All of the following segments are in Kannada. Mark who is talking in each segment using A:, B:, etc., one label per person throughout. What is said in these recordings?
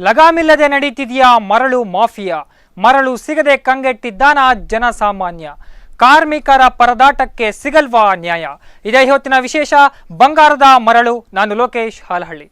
A: ಲಗಾಮಿಲ್ಲದೆ ನಡೀತಿದೆಯಾ ಮರಳು ಮಾಫಿಯಾ? ಮರಳು ಸಿಗದೆ ಕಂಗೆಟ್ಟಿದ್ದಾನ ಜನಸಾಮಾನ್ಯ? ಕಾರ್ಮಿಕರ ಪರದಾಟಕ್ಕೆ ಸಿಗಲ್ವಾ ನ್ಯಾಯ? ಇದೇ ಹೊತ್ತಿನ ವಿಶೇಷ ಬಂಗಾರದ ಮರಳು. ನಾನು ಲೋಕೇಶ್ ಹಾಲಹಳ್ಳಿ.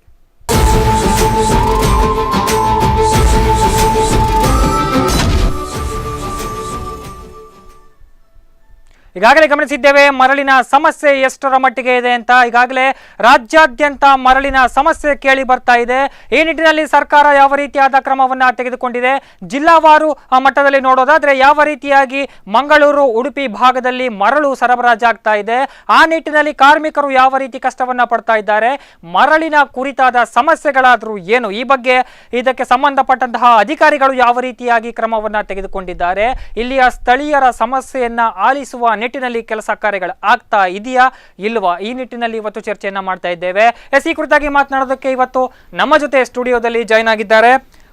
A: ಈಗಾಗಲೇ ಗಮನಿಸಿದ್ದೇವೆ ಮರಳಿನ ಸಮಸ್ಯೆ ಎಷ್ಟರ ಮಟ್ಟಿಗೆ ಇದೆ ಅಂತ. ಈಗಾಗಲೇ ರಾಜ್ಯಾದ್ಯಂತ ಮರಳಿನ ಸಮಸ್ಯೆ ಕೇಳಿ ಬರ್ತಾ ಇದೆ. ಈ ನಿಟ್ಟಿನಲ್ಲಿ ಸರ್ಕಾರ ಯಾವ ರೀತಿಯಾದ ಕ್ರಮವನ್ನ ತೆಗೆದುಕೊಂಡಿದೆ, ಜಿಲ್ಲಾವಾರು ಮಟ್ಟದಲ್ಲಿ ನೋಡೋದಾದ್ರೆ ಯಾವ ರೀತಿಯಾಗಿ ಮಂಗಳೂರು ಉಡುಪಿ ಭಾಗದಲ್ಲಿ ಮರಳು ಸರಬರಾಜಾಗ್ತಾ ಇದೆ, ಆ ನಿಟ್ಟಿನಲ್ಲಿ ಕಾರ್ಮಿಕರು ಯಾವ ರೀತಿ ಕಷ್ಟವನ್ನ ಪಡ್ತಾ ಇದ್ದಾರೆ, ಮರಳಿನ ಕುರಿತಾದ ಸಮಸ್ಯೆಗಳಾದ್ರೂ ಏನು, ಈ ಬಗ್ಗೆ ಇದಕ್ಕೆ ಸಂಬಂಧಪಟ್ಟಂತಹ ಅಧಿಕಾರಿಗಳು ಯಾವ ರೀತಿಯಾಗಿ ಕ್ರಮವನ್ನ ತೆಗೆದುಕೊಂಡಿದ್ದಾರೆ, ಇಲ್ಲಿಯ ಸ್ಥಳೀಯರ ಸಮಸ್ಯೆಯನ್ನ ಆಲಿಸುವ ನಿಟ್ಟಿನಲ್ಲಿ ಕೆಲಸ ಕಾರ್ಯಗಳು ಆಗ್ತಾ ಇದೆಯಾ ಇಲ್ವಾ, ಈ ನಿಟ್ಟಿನಲ್ಲಿ ಇವತ್ತು ಚರ್ಚೆಯನ್ನ ಮಾಡ್ತಾ ಇದ್ದೇವೆ. ಈ ಕುರಿತಾಗಿ ಮಾತನಾಡೋದಕ್ಕೆ ಇವತ್ತು ನಮ್ಮ ಜೊತೆ ಸ್ಟುಡಿಯೋದಲ್ಲಿ ಜಾಯ್ನ್ ಆಗಿದ್ದಾರೆ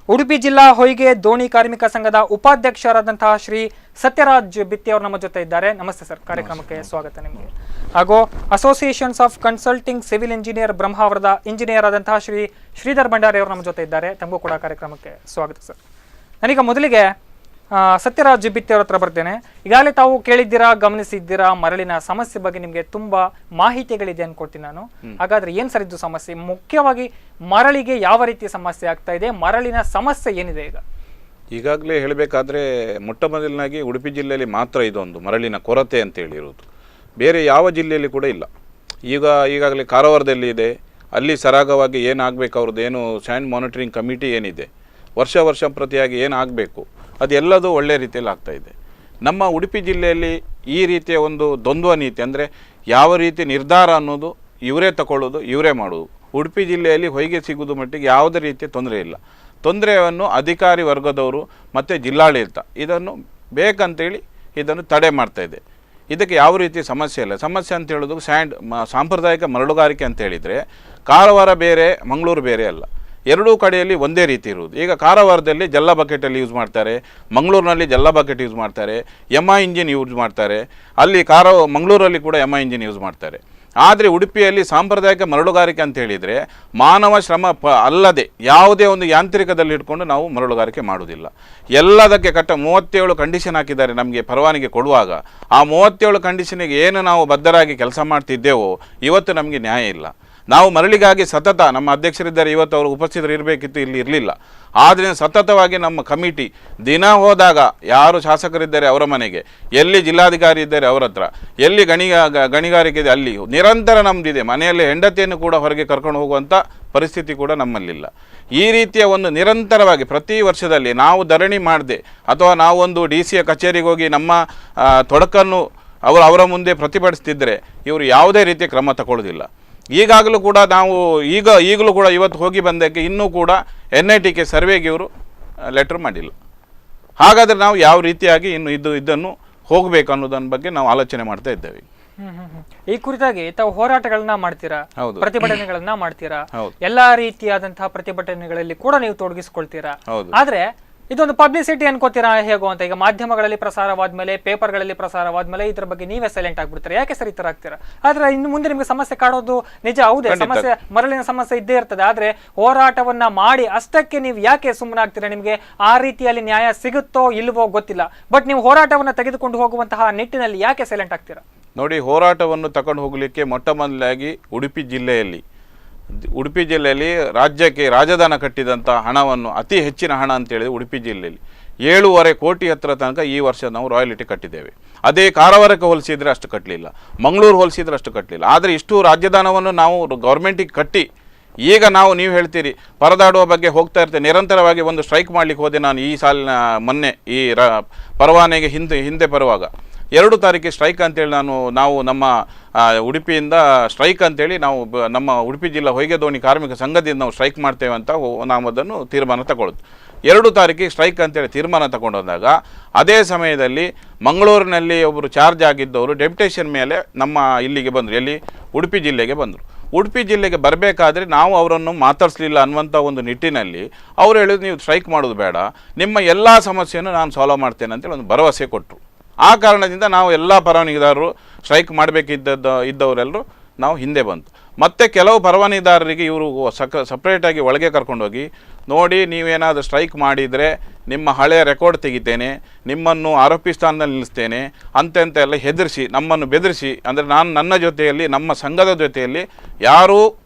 A: ಉಡುಪಿ ಜಿಲ್ಲಾ ಹೊಯ್ಗೆ ದೋಣಿ ಕಾರ್ಮಿಕ ಸಂಘದ ಉಪಾಧ್ಯಕ್ಷರಾದಂತಹ ಶ್ರೀ ಸತ್ಯರಾಜ್ ಬಿತ್ತಿ ಅವರು ನಮ್ಮ ಜೊತೆ ಇದ್ದಾರೆ. ನಮಸ್ತೆ ಸರ್, ಕಾರ್ಯಕ್ರಮಕ್ಕೆ ಸ್ವಾಗತ ನಿಮಗೆ. ಹಾಗೂ associations of consulting civil engineer ಬ್ರಹ್ಮಾವರದ ಇಂಜಿನಿಯರ್ ಆದಂತಹ ಶ್ರೀ ಶ್ರೀಧರ್ ಭಂಡಾರಿ ಅವರು ನಮ್ಮ ಜೊತೆ ಇದ್ದಾರೆ. ತಮಗೂ ಕೂಡ ಕಾರ್ಯಕ್ರಮಕ್ಕೆ ಸ್ವಾಗತ ಸರ್. ನಾನೀಗ ಮೊದಲಿಗೆ ಸತ್ಯರಾಜ್ ಬಿತ್ತಿ ಅವ್ರ ಹತ್ರ ಬರ್ತೇನೆ. ಈಗಾಗಲೇ ತಾವು ಕೇಳಿದ್ದೀರಾ, ಗಮನಿಸಿದ್ದೀರಾ, ಮರಳಿನ ಸಮಸ್ಯೆ ಬಗ್ಗೆ ನಿಮಗೆ ತುಂಬಾ ಮಾಹಿತಿಗಳಿದೆ ಅನ್ಕೊಳ್ತೀನಿ ನಾನು. ಹಾಗಾದ್ರೆ ಏನ್ ಸರ್ ಇದು ಸಮಸ್ಯೆ? ಮುಖ್ಯವಾಗಿ ಮರಳಿಗೆ ಯಾವ ರೀತಿಯ ಸಮಸ್ಯೆ ಆಗ್ತಾ ಇದೆ, ಮರಳಿನ ಸಮಸ್ಯೆ ಏನಿದೆ ಈಗ?
B: ಈಗಾಗಲೇ ಹೇಳಬೇಕಾದ್ರೆ ಮೊಟ್ಟ ಮೊದಲನಾಗಿ ಉಡುಪಿ ಜಿಲ್ಲೆಯಲ್ಲಿ ಮಾತ್ರ ಇದೊಂದು ಮರಳಿನ ಕೊರತೆ ಅಂತ ಹೇಳಿರೋದು, ಬೇರೆ ಯಾವ ಜಿಲ್ಲೆಯಲ್ಲಿ ಕೂಡ ಇಲ್ಲ. ಈಗಾಗಲೇ ಕಾರವಾರದಲ್ಲಿ ಇದೆ, ಅಲ್ಲಿ ಸರಾಗವಾಗಿ ಏನಾಗಬೇಕು, ಅವ್ರದ್ದು ಏನು ಸ್ಯಾಂಡ್ ಮಾನಿಟರಿಂಗ್ ಕಮಿಟಿ ಏನಿದೆ, ವರ್ಷ ಪ್ರತಿಯಾಗಿ ಏನಾಗಬೇಕು ಅದೆಲ್ಲದೂ ಒಳ್ಳೆಯ ರೀತಿಯಲ್ಲಿ ಆಗ್ತಾಯಿದೆ. ನಮ್ಮ ಉಡುಪಿ ಜಿಲ್ಲೆಯಲ್ಲಿ ಈ ರೀತಿಯ ಒಂದು ದ್ವಂದ್ವ ನೀತಿ, ಅಂದರೆ ಯಾವ ರೀತಿ ನಿರ್ಧಾರ ಅನ್ನೋದು ಇವರೇ ತಗೊಳ್ಳೋದು, ಇವರೇ ಮಾಡೋದು. ಉಡುಪಿ ಜಿಲ್ಲೆಯಲ್ಲಿ ಹೊಯ್ಗೆ ಸಿಗೋದು ಮಟ್ಟಿಗೆ ಯಾವುದೇ ರೀತಿಯ ತೊಂದರೆ ಇಲ್ಲ. ತೊಂದರೆಯನ್ನು ಅಧಿಕಾರಿ ವರ್ಗದವರು ಮತ್ತು ಜಿಲ್ಲಾಡಳಿತ ಇದನ್ನು ಬೇಕಂತೇಳಿ ಇದನ್ನು ತಡೆ ಮಾಡ್ತಾಯಿದೆ. ಇದಕ್ಕೆ ಯಾವ ರೀತಿ ಸಮಸ್ಯೆ ಇಲ್ಲ. ಸಮಸ್ಯೆ ಅಂತ ಹೇಳೋದು ಸಾಂಪ್ರದಾಯಿಕ ಮರಳುಗಾರಿಕೆ ಅಂತ ಹೇಳಿದರೆ ಕಾರವಾರ ಬೇರೆ, ಮಂಗಳೂರು ಬೇರೆ ಅಲ್ಲ, ಎರಡೂ ಕಡೆಯಲ್ಲಿ ಒಂದೇ ರೀತಿ ಇರುವುದು. ಈಗ ಕಾರವಾರದಲ್ಲಿ ಜಲ್ಲ ಬಕೆಟಲ್ಲಿ ಯೂಸ್ ಮಾಡ್ತಾರೆ, ಮಂಗಳೂರಿನಲ್ಲಿ ಜಲ್ಲ ಬಕೆಟ್ ಯೂಸ್ ಮಾಡ್ತಾರೆ, ಎಮ್ಐ ಇಂಜಿನ್ ಯೂಸ್ ಮಾಡ್ತಾರೆ, ಅಲ್ಲಿ ಮಂಗಳೂರಲ್ಲಿ ಕೂಡ ಎಮ್ಐ ಇಂಜಿನ್ ಯೂಸ್ ಮಾಡ್ತಾರೆ. ಆದರೆ ಉಡುಪಿಯಲ್ಲಿ ಸಾಂಪ್ರದಾಯಿಕ ಮರಳುಗಾರಿಕೆ ಅಂತ ಹೇಳಿದರೆ ಮಾನವ ಶ್ರಮ ಅಲ್ಲದೆ ಯಾವುದೇ ಒಂದು ಯಾಂತ್ರಿಕದಲ್ಲಿ ಇಟ್ಕೊಂಡು ನಾವು ಮರಳುಗಾರಿಕೆ ಮಾಡುವುದಿಲ್ಲ. ಎಲ್ಲದಕ್ಕೆ 37 ಕಂಡೀಷನ್ ಹಾಕಿದ್ದಾರೆ ನಮಗೆ ಪರವಾನಗಿ ಕೊಡುವಾಗ. ಆ 37 ಕಂಡೀಷನಿಗೆ ಏನು ನಾವು ಬದ್ಧರಾಗಿ ಕೆಲಸ ಮಾಡ್ತಿದ್ದೇವೋ ಇವತ್ತು ನಮಗೆ ನ್ಯಾಯ ಇಲ್ಲ. ನಾವು ಮರಳಿಗಾಗಿ ಸತತ, ನಮ್ಮ ಅಧ್ಯಕ್ಷರಿದ್ದಾರೆ ಇವತ್ತು, ಅವರು ಉಪಸ್ಥಿತರು ಇರಬೇಕಿತ್ತು, ಇಲ್ಲಿ ಇರಲಿಲ್ಲ. ಆದರೆ ಸತತವಾಗಿ ನಮ್ಮ ಕಮಿಟಿ ದಿನ ಹೋದಾಗ ಯಾರು ಶಾಸಕರಿದ್ದಾರೆ ಅವರ ಮನೆಗೆ, ಎಲ್ಲಿ ಜಿಲ್ಲಾಧಿಕಾರಿ ಇದ್ದಾರೆ ಅವರ ಹತ್ರ, ಎಲ್ಲಿ ಗಣಿಗಾರಿಕೆ ಇದೆ ಅಲ್ಲಿ ನಿರಂತರ ನಮ್ಮದಿದೆ. ಮನೆಯಲ್ಲಿ ಹೆಂಡತಿಯನ್ನು ಕೂಡ ಹೊರಗೆ ಕರ್ಕೊಂಡು ಹೋಗುವಂಥ ಪರಿಸ್ಥಿತಿ ಕೂಡ ನಮ್ಮಲ್ಲಿಲ್ಲ. ಈ ರೀತಿಯ ಒಂದು ನಿರಂತರವಾಗಿ ಪ್ರತಿ ವರ್ಷದಲ್ಲಿ ನಾವು ಧರಣಿ ಮಾಡದೆ ಅಥವಾ ನಾವೊಂದು DC ಕಚೇರಿಗೆ ಹೋಗಿ ನಮ್ಮ ತೊಡಕನ್ನು ಅವರ ಮುಂದೆ ಪ್ರತಿಭಟಿಸ್ತಿದ್ದರೆ ಇವರು ಯಾವುದೇ ರೀತಿಯ ಕ್ರಮ ತಗೊಳ್ಳೋದಿಲ್ಲ. ಈಗಾಗಲೂ ಕೂಡ ನಾವು ಈಗಲೂ ಕೂಡ ಇವತ್ತು ಹೋಗಿ ಬಂದಕ್ಕೆ ಇನ್ನೂ ಕೂಡ NITK ಸರ್ವೆಗೆ ಇವರು ಲೆಟರ್ ಮಾಡಿಲ್ಲ. ಹಾಗಾದರೆ ನಾವು ಯಾವ ರೀತಿಯಾಗಿ ಇನ್ನು ಇದನ್ನು ಹೋಗಬೇಕು ಅನ್ನೋದನ್ನ ಬಗ್ಗೆ ನಾವು ಆಲೋಚನೆ ಮಾಡ್ತಾ ಇದ್ದೇವೆ.
A: ಈ ಕುರಿತಾಗಿ ತಾವು ಹೋರಾಟಗಳನ್ನ ಮಾಡ್ತೀರಾ, ಪ್ರತಿಭಟನೆಗಳನ್ನ ಮಾಡ್ತೀರಾ, ಎಲ್ಲಾ ರೀತಿಯಾದಂತಹ ಪ್ರತಿಭಟನೆಗಳಲ್ಲಿ ಕೂಡ ನೀವು ತೊಡಗಿಸ್ಕೊಳ್ತೀರಾ. ಆದ್ರೆ ಇದೊಂದು ಪಬ್ಲಿಸಿಟಿ ಅನ್ಕೋತೀರಾ ಹೇಗೋ ಅಂತ. ಈಗ ಮಾಧ್ಯಮಗಳಲ್ಲಿ ಪ್ರಸಾರವಾದ್ಮೇಲೆ, ಪೇಪರ್ಗಳಲ್ಲಿ ಪ್ರಸಾರವಾದ್ಮೇಲೆ ಇದ್ರ ಬಗ್ಗೆ ನೀವೇ ಸೈಲೆಂಟ್ ಆಗ್ಬಿಡ್ತೀರಾ. ಯಾಕೆ ಸರ್ ಈ ತರ ಆಗ್ತೀರಾ? ಆದ್ರೆ ಇನ್ನು ಮುಂದೆ ನಿಮ್ಗೆ ಸಮಸ್ಯೆ ಕಾಡೋದು ನಿಜ, ಹೌದೇ, ಸಮಸ್ಯೆ ಮರಳಿನ ಸಮಸ್ಯೆ ಇದ್ದೇ ಇರ್ತದೆ. ಆದ್ರೆ ಹೋರಾಟವನ್ನ ಮಾಡಿ ಅಷ್ಟಕ್ಕೆ ನೀವು ಯಾಕೆ ಸುಮ್ಮನೆ ಆಗ್ತೀರಾ? ನಿಮ್ಗೆ ಆ ರೀತಿಯಲ್ಲಿ ನ್ಯಾಯ ಸಿಗುತ್ತೋ ಇಲ್ವೋ ಗೊತ್ತಿಲ್ಲ, ಬಟ್ ನೀವು ಹೋರಾಟವನ್ನ ತೆಗೆದುಕೊಂಡು ಹೋಗುವಂತಹ ನಿಟ್ಟಿನಲ್ಲಿ ಯಾಕೆ ಸೈಲೆಂಟ್ ಆಗ್ತೀರಾ?
B: ನೋಡಿ, ಹೋರಾಟವನ್ನು ತಗೊಂಡು ಹೋಗಲಿಕ್ಕೆ ಮೊಟ್ಟ ಮೊದಲಾಗಿ ಉಡುಪಿ ಜಿಲ್ಲೆಯಲ್ಲಿ ರಾಜ್ಯಕ್ಕೆ ರಾಜಧಾನ ಕಟ್ಟಿದಂಥ ಹಣವನ್ನು, ಅತಿ ಹೆಚ್ಚಿನ ಹಣ ಅಂತೇಳಿದರೆ ಉಡುಪಿ ಜಿಲ್ಲೆಯಲ್ಲಿ 7.5 ಕೋಟಿ ಹತ್ತಿರ ತನಕ ಈ ವರ್ಷ ನಾವು ರಾಯಲ್ಟಿ ಕಟ್ಟಿದ್ದೇವೆ. ಅದೇ ಕಾರವಾರಕ್ಕೆ ಹೋಲಿಸಿದರೆ ಅಷ್ಟು ಕಟ್ಟಲಿಲ್ಲ, ಮಂಗಳೂರು ಹೋಲಿಸಿದರೆ ಅಷ್ಟು ಕಟ್ಟಲಿಲ್ಲ. ಆದರೆ ಇಷ್ಟು ರಾಜಧಾನವನ್ನು ನಾವು ಗೌರ್ಮೆಂಟಿಗೆ ಕಟ್ಟಿ ಈಗ ನೀವು ಹೇಳ್ತೀರಿ ಪರದಾಡುವ ಬಗ್ಗೆ ಹೋಗ್ತಾ ಇರ್ತೇನೆ. ನಿರಂತರವಾಗಿ ಒಂದು ಸ್ಟ್ರೈಕ್ ಮಾಡಲಿಕ್ಕೆ ಹೋದೆ ನಾನು ಈ ಸಾಲಿನ ಮೊನ್ನೆ ಈ ಪರವಾನಗಿ ಹಿಂದೆ ಬರುವಾಗ 2 ತಾರೀಕಿಗೆ ಸ್ಟ್ರೈಕ್ ಅಂತೇಳಿ ನಾವು ನಮ್ಮ ಉಡುಪಿಯಿಂದ ಸ್ಟ್ರೈಕ್ ಅಂತೇಳಿ ನಾವು ನಮ್ಮ ಉಡುಪಿ ಜಿಲ್ಲಾ ಹೊಯ್ಗೆ ದೋಣಿ ಕಾರ್ಮಿಕ ಸಂಘದಿಂದ ನಾವು ಸ್ಟ್ರೈಕ್ ಮಾಡ್ತೇವೆ ಅಂತ ನಾವು ಅದನ್ನು ತೀರ್ಮಾನ ತಗೊಳ್ಳೋದು. 2 ತಾರೀಕಿಗೆ ಸ್ಟ್ರೈಕ್ ಅಂತೇಳಿ ತೀರ್ಮಾನ ತಗೊಂಡೋದಾಗ ಅದೇ ಸಮಯದಲ್ಲಿ ಮಂಗಳೂರಿನಲ್ಲಿ ಒಬ್ಬರು ಚಾರ್ಜ್ ಆಗಿದ್ದವರು ಡೆಪ್ಯುಟೇಷನ್ ಮೇಲೆ ನಮ್ಮ ಇಲ್ಲಿಗೆ ಬಂದರು, ಎಲ್ಲಿ ಉಡುಪಿ ಜಿಲ್ಲೆಗೆ ಬಂದರು. ಉಡುಪಿ ಜಿಲ್ಲೆಗೆ ಬರಬೇಕಾದ್ರೆ ನಾವು ಅವರನ್ನು ಮಾತಾಡಿಸಲಿಲ್ಲ ಅನ್ನುವಂಥ ಒಂದು ನಿಟ್ಟಿನಲ್ಲಿ ಅವರು ಹೇಳಿದ್ರು, ನೀವು ಸ್ಟ್ರೈಕ್ ಮಾಡೋದು ಬೇಡ, ನಿಮ್ಮ ಎಲ್ಲ ಸಮಸ್ಯೆಯನ್ನು ನಾನು ಸಾಲ್ವ್ ಮಾಡ್ತೇನೆ ಅಂತೇಳಿ ಒಂದು ಭರವಸೆ ಕೊಟ್ಟರು. ಆ ಕಾರಣದಿಂದ ನಾವು ಎಲ್ಲ ಪರವಾನಗಿದಾರರು ಸ್ಟ್ರೈಕ್ ಮಾಡಬೇಕಿದ್ದವರೆಲ್ಲರೂ ನಾವು ಹಿಂದೆ ಬಂತು. ಮತ್ತು ಕೆಲವು ಪರವಾನಗಿದಾರರಿಗೆ ಇವರು ಸಪ್ರೇಟಾಗಿ ಒಳಗೆ ಕರ್ಕೊಂಡೋಗಿ ನೋಡಿ, ನೀವೇನಾದರೂ ಸ್ಟ್ರೈಕ್ ಮಾಡಿದರೆ ನಿಮ್ಮ ಹಳೆಯ ರೆಕಾರ್ಡ್ ತೆಗಿತೇನೆ, ನಿಮ್ಮನ್ನು ಆರೋಪಿ ಸ್ಥಾನದಲ್ಲಿ ನಿಲ್ಲಿಸ್ತೇನೆ ಅಂತೆಲ್ಲ ಹೆದರಿಸಿ, ನಮ್ಮನ್ನು ಬೆದರಿಸಿ, ಅಂದರೆ ನನ್ನ ಜೊತೆಯಲ್ಲಿ, ನಮ್ಮ ಸಂಘದ ಜೊತೆಯಲ್ಲಿ ಯಾರೂ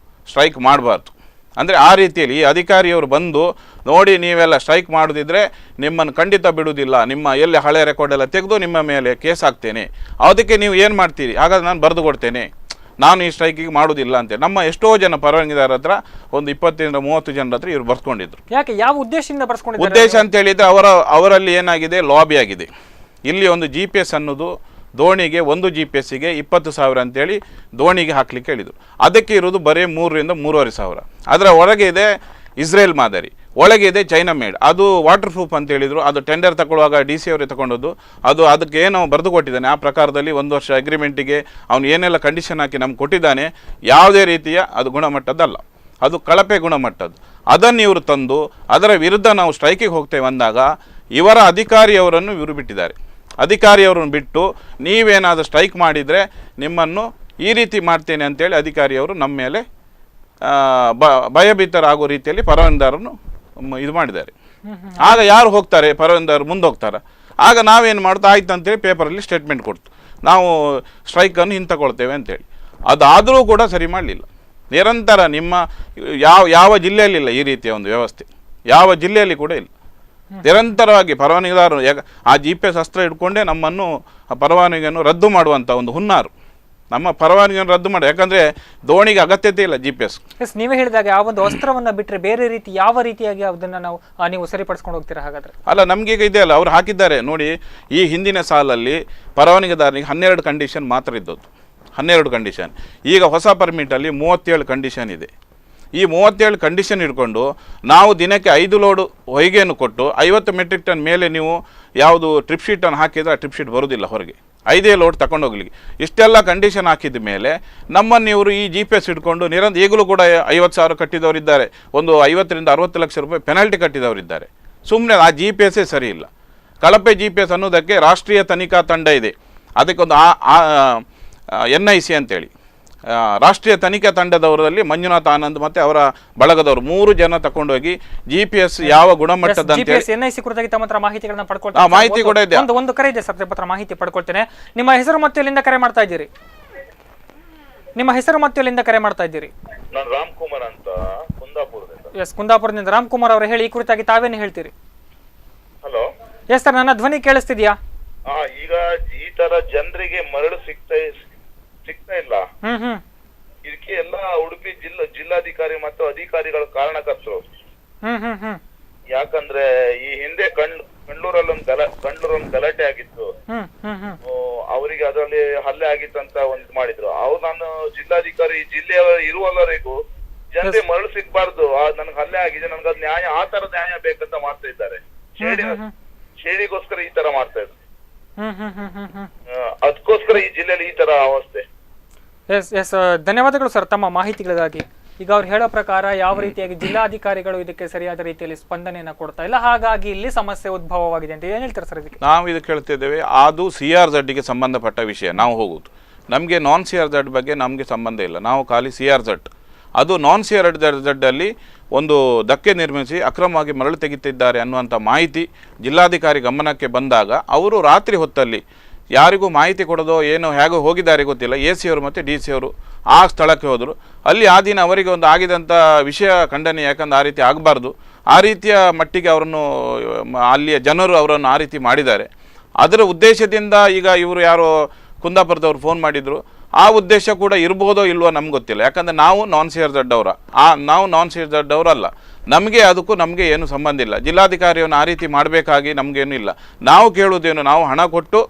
B: ಸ್ಟ್ರೈಕ್ ಮಾಡಬಾರ್ದು ಅಂದರೆ ಆ ರೀತಿಯಲ್ಲಿ ಈ ಅಧಿಕಾರಿಯವರು ಬಂದು ನೋಡಿ, ನೀವೆಲ್ಲ ಸ್ಟ್ರೈಕ್ ಮಾಡೋದಿದ್ರೆ ನಿಮ್ಮನ್ನು ಖಂಡಿತ ಬಿಡುವುದಿಲ್ಲ, ನಿಮ್ಮ ಎಲ್ಲಿ ಹಳೆ ರೆಕಾರ್ಡ್ ಎಲ್ಲ ತೆಗೆದು ನಿಮ್ಮ ಮೇಲೆ ಕೇಸ್ ಹಾಕ್ತೇನೆ, ಅದಕ್ಕೆ ನೀವು ಏನು ಮಾಡ್ತೀರಿ, ಹಾಗಾದ್ರೆ ನಾನು ಬರೆದು ಕೊಡ್ತೇನೆ, ನಾನು ಈ ಸ್ಟ್ರೈಕಿಗೆ ಮಾಡೋದಿಲ್ಲ ಅಂತೇಳಿ ನಮ್ಮ ಎಷ್ಟೋ ಜನ ಪರವಾನಗಿದಾರ ಹತ್ರ ಒಂದು 20-30 ಜನರ ಹತ್ರ ಇವರು ಬರ್ಸ್ಕೊಂಡಿದ್ರು.
A: ಯಾಕೆ, ಯಾವ ಉದ್ದೇಶದಿಂದ ಬರ್ಸ್ಕೊಂಡಿದ್ರು?
B: ಉದ್ದೇಶ ಅಂತ ಹೇಳಿದರೆ ಅವರಲ್ಲಿ ಏನಾಗಿದೆ, ಲಾಬಿ ಆಗಿದೆ. ಇಲ್ಲಿ ಒಂದು GPS ಅನ್ನೋದು ದೋಣಿಗೆ, ಒಂದು GPS-ಗೆ 20,000 ಅಂತೇಳಿ ದೋಣಿಗೆ ಹಾಕ್ಲಿಕ್ಕೆ ಹೇಳಿದರು. ಅದಕ್ಕೆ ಇರೋದು ಬರೀ 3,000 to 3,500. ಅದರ ಒಳಗೆ ಇದೆ ಇಸ್ರೇಲ್ ಮಾದರಿ, ಒಳಗೆ ಇದೆ ಚೈನಾ ಮೇಡ್. ಅದು ವಾಟರ್ ಪ್ರೂಫ್ ಅಂತ ಹೇಳಿದರು. ಅದು ಟೆಂಡರ್ ತಗೊಳ್ಳುವಾಗ DC ಅವರೇ ತಗೊಂಡದ್ದು. ಅದಕ್ಕೆ ಏನು ಬರೆದು ಕೊಟ್ಟಿದ್ದಾನೆ ಆ ಪ್ರಕಾರದಲ್ಲಿ 1 ವರ್ಷ ಅಗ್ರಿಮೆಂಟಿಗೆ ಅವನು ಏನೆಲ್ಲ ಕಂಡೀಷನ್ ಹಾಕಿ ನಮ್ಗೆ ಕೊಟ್ಟಿದ್ದಾನೆ, ಯಾವುದೇ ರೀತಿಯ ಅದು ಗುಣಮಟ್ಟದ್ದಲ್ಲ, ಅದು ಕಳಪೆ ಗುಣಮಟ್ಟದ್ದು. ಅದನ್ನು ಇವರು ತಂದು ಅದರ ವಿರುದ್ಧ ನಾವು ಸ್ಟ್ರೈಕಿಗೆ ಹೋಗ್ತೇವೆ ಅಂದಾಗ ಇವರ ಅಧಿಕಾರಿಯವರನ್ನು ಇವರು ಬಿಟ್ಟಿದ್ದಾರೆ. ಅಧಿಕಾರಿಯವರನ್ನು ಬಿಟ್ಟು ನೀವೇನಾದರೂ ಸ್ಟ್ರೈಕ್ ಮಾಡಿದರೆ ನಿಮ್ಮನ್ನು ಈ ರೀತಿ ಮಾಡ್ತೇನೆ ಅಂತೇಳಿ ಅಧಿಕಾರಿಯವರು ನಮ್ಮ ಮೇಲೆ ಭಯಭೀತರಾಗೋ ರೀತಿಯಲ್ಲಿ ಪರವಾನಗಿದಾರನ್ನು ಇದು ಮಾಡಿದ್ದಾರೆ. ಆಗ ಯಾರು ಹೋಗ್ತಾರೆ, ಪರವಾನಗಿದಾರರು ಮುಂದೆ ಹೋಗ್ತಾರೆ. ಆಗ ನಾವೇನು ಮಾಡ್ತಾ ಆಯ್ತು ಅಂತೇಳಿ ಪೇಪರಲ್ಲಿ ಸ್ಟೇಟ್ಮೆಂಟ್ ಕೊಡ್ತು, ನಾವು ಸ್ಟ್ರೈಕನ್ನು ಹಿಂತಕೊಳ್ತೇವೆ ಅಂತೇಳಿ. ಅದಾದರೂ ಕೂಡ ಸರಿ ಮಾಡಲಿಲ್ಲ. ನಿರಂತರ ನಿಮ್ಮ ಯಾವ ಜಿಲ್ಲೆಯಲ್ಲಿಲ್ಲ ಈ ರೀತಿಯ ಒಂದು ವ್ಯವಸ್ಥೆ, ಯಾವ ಜಿಲ್ಲೆಯಲ್ಲಿ ಕೂಡ ಇಲ್ಲ. ನಿರಂತರವಾಗಿ ಪರವಾನಗಿದಾರರು ಆ GPS ಅಸ್ತ್ರ ಇಟ್ಕೊಂಡೇ ನಮ್ಮನ್ನು ಪರವಾನಗಿಯನ್ನು ರದ್ದು ಮಾಡುವಂಥ ಒಂದು ಹುನ್ನಾರು, ನಮ್ಮ ಪರವಾನಗಿಯನ್ನು ರದ್ದು ಮಾಡಿ. ಯಾಕಂದರೆ ದೋಣಿಗೆ ಅಗತ್ಯತೆ ಇಲ್ಲ GPS.
A: ನೀವೇ ಹೇಳಿದಾಗ ಆ ಒಂದು ಅಸ್ತ್ರವನ್ನು ಬಿಟ್ಟರೆ ಬೇರೆ ರೀತಿ ಯಾವ ರೀತಿಯಾಗಿ ಅದನ್ನು ನೀವು ಸರಿಪಡಿಸ್ಕೊಂಡು ಹೋಗ್ತೀರಾ ಹಾಗಾದರೆ?
B: ಅಲ್ಲ, ನಮಗೀಗ ಇದೆ ಅಲ್ಲ, ಅವ್ರು ಹಾಕಿದ್ದಾರೆ ನೋಡಿ. ಈ ಹಿಂದಿನ ಸಾಲಲ್ಲಿ ಪರವಾನಗಿದಾರನಿಗೆ 12 ಕಂಡೀಷನ್ ಮಾತ್ರ ಇದ್ದದ್ದು, 12 ಕಂಡೀಷನ್. ಈಗ ಹೊಸ ಪರ್ಮಿಟಲ್ಲಿ 37 ಕಂಡೀಷನ್ ಇದೆ. ಈ 37 ಕಂಡೀಷನ್ ಇಟ್ಕೊಂಡು ನಾವು ದಿನಕ್ಕೆ 5 ಲೋಡು ಹೊಯ್ಗೆಯನ್ನು ಕೊಟ್ಟು 50 ಮೆಟ್ರಿಕ್ ಟನ್ ಮೇಲೆ ನೀವು ಯಾವುದು ಟ್ರಿಪ್ ಶೀಟನ್ನು ಹಾಕಿದರೆ ಆ ಟ್ರಿಪ್ ಶೀಟ್ ಬರೋದಿಲ್ಲ ಹೊರಗೆ, 5 ಲೋಡ್ ತಗೊಂಡೋಗ್ಲಿಕ್ಕೆ. ಇಷ್ಟೆಲ್ಲ ಕಂಡೀಷನ್ ಹಾಕಿದ ಮೇಲೆ ನಮ್ಮನ್ನು ಇವರು ಈ GPS ಇಟ್ಕೊಂಡು ಈಗಲೂ ಕೂಡ 50,000 ಕಟ್ಟಿದವರಿದ್ದಾರೆ, ಒಂದು 50 to 60 ಲಕ್ಷ ರೂಪಾಯಿ ಪೆನಾಲ್ಟಿ ಕಟ್ಟಿದವರಿದ್ದಾರೆ. ಸುಮ್ಮನೆ ಆ GPS ಸರಿ ಇಲ್ಲ. ಕಳಪೆ GPS ಅನ್ನೋದಕ್ಕೆ ರಾಷ್ಟ್ರೀಯ ತನಿಖಾ ತಂಡ ಇದೆ, ಅದಕ್ಕೊಂದು NIC ಅಂತೇಳಿ ರಾಷ್ಟ್ರೀಯ ತನಿಖಾ ತಂಡದವರಲ್ಲಿ ಮಂಜುನಾಥ್ ಆನಂದ್ ಮತ್ತು ಅವರ ಬಳಗದವರು 3 ಜನ ತಗೊಂಡೋಗಿ GPS ಯಾವ ಗುಣಮಟ್ಟದ
A: NIC ಕುರಿತಾಗಿ ತಮ್ಮ ಹತ್ರ ಮಾಹಿತಿಗಳನ್ನ ಪಡ್ಕೊಳ್ತಾರೆ.
B: ಮಾಹಿತಿ ಕೂಡ ಇದೆ.
A: ಒಂದು ಕರೆ ಇದೆ ಸರ್, ಹತ್ರ ಮಾಹಿತಿ ಪಡ್ಕೊಳ್ತೇನೆ. ನಿಮ್ಮ ಹೆಸರು ಮತ್ತು ಎಲ್ಲಿಂದ ಕರೆ ಮಾಡ್ತಾ ಇದ್ದೀರಿ? ನಿಮ್ಮ ಹೆಸರು ಮತ್ತು ಎಲ್ಲಿಂದ ಕರೆ ಮಾಡ್ತಾ ಇದ್ದೀರಿ?
C: ನಾನು ರಾಮ್ಕುಮಾರ್ ಅಂತ ಕುಂದಾಪುರದಿಂದ.
A: ಎಸ್, ಕುಂದಾಪುರದಿಂದ ರಾಮ್ಕುಮಾರ್ ಅವರು ಹೇಳಿ, ಈ ಕುರಿತಾಗಿ ತಾವೇನು ಹೇಳ್ತೀರಿ?
C: ಹಲೋ.
A: ಎಸ್ ಸರ್, ನನ್ನ ಧ್ವನಿ ಕೇಳಿಸ್ತಿದ್ಯಾ?
C: ಈಗ ಈ ತರ ಜನರಿಗೆ ಮರಳು ಸಿಗ್ತಾ ಇಲ್ಲ. ಇದಕ್ಕೆ ಎಲ್ಲ ಉಡುಪಿ ಜಿಲ್ಲಾಧಿಕಾರಿ ಮತ್ತು ಅಧಿಕಾರಿಗಳ ಕಾರಣಕರ್ತರು. ಯಾಕಂದ್ರೆ ಈ ಹಿಂದೆ ಕಂಡ್ಲೂರಲ್ಲಿ ಗಲಾಟೆ ಆಗಿತ್ತು, ಅವರಿಗೆ ಅದರಲ್ಲಿ ಹಲ್ಲೆ ಆಗಿತ್ತು ಅಂತ ಒಂದು ಮಾಡಿದ್ರು. ನಾನು ಜಿಲ್ಲಾಧಿಕಾರಿ ಜಿಲ್ಲೆಯ ಇರುವವರೆಗೂ ಜನರಿಗೆ ಮರಳು ಸಿಗ್ಬಾರ್ದು, ನನ್ಗೆ ಹಲ್ಲೆ ಆಗಿದೆ, ನನ್ಗೆ ಅದು ನ್ಯಾಯ, ಆ ತರ ನ್ಯಾಯ ಬೇಕಂತ ಮಾಡ್ತಾ ಇದ್ದಾರೆ. ಶೇಡಿಗೋಸ್ಕರ ಈ ತರ ಮಾಡ್ತಾ ಇದ್ರು, ಅದಕ್ಕೋಸ್ಕರ ಈ ಜಿಲ್ಲೆಯಲ್ಲಿ ಈ ತರ ಅವಸ್ಥೆ.
A: ಎಸ್, ಧನ್ಯವಾದಗಳು ಸರ್ ತಮ್ಮ ಮಾಹಿತಿಗಳಿಗಾಗಿ. ಈಗ ಅವ್ರು ಹೇಳೋ ಪ್ರಕಾರ ಯಾವ ರೀತಿಯಾಗಿ ಜಿಲ್ಲಾಧಿಕಾರಿಗಳು ಇದಕ್ಕೆ ಸರಿಯಾದ ರೀತಿಯಲ್ಲಿ ಸ್ಪಂದನೆಯನ್ನು ಕೊಡ್ತಾ ಇಲ್ಲ, ಹಾಗಾಗಿ ಇಲ್ಲಿ ಸಮಸ್ಯೆ ಉದ್ಭವವಾಗಿದೆ ಅಂತ ಏನ್ ಹೇಳ್ತಾರೆ ಸರ್ ಇದಕ್ಕೆ?
B: ನಾವು ಇದಕ್ಕೆ ಹೇಳ್ತಿದ್ದೇವೆ, ಅದು CRZಗೆ ಸಂಬಂಧಪಟ್ಟ ವಿಷಯ. ನಾವು ಹೋಗುದು, ನಮಗೆ ನಾನ್ CRZ ಬಗ್ಗೆ ನಮಗೆ ಸಂಬಂಧ ಇಲ್ಲ, ನಾವು ಖಾಲಿ CRZ. ಅದು ನಾನ್ CRZ ಅಲ್ಲಿ ಒಂದು ಧಕ್ಕೆ ನಿರ್ಮಿಸಿ ಅಕ್ರಮವಾಗಿ ಮರಳು ತೆಗೆಯುತ್ತಿದ್ದಾರೆ ಅನ್ನುವಂಥ ಮಾಹಿತಿ ಜಿಲ್ಲಾಧಿಕಾರಿ ಗಮನಕ್ಕೆ ಬಂದಾಗ ಅವರು ರಾತ್ರಿ ಹೊತ್ತಲ್ಲಿ ಯಾರಿಗೂ ಮಾಹಿತಿ ಕೊಡೋದೋ ಏನೋ ಹೇಗೋ ಹೋಗಿದ್ದಾರೆ ಗೊತ್ತಿಲ್ಲ, AC ಅವರು ಮತ್ತು DC ಅವರು ಆ ಸ್ಥಳಕ್ಕೆ ಹೋದರು. ಅಲ್ಲಿ ಆ ದಿನ ಅವರಿಗೆ ಒಂದು ಆಗಿದಂಥ ವಿಷಯ ಖಂಡನೆ, ಯಾಕಂದ್ರೆ ಆ ರೀತಿ ಆಗಬಾರ್ದು, ಆ ರೀತಿಯ ಮಟ್ಟಿಗೆ ಅವರನ್ನು ಅಲ್ಲಿಯ ಜನರು ಅವರನ್ನು ಆ ರೀತಿ ಮಾಡಿದ್ದಾರೆ. ಅದರ ಉದ್ದೇಶದಿಂದ ಈಗ ಇವರು ಯಾರೋ ಕುಂದಾಪುರದವ್ರು ಫೋನ್ ಮಾಡಿದರು, ಆ ಉದ್ದೇಶ ಕೂಡ ಇರ್ಬೋದೋ ಇಲ್ವೋ ನಮ್ಗೆ ಗೊತ್ತಿಲ್ಲ. ಯಾಕಂದರೆ ನಾವು ನಾನ್ CRZ ಅವರ, ನಾವು ನಾನ್ CRZ ಅವರಲ್ಲ, ನಮಗೆ ಏನು ಸಂಬಂಧ ಇಲ್ಲ. ಜಿಲ್ಲಾಧಿಕಾರಿಯನ್ನು ಆ ರೀತಿ ಮಾಡಬೇಕಾಗಿ ನಮಗೇನು ಇಲ್ಲ. ನಾವು ಕೇಳುವುದೇನು, ನಾವು ಹಣ ಕೊಟ್ಟು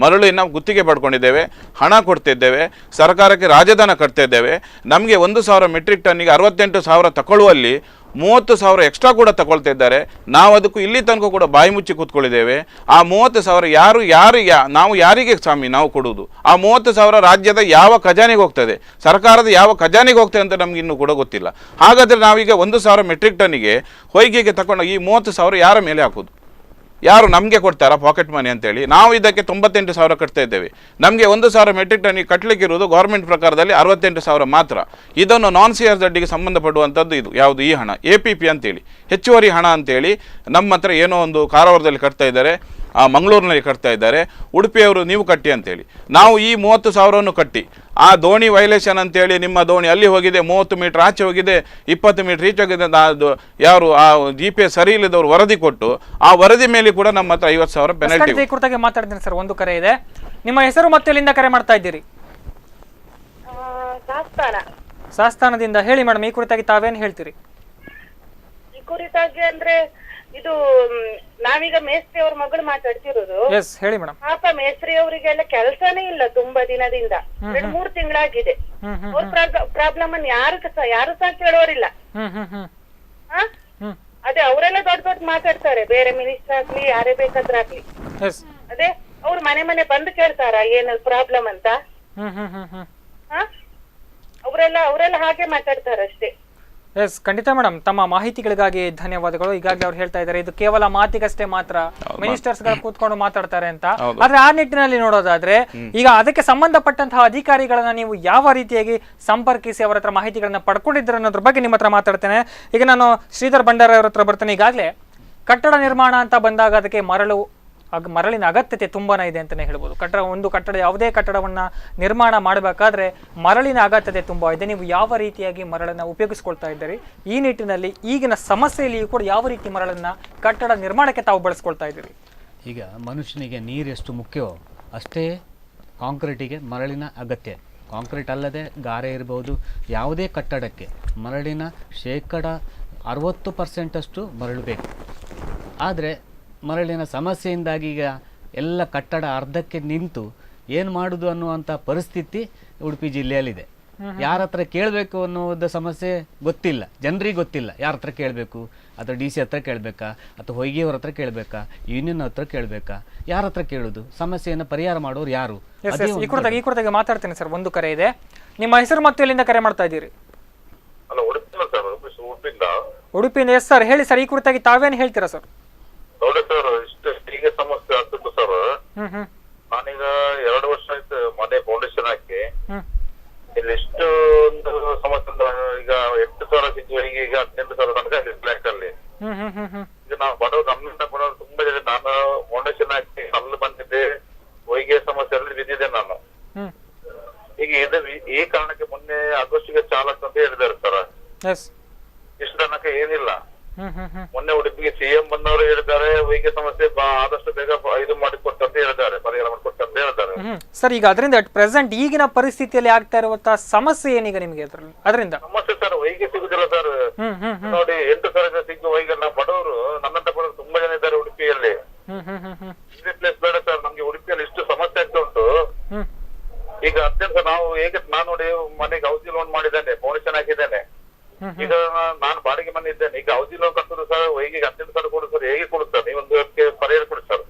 B: ಮರಳಿನ ಗುತ್ತಿಗೆ ಪಡ್ಕೊಂಡಿದ್ದೇವೆ, ಹಣ ಕೊಡ್ತಿದ್ದೇವೆ, ಸರ್ಕಾರಕ್ಕೆ ರಾಜಧನ ಕಟ್ತಿದ್ದೇವೆ. ನಮಗೆ 1,000 ಮೆಟ್ರಿಕ್ ಟನ್ನಿಗೆ 68,000 ತಗೊಳ್ಳುವಲ್ಲಿ 30,000 ಎಕ್ಸ್ಟ್ರಾ ಕೂಡ ತಗೊಳ್ತಾ ಇದ್ದಾರೆ. ನಾವು ಅದಕ್ಕೂ ಇಲ್ಲಿ ತನಕ ಕೂಡ ಬಾಯಿ ಮುಚ್ಚಿ ಕೂತ್ಕೊಂಡಿದ್ದೇವೆ. ಆ 30,000 ನಾವು ಯಾರಿಗೆ ಸ್ವಾಮಿ ನಾವು ಕೊಡುವುದು? ಆ 30,000 ರಾಜ್ಯದ ಯಾವ ಖಜಾನೆಗೆ ಹೋಗ್ತದೆ, ಸರ್ಕಾರದ ಯಾವ ಖಜಾನೆಗೆ ಹೋಗ್ತದೆ ಅಂತ ನಮ್ಗೆ ಇನ್ನೂ ಕೂಡ ಗೊತ್ತಿಲ್ಲ. ಹಾಗಾದರೆ ನಾವೀಗ 1,000 ಮೆಟ್ರಿಕ್ ಟನ್ನಿಗೆ ಹೊಯ್ಗೆಗೆ ತಗೊಂಡು ಈ 30,000 ಯಾರ ಮೇಲೆ ಹಾಕೋದು? ಯಾರು ನಮಗೆ ಕೊಡ್ತಾರಾ ಪಾಕೆಟ್ ಮನಿ ಅಂತೇಳಿ? ನಾವು ಇದಕ್ಕೆ 98,000 ಕಟ್ತಾ ಇದ್ದೇವೆ. ನಮಗೆ 1,000 ಮೆಟ್ರಿಕ್ ಟನ್ ಕಟ್ಟಲಿಕ್ಕೆ ಇರುವುದು ಗೌರ್ಮೆಂಟ್ ಪ್ರಕಾರದಲ್ಲಿ 68,000 ಮಾತ್ರ. ಇದನ್ನು ನಾನ್ CRZಗೆ ಸಂಬಂಧಪಡುವಂಥದ್ದು. ಇದು ಯಾವುದು ಈ ಹಣ APP ಅಂತೇಳಿ ಹೆಚ್ಚುವರಿ ಹಣ ಅಂತೇಳಿ ನಮ್ಮ ಹತ್ರ ಏನೋ ಒಂದು ಕಾರವಾರದಲ್ಲಿ ಕಟ್ತಾ ಇದ್ದಾರೆ, ಮಂಗಳೂರಿನಲ್ಲಿ ಕಟ್ತಾ ಇದ್ದಾರೆ, ಉಡುಪಿಯವರು ನೀವು ಕಟ್ಟಿ ಅಂತೇಳಿ. ನಾವು ಈ 30,000ವನ್ನು ಕಟ್ಟಿ ಆ ದೋಣಿ ವೈಲೇಷನ್ ಅಂತೇಳಿ ನಿಮ್ಮ ದೋಣಿ ಅಲ್ಲಿ ಹೋಗಿದೆ, 30 ಮೀಟರ್ ಆಚೆ ಹೋಗಿದೆ, 20 ಮೀಟರ್ ಈಚೆ ಹೋಗಿದೆ, ಅದು ಯಾರು ಆ GPS ಸರಿ ಇಲ್ಲದವರು ವರದಿ ಕೊಟ್ಟು ಆ ವರದಿ ಮೇಲೆ ಕೂಡ ನಮ್ಮ ಹತ್ರ 50,000 ಪೆನಲ್ಟಿ.
A: ಈ ಕುರಿತಾಗಿ ಮಾತಾಡ್ತೀನಿ ಸರ್. ಒಂದು ಕರೆ ಇದೆ. ನಿಮ್ಮ ಹೆಸರು ಮತ್ತೆ ಎಲ್ಲಿಂದ ಕರೆ ಮಾಡ್ತಾ ಇದ್ದೀರಿ? ಶಾಸ್ತಾನದಿಂದ. ಹೇಳಿ ಮೇಡಮ್, ಈ ಕುರಿತಾಗಿ ತಾವೇನು ಹೇಳ್ತೀರಿ?
D: ಈ ಕುರಿತಾಗಿ ಅಂದ್ರೆ ಇದು ನಾವೀಗ ಮೇಸ್ತ್ರಿ ಅವ್ರ ಮಗಳು ಮಾತಾಡ್ತಿರೋದು.
A: ಎಸ್ ಹೇಳಿ ಮೇಡಮ್.
D: ಪಾಪ ಮೇಸ್ತ್ರಿ ಅವರಿಗೆಲ್ಲ ಕೆಲಸನೇ ಇಲ್ಲ ತುಂಬಾ ದಿನದಿಂದ, 2-3 ತಿಂಗಳಾಗಿದೆ. ಅವ್ರ ಪ್ರಾಬ್ಲಮ್ ಅನ್ನು ಯಾರು ಸಹ ಕೇಳೋರಿಲ್ಲ. ಅದೇ ಅವರೆಲ್ಲ ದೊಡ್ಡ ಮಾತಾಡ್ತಾರೆ, ಬೇರೆ ಮಿನಿಸ್ಟರ್ ಆಗ್ಲಿ ಯಾರೇ ಬೇಕಾದ್ರಾಗ್ಲಿ. ಅದೇ ಅವ್ರು ಮನೆ ಬಂದು ಕೇಳ್ತಾರ ಏನು ಪ್ರಾಬ್ಲಮ್ ಅಂತ. ಅವರೆಲ್ಲ ಹಾಗೆ ಮಾತಾಡ್ತಾರ ಅಷ್ಟೇ.
A: ಎಸ್ ಖಂಡಿತ ಮೇಡಮ್, ತಮ್ಮ ಮಾಹಿತಿಗಳಿಗಾಗಿ ಧನ್ಯವಾದಗಳು. ಈಗಾಗಲೇ ಅವ್ರು ಹೇಳ್ತಾ ಇದ್ದಾರೆ ಇದು ಕೇವಲ ಮಾತಿಗಷ್ಟೇ ಮಾತ್ರ, ಮಿನಿಸ್ಟರ್ಸ್ ಗಳು ಕೂತ್ಕೊಂಡು ಮಾತಾಡ್ತಾರೆ ಅಂತ. ಆದ್ರೆ ಆ ನಿಟ್ಟಿನಲ್ಲಿ ನೋಡೋದಾದ್ರೆ ಈಗ ಅದಕ್ಕೆ ಸಂಬಂಧಪಟ್ಟಂತಹ ಅಧಿಕಾರಿಗಳನ್ನ ನೀವು ಯಾವ ರೀತಿಯಾಗಿ ಸಂಪರ್ಕಿಸಿ ಅವರ ಹತ್ರ ಮಾಹಿತಿಗಳನ್ನ ಪಡ್ಕೊಂಡಿದ್ರೆ ಅನ್ನೋದ್ರ ಬಗ್ಗೆ ನಿಮ್ಮ ಹತ್ರ ಮಾತಾಡ್ತೇನೆ. ಈಗ ನಾನು ಶ್ರೀಧರ್ ಭಂಡಾರಿ ಅವ್ರ ಹತ್ರ ಬರ್ತೇನೆ. ಈಗಾಗಲೇ ಕಟ್ಟಡ ನಿರ್ಮಾಣ ಅಂತ ಬಂದಾಗ ಅದಕ್ಕೆ ಮರಳಿನ ಅಗತ್ಯತೆ ತುಂಬಾನೇ ಇದೆ ಅಂತಾನೆ ಹೇಳ್ಬೋದು. ಒಂದು ಕಟ್ಟಡ, ಯಾವುದೇ ಕಟ್ಟಡವನ್ನ ನಿರ್ಮಾಣ ಮಾಡಬೇಕಾದ್ರೆ ಮರಳಿನ ಅಗತ್ಯತೆ ತುಂಬಾ ಇದೆ. ನೀವು ಯಾವ ರೀತಿಯಾಗಿ ಮರಳನ್ನ ಉಪಯೋಗಿಸ್ಕೊಳ್ತಾ ಇದ್ದೀರಿ, ಈ ನಿಟ್ಟಿನಲ್ಲಿ ಈಗಿನ ಸಮಸ್ಯೆಯಲ್ಲಿಯೂ ಕೂಡ ಯಾವ ರೀತಿ ಮರಳನ್ನ ಕಟ್ಟಡ ನಿರ್ಮಾಣಕ್ಕೆ ತಾವು ಬಳಸ್ಕೊಳ್ತಾ ಇದ್ದೀರಿ?
E: ಈಗ ಮನುಷ್ಯನಿಗೆ ನೀರು ಎಷ್ಟು ಮುಖ್ಯವೋ ಅಷ್ಟೇ ಕಾಂಕ್ರೀಟಿಗೆ ಮರಳಿನ ಅಗತ್ಯ. ಕಾಂಕ್ರೀಟ್ ಅಲ್ಲದೆ ಗಾರೆ ಇರ್ಬೋದು, ಯಾವುದೇ ಕಟ್ಟಡಕ್ಕೆ ಮರಳಿನ 60% ಮರಳು ಬೇಕು. ಆದರೆ ಮರಳಿನ ಸಮಸ್ಯೆಯಿಂದಾಗಿ ಈಗ ಎಲ್ಲ ಕಟ್ಟಡ ಅರ್ಧಕ್ಕೆ ನಿಂತು ಏನು ಮಾಡೋದು ಅನ್ನುವಂಥ ಪರಿಸ್ಥಿತಿ ಉಡುಪಿ ಜಿಲ್ಲೆಯಲ್ಲಿದೆ. ಯಾರ ಹತ್ರ ಕೇಳಬೇಕು ಅನ್ನೋದು ಸಮಸ್ಯೆ ಗೊತ್ತಿಲ್ಲ, ಜನರಿಗೆ ಗೊತ್ತಿಲ್ಲ. ಯಾರ ಹತ್ರ ಕೇಳಬೇಕು? ಅಥವಾ DC ಹತ್ರ ಕೇಳಬೇಕಾ, ಅಥವಾ ಹೊಯ್ಗೆಯವ್ರ ಹತ್ರ ಕೇಳಬೇಕಾ, ಯೂನಿಯನ್ ಹತ್ರ ಕೇಳಬೇಕಾ? ಯಾರ ಹತ್ರ ಕೇಳೋದು? ಸಮಸ್ಯೆಯನ್ನು ಪರಿಹಾರ ಮಾಡೋರು ಯಾರು?
A: ಈ ಕುರಿತಾಗಿ ಮಾತಾಡ್ತೇನೆ ಸರ್. ಒಂದು ಕರೆ ಇದೆ. ನಿಮ್ಮ ಹೆಸರು ಮತ್ತೆ ಎಲ್ಲಿಂದ ಕರೆ ಮಾಡ್ತಾ ಇದ್ದೀರಿ? ಉಡುಪಿಯಿಂದ. ಎಸ್ ಸರ್, ಹೇಳಿ ಸರ್, ಈ ಕುರಿತಾಗಿ ತಾವೇನು ಹೇಳ್ತೀರಾ ಸರ್?
C: ನೋಡಿ ಸರ್, ಹೀಗೆ ಸಮಸ್ಯೆ ಆಗ್ತಿತ್ತು ಸರ್. ನಾನೀಗ 2 ವರ್ಷ ಆಯ್ತು ಮನೆ ಫೌಂಡೇಶನ್ ಹಾಕಿ. ಇಲ್ಲಿ ಎಷ್ಟು ಒಂದು ಸಮಸ್ಯೆ ಈಗ 8,000 ಸಿಗುವ ಈಗ 18,000 ತನಕ ಬ್ಲಾಕ್ ಅಲ್ಲಿ. ಈಗ ನಾವು ಬಡವರು, ನಮ್ಮಿಂದ ಬಡವರು ತುಂಬಾ ಜನ. ನಾನು ಫೌಂಡೇಶನ್ ಹಾಕಿ ಅಲ್ಲಿ ಬಂದಿದ್ದೆ, ಹೊಯ್ಗೆ ಸಮಸ್ಯೆ ಬಿದ್ದಿದ್ದೆ ನಾನು. ಈಗ ಇದು ಈ ಕಾರಣಕ್ಕೆ ಮೊನ್ನೆ ಆಗಸ್ಟ್ಗೆ ಚಾಲಕ್ ಅಂತ ಹೇಳಿದಾರೆ ಸರ್. ಇಷ್ಟು ತನಕ ಏನಿಲ್ಲ. ಮೊನ್ನೆ ಉಡುಪಿಗೆ CM ಬಂದವರು ಹೇಳಿದ್ದಾರೆ, ಹೊಯ್ಗೆ ಸಮಸ್ಯೆ ಆದಷ್ಟು ಬೇಗ ಇದು ಮಾಡಿಕೊಟ್ಟಂತ ಹೇಳಿದ್ದಾರೆ, ಪರಿಹಾರ ಮಾಡಿಕೊಟ್ಟಂತ ಹೇಳಿದ್ದಾರೆ
A: ಸರ್. ಈಗ ಅದರಿಂದ ಅಟ್ ಪ್ರೆಸೆಂಟ್ ಈಗಿನ ಪರಿಸ್ಥಿತಿಯಲ್ಲಿ ಆಗ್ತಾ ಇರುವಂತಹ ಸಮಸ್ಯೆ ಏನೀಗ ನಿಮಗೆ? ಅದರಿಂದ ಸಮಸ್ಯೆ
C: ಸರ್, ಹೊಯ್ಗೆ ಸಿಗುದಿಲ್ಲ ಸರ್. ನೋಡಿ 8,000 ಸಿಗುವ ಹೊಯ್ಗೆ ನಾವು ಬಡವರು, ನನ್ನಂತ ಬಡವರು ತುಂಬಾ ಜನ ಇದ್ದಾರೆ ಉಡುಪಿಯಲ್ಲಿ. ಪ್ಲೇಸ್ ಬೇಡ ಸರ್ ನಮ್ಗೆ. ಉಡುಪಿಯಲ್ಲಿ ಇಷ್ಟು ಸಮಸ್ಯೆ ಆಗ್ತಾ ಉಂಟು. ಈಗ ಅತ್ಯಂತ ನಾನು ನೋಡಿ ಮನೆಗೆ ಹೌಸಿ ಲೋನ್ ಮಾಡಿದ್ದೇನೆ, ಫೌಂಡೇಶನ್ ಹಾಕಿದ್ದೇನೆ. ಈಗ ನಾನು ಬಾಡಿಗೆ ಮನೆ ಇದ್ದೇನೆ. ಈಗ ಹೌಸಿ ಲೋನ್ ಕಟ್ಟೋದು ಸರ್, ಹೊಯ್ಗೆ 18,000 ಕೊಡು ಸರ್. ಹೇಗೆ ಕೊಡುತ್ತಾರೆ? ನೀವೊಂದು ಪರಿಹಾರ ಕೊಡಿ ಸರ್.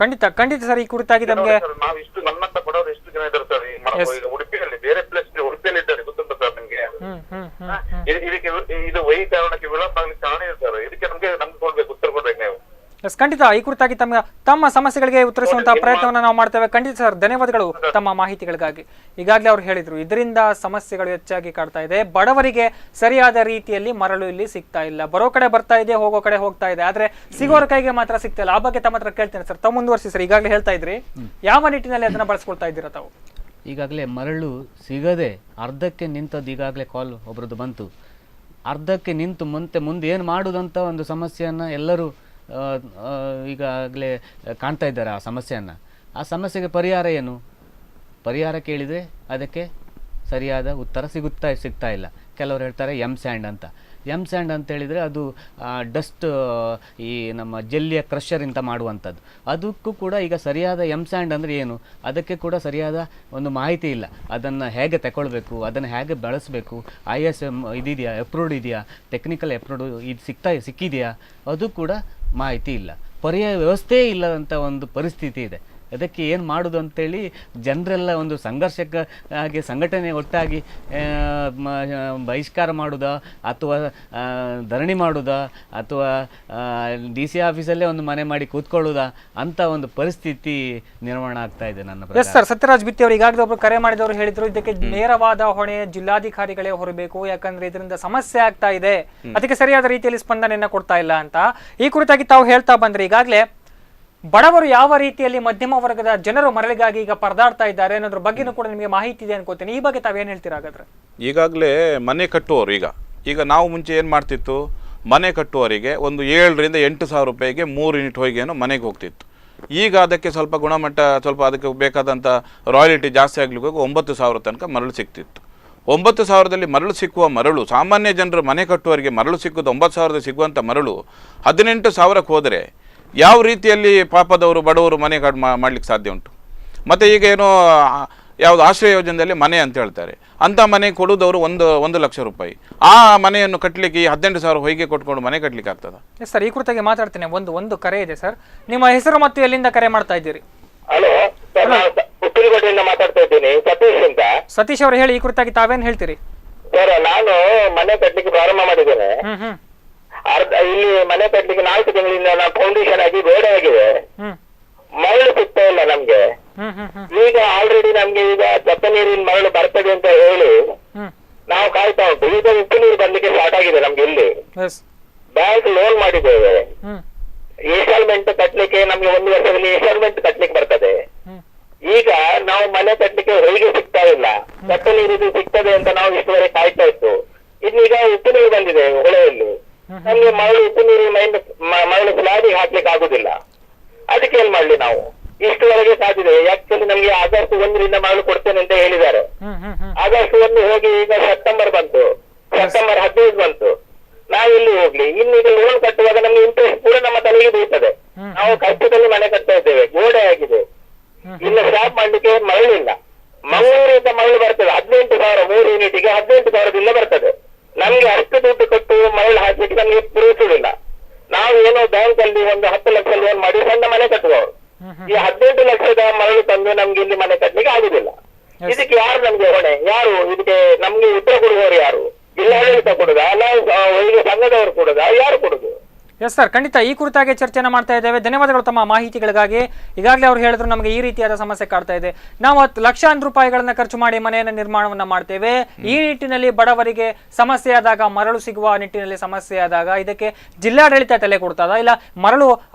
A: ಖಂಡಿತ ಸರ್. ಈ ಕುರಿತಾಗಿ ನಮಗೆ
C: ನಾವು ಇಷ್ಟು ನನ್ನಂತ ಬಡವರು ಎಷ್ಟು ಜನ ಇದ್ದಾರೆ ಸರ್ ಈಗ ಉಡುಪಿಯಲ್ಲಿ. ಬೇರೆ ಪ್ಲೇಸ್ ಉಡುಪಿಯಲ್ಲಿ ಇದ್ದಾರೆ, ಗೊತ್ತುಂಟು ಸರ್ ನಿಮ್ಗೆ. ಇದಕ್ಕೆ ಇದು ಹೊಯ್ಗೆ ಕಾರಣಕ್ಕೆ ವಿಳಂಬ ಆಗ್ಲಿಕ್ಕೆ ಕಾರಣ ಇದೆ ಸರ್. ಇದಕ್ಕೆ ನಮ್ಗೆ ಕೊಡ್ಬೇಕು, ಉತ್ತರ ಕೊಡ್ಬೇಕು ನೀವು.
A: ಖಂಡಿತ ಈ ಕುರಿತಾಗಿ ತಮ್ಮ ಸಮಸ್ಯೆಗಳಿಗೆ ಉತ್ತರಿಸುವಂತಹ ಪ್ರಯತ್ನವನ್ನು ನಾವು ಮಾಡ್ತೇವೆ. ಖಂಡಿತ ಸರ್, ಧನ್ಯವಾದಗಳು ತಮ್ಮ ಮಾಹಿತಿಗಳಿಗಾಗಿ. ಈಗಾಗಲೇ ಅವರು ಹೇಳಿದ್ರು, ಇದರಿಂದ ಸಮಸ್ಯೆಗಳು ಹೆಚ್ಚಾಗಿ ಕಾಡ್ತಾ ಇದೆ. ಬಡವರಿಗೆ ಸರಿಯಾದ ರೀತಿಯಲ್ಲಿ ಮರಳು ಇಲ್ಲಿ ಸಿಗ್ತಾ ಇಲ್ಲ. ಬರೋ ಕಡೆ ಬರ್ತಾ ಇದೆ, ಹೋಗೋ ಕಡೆ ಹೋಗ್ತಾ ಇದೆ, ಆದ್ರೆ ಸಿಗೋರ ಕೈಗೆ ಮಾತ್ರ ಸಿಗ್ತಾ ಇಲ್ಲ. ಆ ಬಗ್ಗೆ ತಮ್ಮ ಹತ್ರ ಕೇಳ್ತೇನೆ ಸರ್. ತಾವು ಮುಂದುವರಿಸಿ ಸರ್. ಈಗಾಗಲೇ ಹೇಳ್ತಾ ಇದ್ರಿ, ಯಾವ ನಿಟ್ಟಿನಲ್ಲಿ ಅದನ್ನ ಬಳಸ್ಕೊಳ್ತಾ ಇದ್ದೀರಾ ತಾವು?
E: ಈಗಾಗಲೇ ಮರಳು ಸಿಗದೆ ಅರ್ಧಕ್ಕೆ ನಿಂತದ್ದು ಈಗಾಗಲೇ ಕಾಲ್ ಒಬ್ರದ್ದು ಬಂತು. ಅರ್ಧಕ್ಕೆ ನಿಂತು ಮುಂದೆ ಏನು ಮಾಡುವುದಂತ ಒಂದು ಸಮಸ್ಯೆಯನ್ನು ಎಲ್ಲರೂ ಈಗಾಗಲೇ ಕಾಣ್ತಾ ಇದ್ದಾರೆ. ಆ ಸಮಸ್ಯೆಗೆ ಪರಿಹಾರ ಏನು? ಪರಿಹಾರ ಕೇಳಿದರೆ ಅದಕ್ಕೆ ಸರಿಯಾದ ಉತ್ತರ ಸಿಗ್ತಾ ಇಲ್ಲ. ಕೆಲವರು ಹೇಳ್ತಾರೆ ಸ್ಯಾಂಡ್ ಅಂತ. ಸ್ಯಾಂಡ್ ಅಂತ ಹೇಳಿದರೆ ಅದು ಡಸ್ಟ್, ಈ ನಮ್ಮ ಜಲ್ಲಿಯ ಕ್ರಷರಿಂದ ಮಾಡುವಂಥದ್ದು. ಅದಕ್ಕೂ ಕೂಡ ಈಗ ಸರಿಯಾದ ಸ್ಯಾಂಡ್ ಅಂದರೆ ಏನು, ಅದಕ್ಕೆ ಕೂಡ ಸರಿಯಾದ ಒಂದು ಮಾಹಿತಿ ಇಲ್ಲ. ಅದನ್ನು ಹೇಗೆ ತಗೊಳ್ಬೇಕು, ಅದನ್ನು ಹೇಗೆ ಬಳಸಬೇಕು, ISM ಇದೆಯಾ, ಅಪ್ರೂವ್ಡ್ ಇದೆಯಾ, ಟೆಕ್ನಿಕಲ್ ಅಪ್ರೂವ್ಡ್ ಇದು ಸಿಕ್ಕಿದೆಯಾ, ಅದು ಕೂಡ ಮಾಹಿತಿ ಇಲ್ಲ. ಪರ್ಯಾಯ ವ್ಯವಸ್ಥೆ ಇಲ್ಲದಂಥ ಒಂದು ಪರಿಸ್ಥಿತಿ ಇದೆ. ಅದಕ್ಕೆ ಏನು ಮಾಡೋದು ಅಂತೇಳಿ ಜನರೆಲ್ಲ ಒಂದು ಸಂಘರ್ಷಕ್ಕೆ ಆಗಿ ಸಂಘಟನೆ ಒಟ್ಟಾಗಿ ಬಹಿಷ್ಕಾರ ಮಾಡೋದಾ ಅಥವಾ ಧರಣಿ ಮಾಡೋದಾ ಅಥವಾ DC ಆಫೀಸಲ್ಲೇ ಒಂದು ಮನೆ ಮಾಡಿ ಕೂತ್ಕೊಳ್ಳೋದಾ ಅಂತ ಒಂದು ಪರಿಸ್ಥಿತಿ ನಿರ್ಮಾಣ ಆಗ್ತಾ ಇದೆ ನನ್ನ ಪ್ರಕಾರ.
A: ಎಸ್ ಸರ್, ಸತ್ಯರಾಜ್ ಬಿತ್ತಿ ಅವರು ಈಗಾಗಲೇ ಒಬ್ಬರು ಕರೆ ಮಾಡಿದವರು ಹೇಳಿದ್ರು ಇದಕ್ಕೆ ನೇರವಾದ ಹೊಣೆ ಜಿಲ್ಲಾಧಿಕಾರಿಗಳೇ ಹೊರಬೇಕು, ಯಾಕಂದ್ರೆ ಇದರಿಂದ ಸಮಸ್ಯೆ ಆಗ್ತಾ ಇದೆ, ಅದಕ್ಕೆ ಸರಿಯಾದ ರೀತಿಯಲ್ಲಿ ಸ್ಪಂದನೆಯನ್ನ ಕೊಡ್ತಾ ಇಲ್ಲ ಅಂತ. ಈ ಕುರಿತಾಗಿ ತಾವು ಹೇಳ್ತಾ ಬಂದ್ರೆ ಈಗಾಗಲೇ ಬಡವರು ಯಾವ ರೀತಿಯಲ್ಲಿ ಮಧ್ಯಮ ವರ್ಗದ ಜನರು ಮರಳಿಗಾಗಿ ಈಗ ಪರದಾಡ್ತಾ ಇದ್ದಾರೆ ಅನ್ನೋದ್ರ ಬಗ್ಗೆನೂ ಕೂಡ ನಿಮಗೆ ಮಾಹಿತಿ ಇದೆ ಅನ್ಕೋತೀನಿ. ಈ ಬಗ್ಗೆ ತಾವೇನು ಹೇಳ್ತೀರಾ ಹಾಗಾದ್ರೆ?
B: ಈಗಾಗಲೇ ಮನೆ ಕಟ್ಟುವವರು ಈಗ ನಾವು ಮುಂಚೆ ಏನು ಮಾಡ್ತಿತ್ತು, ಮನೆ ಕಟ್ಟುವವರಿಗೆ ಒಂದು 7,000 ರಿಂದ 8,000 ರೂಪಾಯಿಗೆ 3 ಯೂನಿಟ್ ಹೊಯ್ಗೆಯನ್ನು ಮನೆಗೆ ಹೋಗ್ತಿತ್ತು. ಈಗ ಅದಕ್ಕೆ ಸ್ವಲ್ಪ ಗುಣಮಟ್ಟ, ಸ್ವಲ್ಪ ಅದಕ್ಕೆ ಬೇಕಾದಂಥ ರಾಯಲ್ಟಿ ಜಾಸ್ತಿ ಆಗ್ಲಿಕ್ಕೆ 9,000 ತನಕ ಮರಳು ಸಿಗ್ತಿತ್ತು. 9,000ದಲ್ಲಿ ಮರಳು ಸಿಕ್ಕುವ ಮರಳು, ಸಾಮಾನ್ಯ ಜನರು ಮನೆ ಕಟ್ಟುವವರಿಗೆ ಮರಳು ಸಿಕ್ಕುವುದು 9,000 ಸಿಗುವಂಥ ಮರಳು 18,000ಕ್ಕೆ ಹೋದರೆ ಯಾವ ರೀತಿಯಲ್ಲಿ ಪಾಪದವರು ಬಡವರು ಮನೆ ಮಾಡ್ಲಿಕ್ಕೆ ಸಾಧ್ಯ ಉಂಟು? ಮತ್ತು ಈಗ ಏನೋ ಯಾವುದು ಆಶ್ರಯ ಯೋಜನೆಯಲ್ಲಿ ಮನೆ ಅಂತ ಹೇಳ್ತಾರೆ, ಅಂಥ ಮನೆ ಕೊಡುವುದವರು 1 ಲಕ್ಷ ರೂಪಾಯಿ. ಆ ಮನೆಯನ್ನು ಕಟ್ಟಲಿಕ್ಕೆ 18,000 ಹೊಯ್ಗೆ ಕೊಟ್ಕೊಂಡು ಮನೆ ಕಟ್ಟಲಿಕ್ಕೆ ಆಗ್ತದ?
A: ಎಸ್ ಸರ್, ಈ ಕುರಿತಾಗಿ ಮಾತಾಡ್ತೇನೆ. ಒಂದು ಕರೆ ಇದೆ ಸರ್. ನಿಮ್ಮ ಹೆಸರು ಮತ್ತು ಎಲ್ಲಿಂದ ಕರೆ ಮಾಡ್ತಾ ಇದ್ದೀರಿ?
F: ಹಲೋ ಸರ್, ಉಪ್ಪಿನಕೋಟೆಯಿಂದ ಮಾತಾಡ್ತಾ ಇದ್ದೀನಿ, ಸತೀಶ್ ಅಂತ.
A: ಸತೀಶ್ ಅವರು ಹೇಳಿ, ಈ ಕುರಿತಾಗಿ ತಾವೇನು ಹೇಳ್ತೀರಿ?
F: ಸರ್, ನಾನು ಮನೆ ಕಟ್ಟಲಿಕ್ಕೆ ಪ್ರಾರಂಭ ಮಾಡಿದ್ದೇನೆ. ಇಲ್ಲಿ ಮನೆ ಕಟ್ಟಲಿಕ್ಕೆ 4 ತಿಂಗಳಿಂದ ನಾವು ಫೌಂಡೇಶನ್ ಆಗಿ ಗೋಡೆ ಆಗಿದೆ, ಮರಳು ಸಿಗ್ತಾ ಇಲ್ಲ ನಮ್ಗೆ. ಈಗ ಆಲ್ರೆಡಿ ನಮ್ಗೆ ಈಗ ಜಪ್ಪ ನೀರಿನ ಮರಳು ಬರ್ತದೆ ಅಂತ ಹೇಳಿ ನಾವು ಕಾಯ್ತಾ ಉಂಟು. ಈಗ ಉಪ್ಪು ನೀರು ಬರ್ಲಿಕ್ಕೆ ಸ್ಟಾರ್ಟ್ ಆಗಿದೆ ನಮ್ಗೆ. ಇಲ್ಲಿ ಬ್ಯಾಂಕ್ ಲೋನ್ ಮಾಡಿದ್ದೇವೆ, ಇನ್ಸ್ಟಾಲ್ಮೆಂಟ್ ಕಟ್ಲಿಕ್ಕೆ ನಮ್ಗೆ 1 ವರ್ಷದಲ್ಲಿ ಇನ್ಸ್ಟಾಲ್ಮೆಂಟ್ ಕಟ್ಲಿಕ್ಕೆ ಬರ್ತದೆ. ಈಗ ನಾವು ಮನೆ ಕಟ್ಲಿಕ್ಕೆ ಹೊಯ್ಗೆ ಸಿಗ್ತಾ ಇಲ್ಲ, ಜಪ್ಪ ನೀರು ಸಿಗ್ತದೆ ಅಂತ ನಾವು ಇಷ್ಟುವರೆಗೆ ಕಾಯ್ತಾ ಇತ್ತು. ಇನ್ನೀಗ ಉಪ್ಪು ನೀರು ಬಂದಿದೆ ಹೊಳೆಯಲ್ಲಿ, ನಮ್ಗೆ ಮರಳು ಉಪ್ಪು ನೀರು ಮರಳು ಸ್ಲಾಬಿಗೆ ಹಾಕ್ಲಿಕ್ಕೆ ಆಗುದಿಲ್ಲ. ಅದಕ್ಕೆ ಏನ್ ಮಾಡ್ಲಿ ನಾವು? ಇಷ್ಟುವರೆಗೆ ಕಾದಿದೆ. ಆಕ್ಚುಲಿ ನಮ್ಗೆ ಆಗಸ್ಟ್ 1ರಿಂದ ಮರಳು ಕೊಡ್ತೇನೆ ಅಂತ ಹೇಳಿದ್ದಾರೆ. ಆಗಸ್ಟ್ 1 ಹೋಗಿ ಈಗ ಸೆಪ್ಟೆಂಬರ್ ಬಂತು, ಸೆಪ್ಟೆಂಬರ್ 15 ಬಂತು. ನಾವೆಲ್ಲಿ ಹೋಗ್ಲಿ? ಇನ್ನೀಗ ಲೋನ್ ಕಟ್ಟುವಾಗ ನಮ್ಗೆ ಇಂಟ್ರೆಸ್ಟ್ ಕೂಡ ನಮ್ಮ ತಲೆಗೆ ಬೀಳ್ತದೆ. ನಾವು ಕಷ್ಟದಲ್ಲಿ ಮನೆ ಕಟ್ತಾ ಇದ್ದೇವೆ, ಗೋಡೆ ಆಗಿದೆ, ಇನ್ನು ಸ್ಟಾಪ್ ಮಾಡ್ಲಿಕ್ಕೆ ಮರಳಿಲ್ಲ. ಮಂಗಳೂರಿಂದ ಮರಳು ಬರ್ತದೆ 18,000, 3 ಯೂನಿಟ್ಗೆ 18,000ದಿಂದ ಬರ್ತದೆ. ನಮ್ಗೆ ಅಷ್ಟು ದುಡ್ಡು ಕೊಟ್ಟು ಮರಳು ಹಾಕ್ಲಿಕ್ಕೆ ನಮ್ಗೆ ಪೂರೈಸುವುದಿಲ್ಲ. ನಾವು ಏನೋ ಬ್ಯಾಂಕ್ ಅಲ್ಲಿ ಒಂದು 10 ಲಕ್ಷ ಲೋನ್ ಮಾಡಿ ಸಣ್ಣ ಮನೆ ಕಟ್ಟುವವರು. ಈ 18 ಲಕ್ಷದ ಮರಳು ತಂದು ನಮ್ಗೆ ಇಲ್ಲಿ ಮನೆ ಕಟ್ಟಲಿಕ್ಕೆ ಆಗುದಿಲ್ಲ. ಇದಕ್ಕೆ ಯಾರು ನಮ್ಗೆ ಹೊಣೆ? ಯಾರು ಇದಕ್ಕೆ ನಮ್ಗೆ ಉತ್ತರ ಕೊಡುವವರು ಯಾರು? ಜಿಲ್ಲಾಡಳಿತ ಕೊಡುದ, ಅಲ್ಲ ಈಗ ಸಂಘದವರು ಕೊಡುದ, ಯಾರು ಕೊಡುದು?
A: ಎಸ್ ಸರ್, ಖಂಡಿತ ಈ ಕುರಿತಾಗಿ ಚರ್ಚೆಯನ್ನು ಮಾಡ್ತಾ ಇದ್ದೇವೆ. ಧನ್ಯವಾದಗಳು ತಮ್ಮ ಮಾಹಿತಿಗಳಿಗಾಗಿ. ಈಗಾಗಲೇ ಅವರು ಹೇಳಿದ್ರು ನಮಗೆ ಈ ರೀತಿಯಾದ ಸಮಸ್ಯೆ ಕಾಡ್ತಾ ಇದೆ, ನಾವು ಲಕ್ಷಾಂತರ ರೂಪಾಯಿಗಳನ್ನ ಖರ್ಚು ಮಾಡಿ ಮನೆಯನ್ನು ನಿರ್ಮಾಣವನ್ನ ಮಾಡ್ತೇವೆ. ಈ ನಿಟ್ಟಿನಲ್ಲಿ ಬಡವರಿಗೆ ಸಮಸ್ಯೆ ಆದಾಗ, ಮರಳು ಸಿಗುವ ನಿಟ್ಟಿನಲ್ಲಿ ಸಮಸ್ಯೆ ಆದಾಗ ಇದಕ್ಕೆ ಜಿಲ್ಲಾಡಳಿತ ತಲೆ ಕೊಡ್ತದ, ಇಲ್ಲ ಮರಳು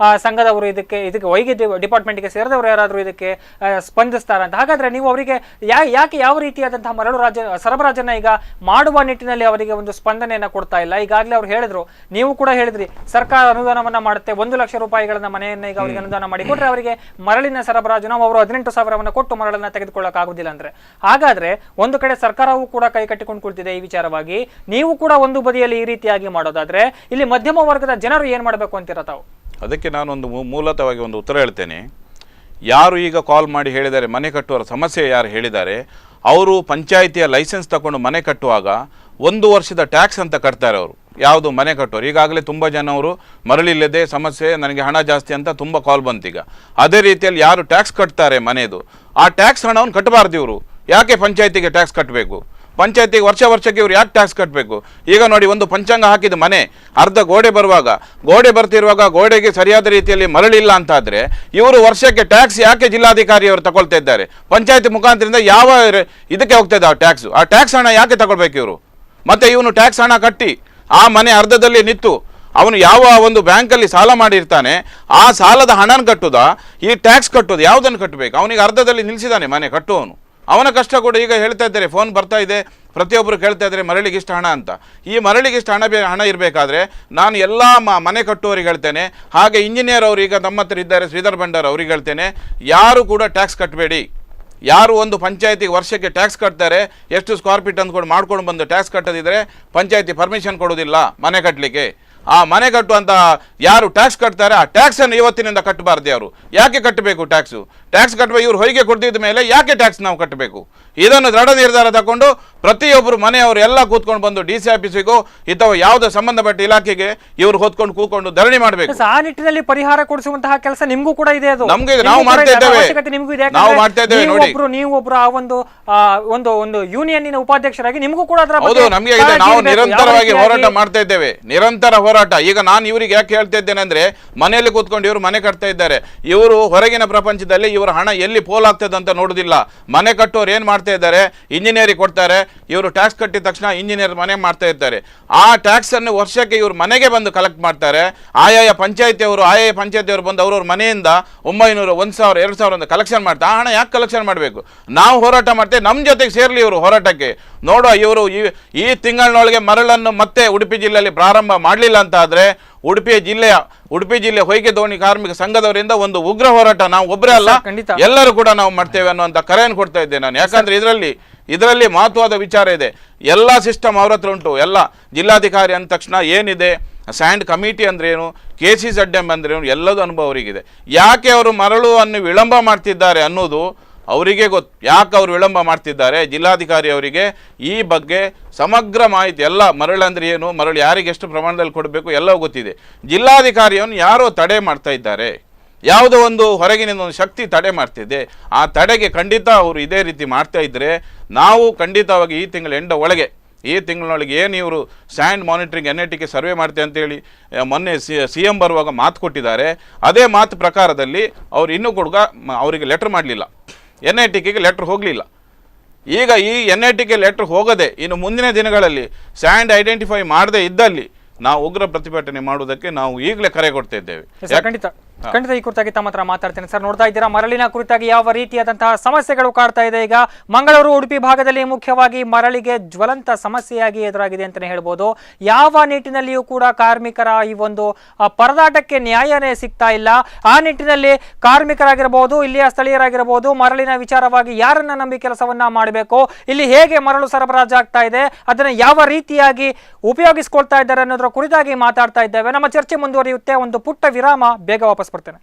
A: ಸಂಘದವರು ಇದಕ್ಕೆ ವೈದ್ಯ ಡಿಪಾರ್ಟ್ಮೆಂಟ್ಗೆ ಸೇರಿದವರು ಯಾರಾದರೂ ಇದಕ್ಕೆ ಸ್ಪಂದಿಸ್ತಾರ ಅಂತ? ಹಾಗಾದ್ರೆ ನೀವು ಅವರಿಗೆ ಯಾಕೆ ಯಾವ ರೀತಿಯಾದಂತಹ ಮರಳು ಸರಬರಾಜನ್ನ ಈಗ ಮಾಡುವ ನಿಟ್ಟಿನಲ್ಲಿ ಅವರಿಗೆ ಒಂದು ಸ್ಪಂದನೆಯನ್ನ ಕೊಡ್ತಾ ಇಲ್ಲ? ಈಗಾಗಲೇ ಅವ್ರು ಹೇಳಿದ್ರು, ನೀವು ಕೂಡ ಹೇಳಿದ್ರಿ, ಸರ್ಕಾರ ಅನುದಾನವನ್ನ ಮಾಡುತ್ತೆ, 1 ಲಕ್ಷ ರೂಪಾಯಿಗಳನ್ನ ಮನೆಯನ್ನ ಈಗ ಅವರಿಗೆ ಅನುದಾನ ಮಾಡಿ ಕೊಟ್ರೆ ಅವರಿಗೆ ಮರಳಿನ ಸರಬರಾಜು ನಾವು ಅವರು 18,000 ಕೊಟ್ಟು ಮರಳನ್ನ ತೆಗೆದುಕೊಳ್ಳಕ್ ಆಗುದಿಲ್ಲ ಅಂದ್ರೆ, ಹಾಗಾದ್ರೆ ಒಂದು ಕಡೆ ಸರ್ಕಾರವೂ ಕೂಡ ಕೈ ಕಟ್ಟಿಕೊಂಡು ಕುಳಿತಿದೆ ಈ ವಿಚಾರವಾಗಿ. ನೀವು ಕೂಡ ಒಂದು ಬದಿಯಲ್ಲಿ ಈ ರೀತಿಯಾಗಿ ಮಾಡೋದಾದ್ರೆ ಇಲ್ಲಿ ಮಧ್ಯಮ ವರ್ಗದ ಜನರು ಏನ್ ಮಾಡಬೇಕು ಅಂತೀರ ತಾವು?
B: ಅದಕ್ಕೆ ನಾನೊಂದು ಮೂಲತಃವಾಗಿ ಒಂದು ಉತ್ತರ ಹೇಳ್ತೇನೆ. ಯಾರು ಈಗ ಕಾಲ್ ಮಾಡಿ ಹೇಳಿದ್ದಾರೆ ಮನೆ ಕಟ್ಟುವವರ ಸಮಸ್ಯೆ ಯಾರು ಹೇಳಿದ್ದಾರೆ, ಅವರು ಪಂಚಾಯಿತಿಯ ಲೈಸೆನ್ಸ್ ತಗೊಂಡು ಮನೆ ಕಟ್ಟುವಾಗ 1 ವರ್ಷದ ಟ್ಯಾಕ್ಸ್ ಅಂತ ಕಟ್ತಾರೆ ಅವರು. ಯಾವುದು ಮನೆ ಕಟ್ಟೋರು ಈಗಾಗಲೇ ತುಂಬ ಜನವರು ಮರಳಿಲ್ಲದೆ ಸಮಸ್ಯೆ, ನನಗೆ ಹಣ ಜಾಸ್ತಿ ಅಂತ ತುಂಬ ಕಾಲ್ ಬಂತೀಗ. ಅದೇ ರೀತಿಯಲ್ಲಿ ಯಾರು ಟ್ಯಾಕ್ಸ್ ಕಟ್ತಾರೆ ಮನೆಯದು, ಆ ಟ್ಯಾಕ್ಸ್ ಹಣವನ್ನು ಕಟ್ಟಬಾರ್ದು ಇವರು. ಯಾಕೆ ಪಂಚಾಯತಿಗೆ ಟ್ಯಾಕ್ಸ್ ಕಟ್ಟಬೇಕು? ಪಂಚಾಯತಿಗೆ ವರ್ಷಕ್ಕೆ ಇವರು ಯಾಕೆ ಟ್ಯಾಕ್ಸ್ ಕಟ್ಟಬೇಕು? ಈಗ ನೋಡಿ, ಒಂದು ಪಂಚಾಂಗ ಹಾಕಿದ ಮನೆ ಅರ್ಧ ಗೋಡೆ ಬರ್ತಿರುವಾಗ ಗೋಡೆಗೆ ಸರಿಯಾದ ರೀತಿಯಲ್ಲಿ ಮರಳಿಲ್ಲ ಅಂತಾದರೆ ಇವರು ವರ್ಷಕ್ಕೆ ಟ್ಯಾಕ್ಸ್ ಯಾಕೆ ಜಿಲ್ಲಾಧಿಕಾರಿಯವರು ತಗೊಳ್ತಾ ಇದ್ದಾರೆ? ಪಂಚಾಯತಿ ಮುಖಾಂತರದಿಂದ ಯಾವ ಇದಕ್ಕೆ ಹೋಗ್ತಾ ಇದೆ ಆ ಟ್ಯಾಕ್ಸ್? ಆ ಟ್ಯಾಕ್ಸ್ ಹಣ ಯಾಕೆ ತಗೊಳ್ಬೇಕು ಇವರು? ಮತ್ತೆ ಇವನು ಟ್ಯಾಕ್ಸ್ ಹಣ ಕಟ್ಟಿ ಆ ಮನೆ ಅರ್ಧದಲ್ಲಿ ನಿಂತು ಅವನು ಯಾವ ಒಂದು ಬ್ಯಾಂಕಲ್ಲಿ ಸಾಲ ಮಾಡಿರ್ತಾನೆ, ಆ ಸಾಲದ ಹಣನ ಕಟ್ಟುದಾ ಈ ಟ್ಯಾಕ್ಸ್ ಕಟ್ಟೋದು? ಯಾವುದನ್ನು ಕಟ್ಟಬೇಕು? ಅವನಿಗೆ ಅರ್ಧದಲ್ಲಿ ನಿಲ್ಲಿಸಿದಾನೆ ಮನೆ ಕಟ್ಟುವವನು. ಅವನ ಕಷ್ಟ ಕೂಡ ಈಗ ಹೇಳ್ತಾ ಇದ್ದಾರೆ, ಫೋನ್ ಬರ್ತಾ ಇದೆ, ಪ್ರತಿಯೊಬ್ಬರು ಕೇಳ್ತಾ ಇದ್ದಾರೆ ಮರಳಿಗೆ ಇಷ್ಟು ಹಣ ಅಂತ. ಈ ಮರಳಿಗೆ ಇಷ್ಟು ಹಣ ಇರಬೇಕಾದ್ರೆ ನಾನು ಎಲ್ಲ ಮನೆ ಕಟ್ಟುವವರಿಗೆ ಹೇಳ್ತೇನೆ, ಹಾಗೆ ಇಂಜಿನಿಯರ್ ಅವರು ಈಗ ನಮ್ಮ ಹತ್ರ ಇದ್ದಾರೆ, ಶ್ರೀಧರ್ ಭಂಡಾರ್ ಅವ್ರಿಗೆ ಹೇಳ್ತೇನೆ, ಯಾರು ಕೂಡ ಟ್ಯಾಕ್ಸ್ ಕಟ್ಟಬೇಡಿ. ಯಾರು ಒಂದು ಪಂಚಾಯತಿಗೆ ವರ್ಷಕ್ಕೆ ಟ್ಯಾಕ್ಸ್ ಕಟ್ತಾರೆ, ಎಷ್ಟು ಸ್ಕ್ವೇರ್ ಫೀಟ್ ಅಂದ್ಕೊಂಡು ಮಾಡ್ಕೊಂಡು ಬಂದು ಟ್ಯಾಕ್ಸ್ ಕಟ್ಟದಿದ್ರೆ ಪಂಚಾಯತಿ ಪರ್ಮಿಷನ್ ಕೊಡೋದಿಲ್ಲ ಮನೆ ಕಟ್ಟಲಿಕ್ಕೆ. ಆ ಮನೆ ಕಟ್ಟುವಂತ ಯಾರು ಟ್ಯಾಕ್ಸ್ ಕಟ್ತಾರೆ ಆ ಟ್ಯಾಕ್ಸ್ ಅನ್ನು ಇವತ್ತಿನಿಂದ ಕಟ್ಟಬಾರ್ದು. ಅವರು ಯಾಕೆ ಕಟ್ಟಬೇಕು ಟ್ಯಾಕ್ಸ್ ಕಟ್ಟಬೇಕು? ಇವ್ರು ಹೊಯ್ಗೆ ಕೊಡ್ತಿದ್ದ ಮೇಲೆ ಯಾಕೆ ಟ್ಯಾಕ್ಸ್ ನಾವು ಕಟ್ಟಬೇಕು? ಇದನ್ನು ದೃಢ ನಿರ್ಧಾರ ತಗೊಂಡು ಪ್ರತಿಯೊಬ್ಬರು ಮನೆಯವರು ಎಲ್ಲ ಕೂತ್ಕೊಂಡು ಬಂದು DC ಆಫೀಸಿಗೂ ಅಥವಾ ಯಾವುದೋ ಸಂಬಂಧಪಟ್ಟ ಇಲಾಖೆಗೆ ಇವರು ಹೊತ್ಕೊಂಡು ಕೂತ್ಕೊಂಡು ಧರಣಿ ಮಾಡಬೇಕು.
A: ಆ ನಿಟ್ಟಿನಲ್ಲಿ ಪರಿಹಾರ ಕೊಡಿಸುವಂತಹ ಕೆಲಸ ನಿಮಗೂ ಕೂಡ ಇದೆ. ಅದು
B: ನಮ್ಗೆ ನಾವು ಮಾಡ್ತಾ ಇದ್ದೇವೆ, ನಾವು ಮಾಡ್ತಾ ಇದ್ದೇವೆ. ನೋಡಿ,
A: ನೀವು ಒಬ್ರು ಆ ಒಂದು ಯೂನಿಯನ್ನಿನ ಉಪಾಧ್ಯಕ್ಷರಾಗಿ ನಿಮಗೂ ಕೂಡ ಅದರ
B: ಹೌದು, ನಮಗೆ ನಾವು ನಿರಂತರವಾಗಿ ಹೋರಾಟ ಮಾಡ್ತಾ ಇದ್ದೇವೆ, ನಿರಂತರ ಹೋರಾಟ. ಈಗ ನಾನು ಇವರಿಗೆ ಯಾಕೆ ಹೇಳ್ತಾ ಇದ್ದೇನೆ ಅಂದ್ರೆ, ಮನೆಯಲ್ಲಿ ಕೂತ್ಕೊಂಡು ಇವರು ಮನೆ ಕಟ್ತಾ ಇದ್ದಾರೆ. ಇವರು ಹೊರಗಿನ ಪ್ರಪಂಚದಲ್ಲಿ ಇವರ ಹಣ ಎಲ್ಲಿ ಪೋಲಾಗ್ತದೆ ಅಂತ ನೋಡುದಿಲ್ಲ. ಮನೆ ಕಟ್ಟೋರು ಏನ್ ಮಾಡ್ತಾ ಇದ್ದಾರೆ, ಇಂಜಿನಿಯರಿಗೆ ಕೊಡ್ತಾರೆ, ಇವರು ಟ್ಯಾಕ್ಸ್ ಕಟ್ಟಿದ ತಕ್ಷಣ ಇಂಜಿನಿಯರ್ ಮನೆ ಮಾಡ್ತಾ ಇರ್ತಾರೆ. ಆ ಟ್ಯಾಕ್ಸ್ ಅನ್ನು ವರ್ಷಕ್ಕೆ ಇವರು ಮನೆಗೆ ಬಂದು ಕಲೆಕ್ಟ್ ಮಾಡ್ತಾರೆ. ಆಯಾಯ ಪಂಚಾಯತಿಯವರು ಬಂದು ಅವ್ರವ್ರ ಮನೆಯಿಂದ 900, 1000, 2000 ಅಂತ ಕಲೆಕ್ಷನ್ ಮಾಡ್ತಾರೆ. ಆ ಹಣ ಯಾಕೆ ಕಲೆಕ್ಷನ್ ಮಾಡಬೇಕು? ನಾವು ಹೋರಾಟ ಮಾಡ್ತೇವೆ, ನಮ್ಮ ಜೊತೆಗೆ ಸೇರ್ಲಿ ಇವರು ಹೋರಾಟಕ್ಕೆ. ನೋಡುವ, ಇವರು ಈ ತಿಂಗಳಿನೊಳಗೆ ಮರಳನ್ನು ಮತ್ತೆ ಉಡುಪಿ ಜಿಲ್ಲೆಯಲ್ಲಿ ಪ್ರಾರಂಭ ಮಾಡಲಿಲ್ಲ ಅಂತ ಆದ್ರೆ ಉಡುಪಿ ಜಿಲ್ಲೆ ಹೊಯ್ಗೆ ದೋಣಿ ಕಾರ್ಮಿಕ ಸಂಘದವರಿಂದ ಒಂದು ಉಗ್ರ ಹೋರಾಟ ನಾವು ಒಬ್ಬರೇ ಅಲ್ಲ, ಎಲ್ಲರೂ ಕೂಡ ನಾವು ಮಾಡ್ತೇವೆ ಅನ್ನುವಂತ ಕರೆಯನ್ನು ಕೊಡ್ತಾ ಇದ್ದೆ ನಾನು. ಯಾಕಂದ್ರೆ ಇದರಲ್ಲಿ ಮಹತ್ವದ ವಿಚಾರ ಇದೆ. ಎಲ್ಲ ಸಿಸ್ಟಮ್ ಅವ್ರ ಹತ್ರ ಉಂಟು. ಎಲ್ಲ ಜಿಲ್ಲಾಧಿಕಾರಿ ಅಂದ ತಕ್ಷಣ ಏನಿದೆ, ಸ್ಯಾಂಡ್ ಕಮಿಟಿ ಅಂದ್ರೆ ಏನು, KCZM ಅಂದ್ರೆ ಏನು, ಎಲ್ಲದೂ ಅನುಭವ ಅವರಿಗಿದೆ. ಯಾಕೆ ಅವರು ಮರಳು ಅನ್ನು ವಿಳಂಬ ಮಾಡ್ತಿದ್ದಾರೆ ಅನ್ನೋದು ಅವರಿಗೆ ಗೊತ್ತು. ಯಾಕೆ ಅವರು ವಿಳಂಬ ಮಾಡ್ತಿದ್ದಾರೆ, ಜಿಲ್ಲಾಧಿಕಾರಿ ಅವರಿಗೆ ಈ ಬಗ್ಗೆ ಸಮಗ್ರ ಮಾಹಿತಿ ಎಲ್ಲ, ಮರಳು ಅಂದ್ರೆ ಏನು, ಮರಳು ಯಾರಿಗೆ ಎಷ್ಟು ಪ್ರಮಾಣದಲ್ಲಿ ಕೊಡಬೇಕು ಎಲ್ಲವೂ ಗೊತ್ತಿದೆ. ಜಿಲ್ಲಾಧಿಕಾರಿಯನ್ನು ಯಾರೋ ತಡೆ ಮಾಡ್ತಾ ಇದ್ದಾರೆ, ಯಾವುದೋ ಒಂದು ಹೊರಗಿನಿಂದ ಒಂದು ಶಕ್ತಿ ತಡೆ ಮಾಡ್ತಿದೆ. ಆ ತಡೆಗೆ ಖಂಡಿತ ಅವರು ಇದೇ ರೀತಿ ಮಾಡ್ತಾ ಇದ್ರೆ ನಾವು ಖಂಡಿತವಾಗಿ ಈ ತಿಂಗಳಿನೊಳಗೆ ಏನು ಇವರು ಸ್ಯಾಂಡ್ ಮಾನಿಟರಿಂಗ್ NITಗೆ ಸರ್ವೆ ಮಾಡ್ತೇವೆ ಅಂತೇಳಿ ಮೊನ್ನೆ CM ಬರುವಾಗ ಮಾತು ಕೊಟ್ಟಿದ್ದಾರೆ. ಅದೇ ಮಾತು ಪ್ರಕಾರದಲ್ಲಿ ಅವ್ರು ಇನ್ನೂ ಕೂಡ ಅವರಿಗೆ ಲೆಟರ್ ಮಾಡಲಿಲ್ಲ, NITಗೆ ಲೆಟರ್ ಹೋಗಲಿಲ್ಲ. ಈಗ ಈ NITಗೆ ಲೆಟರ್ ಹೋಗದೆ ಇನ್ನು ಮುಂದಿನ ದಿನಗಳಲ್ಲಿ ಸ್ಯಾಂಡ್ ಐಡೆಂಟಿಫೈ ಮಾಡದೇ ಇದ್ದಲ್ಲಿ ನಾವು ಉಗ್ರ ಪ್ರತಿಭಟನೆ ಮಾಡುವುದಕ್ಕೆ ನಾವು ಈಗಲೇ ಕರೆ ಕೊಡ್ತಾ ಇದ್ದೇವೆ.
A: ಖಂಡಿತ ಈ ಕುರಿತಾಗಿ ತಮ್ಮ ಹತ್ರ ಮಾತಾಡ್ತೇನೆ ಸರ್. ನೋಡ್ತಾ ಇದ್ದೀರಾ, ಮರಳಿನ ಕುರಿತಾಗಿ ಯಾವ ರೀತಿಯಾದಂತಹ ಸಮಸ್ಯೆಗಳು ಕಾಡ್ತಾ ಇದೆ. ಈಗ ಮಂಗಳೂರು, ಉಡುಪಿ ಭಾಗದಲ್ಲಿ ಮುಖ್ಯವಾಗಿ ಮರಳಿಗೆ ಜ್ವಲಂತ ಸಮಸ್ಯೆಯಾಗಿ ಎದುರಾಗಿದೆ ಅಂತಲೇ ಹೇಳ್ಬೋದು. ಯಾವ ನಿಟ್ಟಿನಲ್ಲಿಯೂ ಕೂಡ ಕಾರ್ಮಿಕರ ಈ ಒಂದು ಪರದಾಟಕ್ಕೆ ನ್ಯಾಯನೇ ಸಿಗ್ತಾ ಇಲ್ಲ. ಆ ನಿಟ್ಟಿನಲ್ಲಿ ಕಾರ್ಮಿಕರಾಗಿರ್ಬೋದು, ಇಲ್ಲಿಯ ಸ್ಥಳೀಯರಾಗಿರ್ಬೋದು, ಮರಳಿನ ವಿಚಾರವಾಗಿ ಯಾರನ್ನ ನಂಬಿ ಕೆಲಸವನ್ನ ಮಾಡಬೇಕು, ಇಲ್ಲಿ ಹೇಗೆ ಮರಳು ಸರಬರಾಜಾಗ್ತಾ ಇದೆ, ಅದನ್ನ ಯಾವ ರೀತಿಯಾಗಿ ಉಪಯೋಗಿಸ್ಕೊಳ್ತಾ ಇದ್ದಾರೆ ಅನ್ನೋದ್ರ ಕುರಿತಾಗಿ ಮಾತಾಡ್ತಾ ಇದ್ದೇವೆ. ನಮ್ಮ ಚರ್ಚೆ ಮುಂದುವರಿಯುತ್ತೆ. ಒಂದು ಪುಟ್ಟ ವಿರಾಮ, ಬೇಗ ವಾಪಸ್ ಬರ್ತೇನೆ.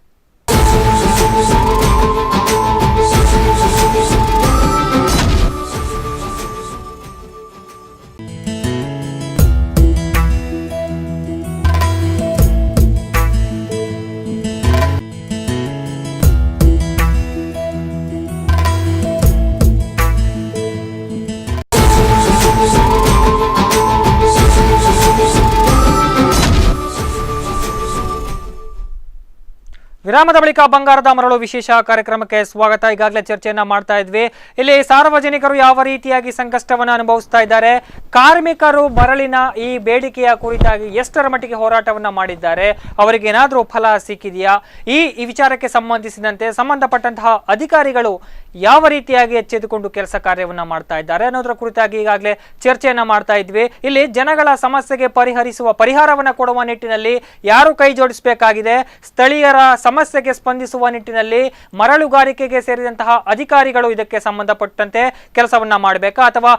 A: ವಿರಾಮದ ಬಳಿಕ ಬಂಗಾರದ ಮರಳು ವಿಶೇಷ ಕಾರ್ಯಕ್ರಮಕ್ಕೆ ಸ್ವಾಗತ. ಈಗಾಗಲೇ ಚರ್ಚೆಯನ್ನ ಮಾಡ್ತಾ ಇದ್ವಿ. ಇಲ್ಲಿ ಸಾರ್ವಜನಿಕರು ಯಾವ ರೀತಿಯಾಗಿ ಸಂಕಷ್ಟವನ್ನು ಅನುಭವಿಸ್ತಾ ಇದ್ದಾರೆ, ಕಾರ್ಮಿಕರು ಮರಳಿನ ಈ ಬೇಡಿಕೆಯ ಕುರಿತಾಗಿ ಎಷ್ಟರ ಮಟ್ಟಿಗೆ ಹೋರಾಟವನ್ನ ಮಾಡಿದ್ದಾರೆ, ಅವರಿಗೆ ಏನಾದರೂ ಫಲ ಸಿಕ್ಕಿದೆಯಾ, ಈ ವಿಚಾರಕ್ಕೆ ಸಂಬಂಧಿಸಿದಂತೆ ಸಂಬಂಧಪಟ್ಟಂತಹ ಅಧಿಕಾರಿಗಳು ಯಾವ ರೀತಿಯಾಗಿ ಎಚ್ಚೆತ್ತುಕೊಂಡು ಕೆಲಸ ಕಾರ್ಯವನ್ನ ಮಾಡ್ತಾ ಇದ್ದಾರೆ ಅನ್ನೋದರ ಕುರಿತಾಗಿ ಈಗಾಗಲೇ ಚರ್ಚೆಯನ್ನ ಮಾಡ್ತಾ ಇದ್ವಿ. ಇಲ್ಲಿ ಜನಗಳ ಸಮಸ್ಯೆಗೆ ಪರಿಹಾರವನ್ನ ಕೊಡುವ ನಿಟ್ಟಿನಲ್ಲಿ ಯಾರು ಕೈ ಜೋಡಿಸಬೇಕಾಗಿದೆ, ಸ್ಥಳೀಯರ ಸಮಸ್ಯೆಗೆ ಸ್ಪಂದಿಸುವ ನಿಟ್ಟಿನಲ್ಲಿ ಮರಳುಗಾರಿಕೆಗೆ ಸೇರಿದಂತಹ ಅಧಿಕಾರಿಗಳು ಇದಕ್ಕೆ ಸಂಬಂಧಪಟ್ಟಂತೆ ಕೆಲಸವನ್ನ ಮಾಡಬೇಕಾ ಅಥವಾ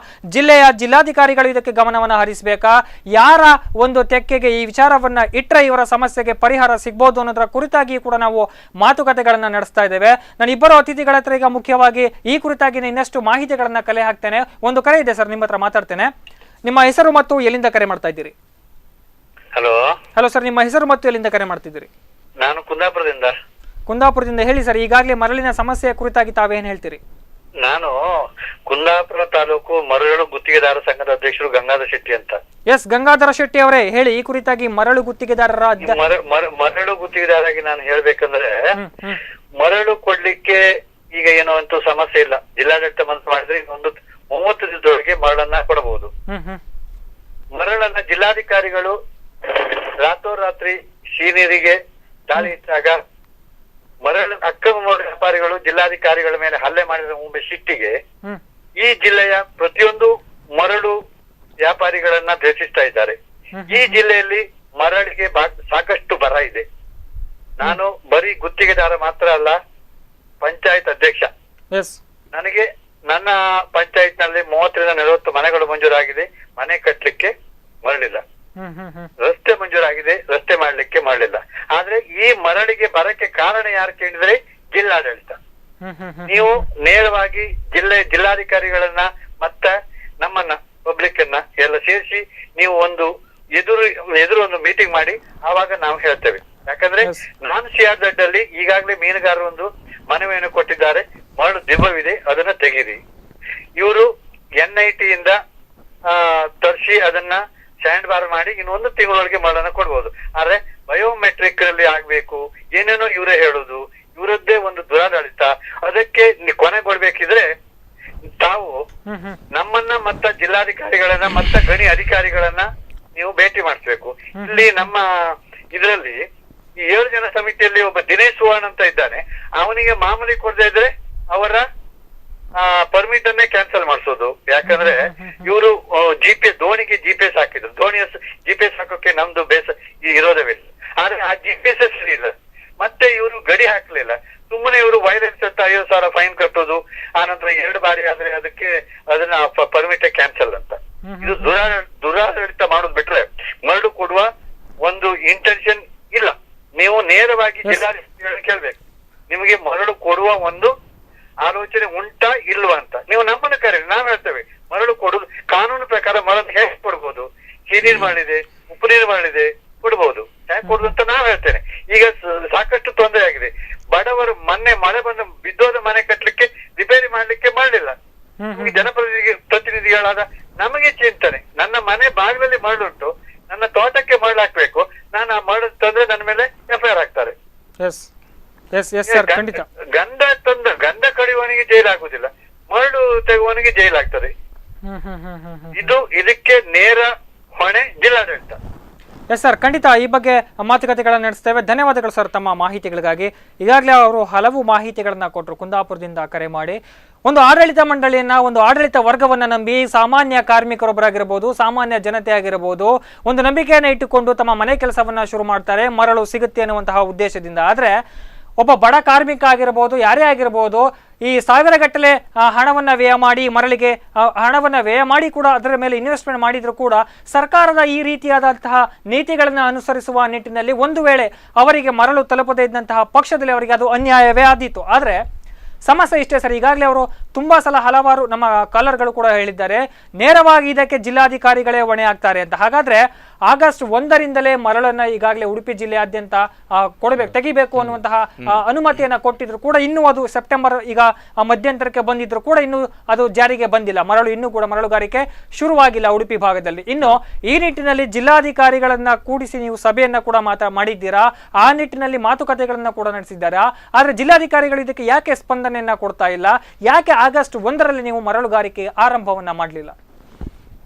A: ಜಿಲ್ಲಾಧಿಕಾರಿಗಳು ಇದಕ್ಕೆ ಗಮನವನ್ನ ಹರಿಸಬೇಕಾ, ಯಾರ ಒಂದು ತೆಕ್ಕೆಗೆ ಈ ವಿಚಾರವನ್ನ ಇಟ್ಟರೆ ಇವರ ಸಮಸ್ಯೆಗೆ ಪರಿಹಾರ ಸಿಗಬಹುದು ಅನ್ನೋದರ ಕುರಿತಾಗಿ ಕೂಡ ನಾವು ಮಾತುಕತೆಗಳನ್ನ ನಡೆಸ್ತಾ ಇದ್ದೇವೆ. ನಾನು ಇಬ್ಬರು ಅತಿಥಿಗಳ ಹತ್ರ ಈಗ ಮುಖ್ಯವಾಗಿ ಈ ಕುರಿತಾಗಿ ಇನ್ನಷ್ಟು ಮಾಹಿತಿಗಳನ್ನ ಕಲೆ ಹಾಕ್ತೇನೆ. ಒಂದು ಕರೆ ಇದೆ ಸರ್, ನಿಮ್ಮ ಹತ್ರ ಮಾತಾಡ್ತೇನೆ. ನಿಮ್ಮ ಹೆಸರು ಮತ್ತು ಎಲ್ಲಿಂದ ಕರೆ ಮಾಡ್ತಾ ಇದ್ದೀರಿ? ಹಲೋ ಸರ್, ನಿಮ್ಮ ಹೆಸರು ಮತ್ತು ಎಲ್ಲಿಂದ ಕರೆ ಮಾಡ್ತಿದ್ದೀರಿ?
F: ನಾನು
A: ಕುಂದಾಪುರದಿಂದ. ಹೇಳಿ ಸರ್, ಈಗಾಗಲೇ ಮರಳಿನ ಸಮಸ್ಯೆಯ ಕುರಿತಾಗಿ ತಾವೇನು ಹೇಳ್ತೀರಿ?
F: ನಾನು ಕುಂದಾಪುರ ತಾಲೂಕು ಮರಳು ಗುತ್ತಿಗೆದಾರ ಸಂಘದ ಅಧ್ಯಕ್ಷರು ಗಂಗಾಧರ ಶೆಟ್ಟಿ ಅಂತ.
A: ಎಸ್, ಗಂಗಾಧರ ಶೆಟ್ಟಿ ಅವರೇ ಹೇಳಿ, ಈ ಕುರಿತಾಗಿ ಮರಳು ಗುತ್ತಿಗೆದಾರರ
F: ಮರಳು ಗುತ್ತಿಗೆದಾರಾಗಿ ನಾನು ಹೇಳ್ಬೇಕಂದ್ರೆ, ಮರಳು ಕೊಡ್ಲಿಕ್ಕೆ ಈಗ ಏನೋ ಅಂತೂ ಸಮಸ್ಯೆ ಇಲ್ಲ. ಜಿಲ್ಲಾಡಳಿತ ಮನಸ್ಸು ಮಾಡಿದ್ರೆ ಒಂದು 30 ದಿವಸದೊಳಗೆ ಮರಳನ್ನ ಕೊಡಬಹುದು. ಮರಳನ್ನ ಜಿಲ್ಲಾಧಿಕಾರಿಗಳು ರಾತ್ರೋರಾತ್ರಿ ಶ್ರೀನೀರಿಗೆ ದಾಳಿ ಇಟ್ಟಾಗ ಮರಳು ಅಕ್ರಮ ಮರಳು ವ್ಯಾಪಾರಿಗಳು ಜಿಲ್ಲಾಧಿಕಾರಿಗಳ ಮೇಲೆ ಹಲ್ಲೆ ಮಾಡಿದ ಮುಂಬೆ ಸಿಟ್ಟಿಗೆ ಈ ಜಿಲ್ಲೆಯ ಪ್ರತಿಯೊಂದು ಮರಳು ವ್ಯಾಪಾರಿಗಳನ್ನ ದ್ವೇಷಿಸ್ತಾ ಇದ್ದಾರೆ. ಈ ಜಿಲ್ಲೆಯಲ್ಲಿ ಮರಳಿಗೆ ಸಾಕಷ್ಟು ಬರ ಇದೆ. ನಾನು ಬರೀ ಗುತ್ತಿಗೆದಾರ ಮಾತ್ರ ಅಲ್ಲ, ಪಂಚಾಯತ್ ಅಧ್ಯಕ್ಷ. ನನಗೆ ನನ್ನ ಪಂಚಾಯತ್ ನಲ್ಲಿ 30ರಿಂದ 40 ಮನೆಗಳು ಮಂಜೂರಾಗಿದೆ. ಮನೆ ಕಟ್ಟಲಿಕ್ಕೆ ಮರಳಿಲ್ಲ. ರಸ್ತೆ ಮಂಜೂರಾಗಿದೆ,
G: ಯಾರು ಕೇಳಿದ್ರೆ ಜಿಲ್ಲಾಡಳಿತ. ನೀವು ನೇರವಾಗಿ ಜಿಲ್ಲಾಧಿಕಾರಿಗಳನ್ನ ಮತ್ತೆ ನಮ್ಮನ್ನ ಪಬ್ಲಿಕ್ ಅನ್ನ ಎಲ್ಲ ಸೇರಿಸಿ ನೀವು ಒಂದು ಎದುರು ಒಂದು ಮೀಟಿಂಗ್ ಮಾಡಿ ಆವಾಗ ನಾವು ಹೇಳ್ತೇವೆ. ಯಾಕಂದ್ರೆ ನಾನ್ CRZ ಅಲ್ಲಿ ಈಗಾಗಲೇ ಮೀನುಗಾರರು ಒಂದು ಮನವಿಯನ್ನು ಕೊಟ್ಟಿದ್ದಾರೆ, ಮರಳು ದಿಬ್ಬವಿದೆ ಅದನ್ನ ತೆಗೀರಿ. ಇವರು NIT ಇಂದ ತರಿಸಿ ಅದನ್ನ ಸ್ಯಾಂಡ್ ಬಾರ್ ಮಾಡಿ ಇನ್ನೊಂದು ತಿಂಗಳೊಳಗೆ ಮರಳನ್ನ ಕೊಡ್ಬೋದು. ಆದ್ರೆ ಬಯೋಮೆಟ್ರಿಕ್ ಅಲ್ಲಿ ಆಗ್ಬೇಕು ಏನೇನೋ ಇವರೇ ಹೇಳುದು, ಇವರದ್ದೇ ಒಂದು ದುರಾಡಳಿತ. ಅದಕ್ಕೆ ಕೊನೆಗೊಳ್ಬೇಕಿದ್ರೆ ತಾವು ನಮ್ಮನ್ನ ಮತ್ತ ಜಿಲ್ಲಾಧಿಕಾರಿಗಳನ್ನ ಮತ್ತ ಗಣಿ ಅಧಿಕಾರಿಗಳನ್ನ ನೀವು ಭೇಟಿ ಮಾಡಿಸ್ಬೇಕು. ಇಲ್ಲಿ ನಮ್ಮ ಇದರಲ್ಲಿ ಈ 7 ಜನ ಸಮಿತಿಯಲ್ಲಿ ಒಬ್ಬ ದಿನೇಶ್ ಸುವರ್ಣ ಅಂತ ಇದ್ದಾನೆ. ಅವನಿಗೆ ಮಾಮೂಲಿ ಕೊಡದೇ ಇದ್ರೆ ಅವರ ಪರ್ಮಿಟ್ ಅನ್ನೇ ಕ್ಯಾನ್ಸಲ್ ಮಾಡಿಸೋದು. ಯಾಕಂದ್ರೆ ಇವರು ದೋಣಿಗೆ GPS ಹಾಕಿದ್ರು. ದೋಣಿಯ GPS ಹಾಕೋಕೆ ನಮ್ದು ಇರೋದವಿಲ್ಲ. ಆದ್ರೆ ಆ GPS ಸರಿ ಇಲ್ಲ. ಮತ್ತೆ ಇವರು ಗಡಿ ಹಾಕ್ಲಿಲ್ಲ. ಸುಮ್ಮನೆ ಇವರು ವೈಲೆನ್ಸ್ ಅಂತ 50,000 ಫೈನ್ ಕಟ್ಟೋದು, ಆನಂತರ 2 ಬಾರಿ ಆದ್ರೆ ಅದನ್ನ ಪರ್ಮಿಟ್ ಕ್ಯಾನ್ಸಲ್ ಅಂತ. ಇದು ದುರಾಡಳಿತ ಮಾಡೋದು ಬಿಟ್ರೆ ಮರಳು ಕೊಡುವ ಒಂದು ಇಂಟೆನ್ಷನ್ ಇಲ್ಲ. ನೀವು ನೇರವಾಗಿ ಜಿಲ್ಲಾಧಿಕಾರಿಗಳು ಕೇಳ್ಬೇಕು, ನಿಮಗೆ ಮರಳು ಕೊಡುವ ಒಂದು ಆಲೋಚನೆ ಉಂಟಾ ಇಲ್ವಾ ಅಂತ. ನೀವು ನಮ್ಮನ್ನು ಕರೆ, ನಾವ್ ಹೇಳ್ತೇವೆ ಮರಳು ಕೊಡುದು ಕಾನೂನು ಪ್ರಕಾರ ಮರಳು ಹೇಗೆ ಕೊಡ್ಬೋದು, ಸಿಹಿನೀರು ಮಾಡಿದೆ, ಉಪ್ಪು ನೀರು ಮಾಡಿದೆ, ಕೊಡ್ಬೋದು. ಹೇಗೆ ಕೊಡುದು ಅಂತ ನಾವ್ ಹೇಳ್ತೇನೆ. ಈಗ ಸಾಕಷ್ಟು ತೊಂದರೆ ಆಗಿದೆ. ಬಡವರು ಮೊನ್ನೆ ಮಳೆ ಬಂದು ಬಿದ್ದೋದ ಮನೆ ಕಟ್ಟಲಿಕ್ಕೆ ರಿಪೇರಿ ಮಾಡ್ಲಿಕ್ಕೆ ಮಾಡಲಿಲ್ಲ. ಪ್ರತಿನಿಧಿಗಳಾದ ನಮಗೆ ಚಿಂತನೆ, ನನ್ನ ಮನೆ ಬಾಗಿಲಲ್ಲಿ ಮರಳುಂಟು, ನನ್ನ ತೋಟಕ್ಕೆ ಮರಳು ಹಾಕ್ಬೇಕು, ನಾನು ಆ ಮರಳು ತಂದ್ರೆ ನನ್ನ ಮೇಲೆ FIR ಹಾಕ್ತಾರೆ. ಗಂಧ ಕಡಿಯುವವನಿಗೆ ಜೈಲು ಆಗುದಿಲ್ಲ, ಮರಳು ತೆಗುವವನಿಗೆ ಜೈಲು ಆಗ್ತದೆ. ಇದಕ್ಕೆ ನೇರ ಹೊಣೆ ಜಿಲ್ಲಾಡಳಿತ.
A: ಎಸ್ ಸರ್, ಖಂಡಿತ ಈ ಬಗ್ಗೆ ಮಾತುಕತೆಗಳನ್ನು ನಡೆಸ್ತೇವೆ. ಧನ್ಯವಾದಗಳು ಸರ್ ತಮ್ಮ ಮಾಹಿತಿಗಳಿಗಾಗಿ. ಈಗಾಗಲೇ ಅವರು ಹಲವು ಮಾಹಿತಿಗಳನ್ನ ಕೊಟ್ಟರು. ಕುಂದಾಪುರದಿಂದ ಕರೆ ಮಾಡಿ ಒಂದು ಆಡಳಿತ ಮಂಡಳಿಯನ್ನ, ಒಂದು ಆಡಳಿತ ವರ್ಗವನ್ನ ನಂಬಿ ಸಾಮಾನ್ಯ ಕಾರ್ಮಿಕರೊಬ್ಬರಾಗಿರ್ಬೋದು, ಸಾಮಾನ್ಯ ಜನತೆ ಆಗಿರಬಹುದು, ಒಂದು ನಂಬಿಕೆಯನ್ನು ಇಟ್ಟುಕೊಂಡು ತಮ್ಮ ಮನೆ ಕೆಲಸವನ್ನ ಶುರು ಮಾಡ್ತಾರೆ, ಮರಳು ಸಿಗುತ್ತೆ ಅನ್ನುವಂತಹ ಉದ್ದೇಶದಿಂದ. ಆದ್ರೆ ಒಬ್ಬ ಬಡ ಕಾರ್ಮಿಕ ಆಗಿರಬಹುದು, ಯಾರೇ ಆಗಿರಬಹುದು, ಈ ಸಾವಿರಗಟ್ಟಲೆ ಹಣವನ್ನ ವ್ಯಯ ಮಾಡಿ ಮರಳಿಗೆ ಹಣವನ್ನ ವ್ಯಯ ಮಾಡಿ ಕೂಡ ಅದರ ಮೇಲೆ ಇನ್ವೆಸ್ಟ್ಮೆಂಟ್ ಮಾಡಿದ್ರು ಕೂಡ ಸರ್ಕಾರದ ಈ ರೀತಿಯಾದಂತಹ ನೀತಿಗಳನ್ನು ಅನುಸರಿಸುವ ನಿಟ್ಟಿನಲ್ಲಿ ಒಂದು ವೇಳೆ ಅವರಿಗೆ ಮರಳು ತಲುಪದೇ ಇದ್ದಂತಹ ಪಕ್ಷದಲ್ಲಿ ಅವರಿಗೆ ಅದು ಅನ್ಯಾಯವೇ ಆದೀತು. ಆದರೆ ಸಮಸ್ಯೆ ಇಷ್ಟೇ ಸರ್, ಈಗಾಗಲೇ ಅವರು ತುಂಬಾ ಸಲ ಹಲವಾರು ನಮ್ಮ ಕಾಲರ್ಗಳು ಕೂಡ ಹೇಳಿದ್ದಾರೆ, ನೇರವಾಗಿ ಇದಕ್ಕೆ ಜಿಲ್ಲಾಧಿಕಾರಿಗಳೇ ಹೊಣೆ ಆಗ್ತಾರೆ ಅಂತ. ಹಾಗಾದ್ರೆ ಆಗಸ್ಟ್ 1ರಿಂದಲೇ ಮರಳನ್ನ ಈಗಾಗಲೇ ಉಡುಪಿ ಜಿಲ್ಲೆಯಾದ್ಯಂತ ತೆಗಿಬೇಕು ಅನ್ನುವಂತಹ ಅನುಮತಿಯನ್ನ ಕೊಟ್ಟಿದ್ರು ಕೂಡ ಇನ್ನೂ ಅದು ಸೆಪ್ಟೆಂಬರ್ ಈಗ ಮಧ್ಯಂತರಕ್ಕೆ ಬಂದಿದ್ರು ಕೂಡ ಇನ್ನೂ ಅದು ಜಾರಿಗೆ ಬಂದಿಲ್ಲ. ಮರಳು ಇನ್ನೂ ಕೂಡ ಮರಳುಗಾರಿಕೆ ಶುರುವಾಗಿಲ್ಲ ಉಡುಪಿ ಭಾಗದಲ್ಲಿ. ಇನ್ನು ಈ ನಿಟ್ಟಿನಲ್ಲಿ ಜಿಲ್ಲಾಧಿಕಾರಿಗಳನ್ನ ಕೂಡಿಸಿ ನೀವು ಸಭೆಯನ್ನ ಕೂಡ ಮಾಡಿದ್ದೀರಾ, ಆ ನಿಟ್ಟಿನಲ್ಲಿ ಮಾತುಕತೆಗಳನ್ನ ಕೂಡ ನಡೆಸಿದ್ದಾರೆ. ಆದ್ರೆ ಜಿಲ್ಲಾಧಿಕಾರಿಗಳು ಇದಕ್ಕೆ ಯಾಕೆ ಸ್ಪಂದನೆಯನ್ನ ಕೊಡ್ತಾ ಇಲ್ಲ? ಯಾಕೆ ಆಗಸ್ಟ್ 1ರಲ್ಲಿ ನೀವು ಮರಳುಗಾರಿಕೆ ಆರಂಭವನ್ನ ಮಾಡಲಿಲ್ಲ?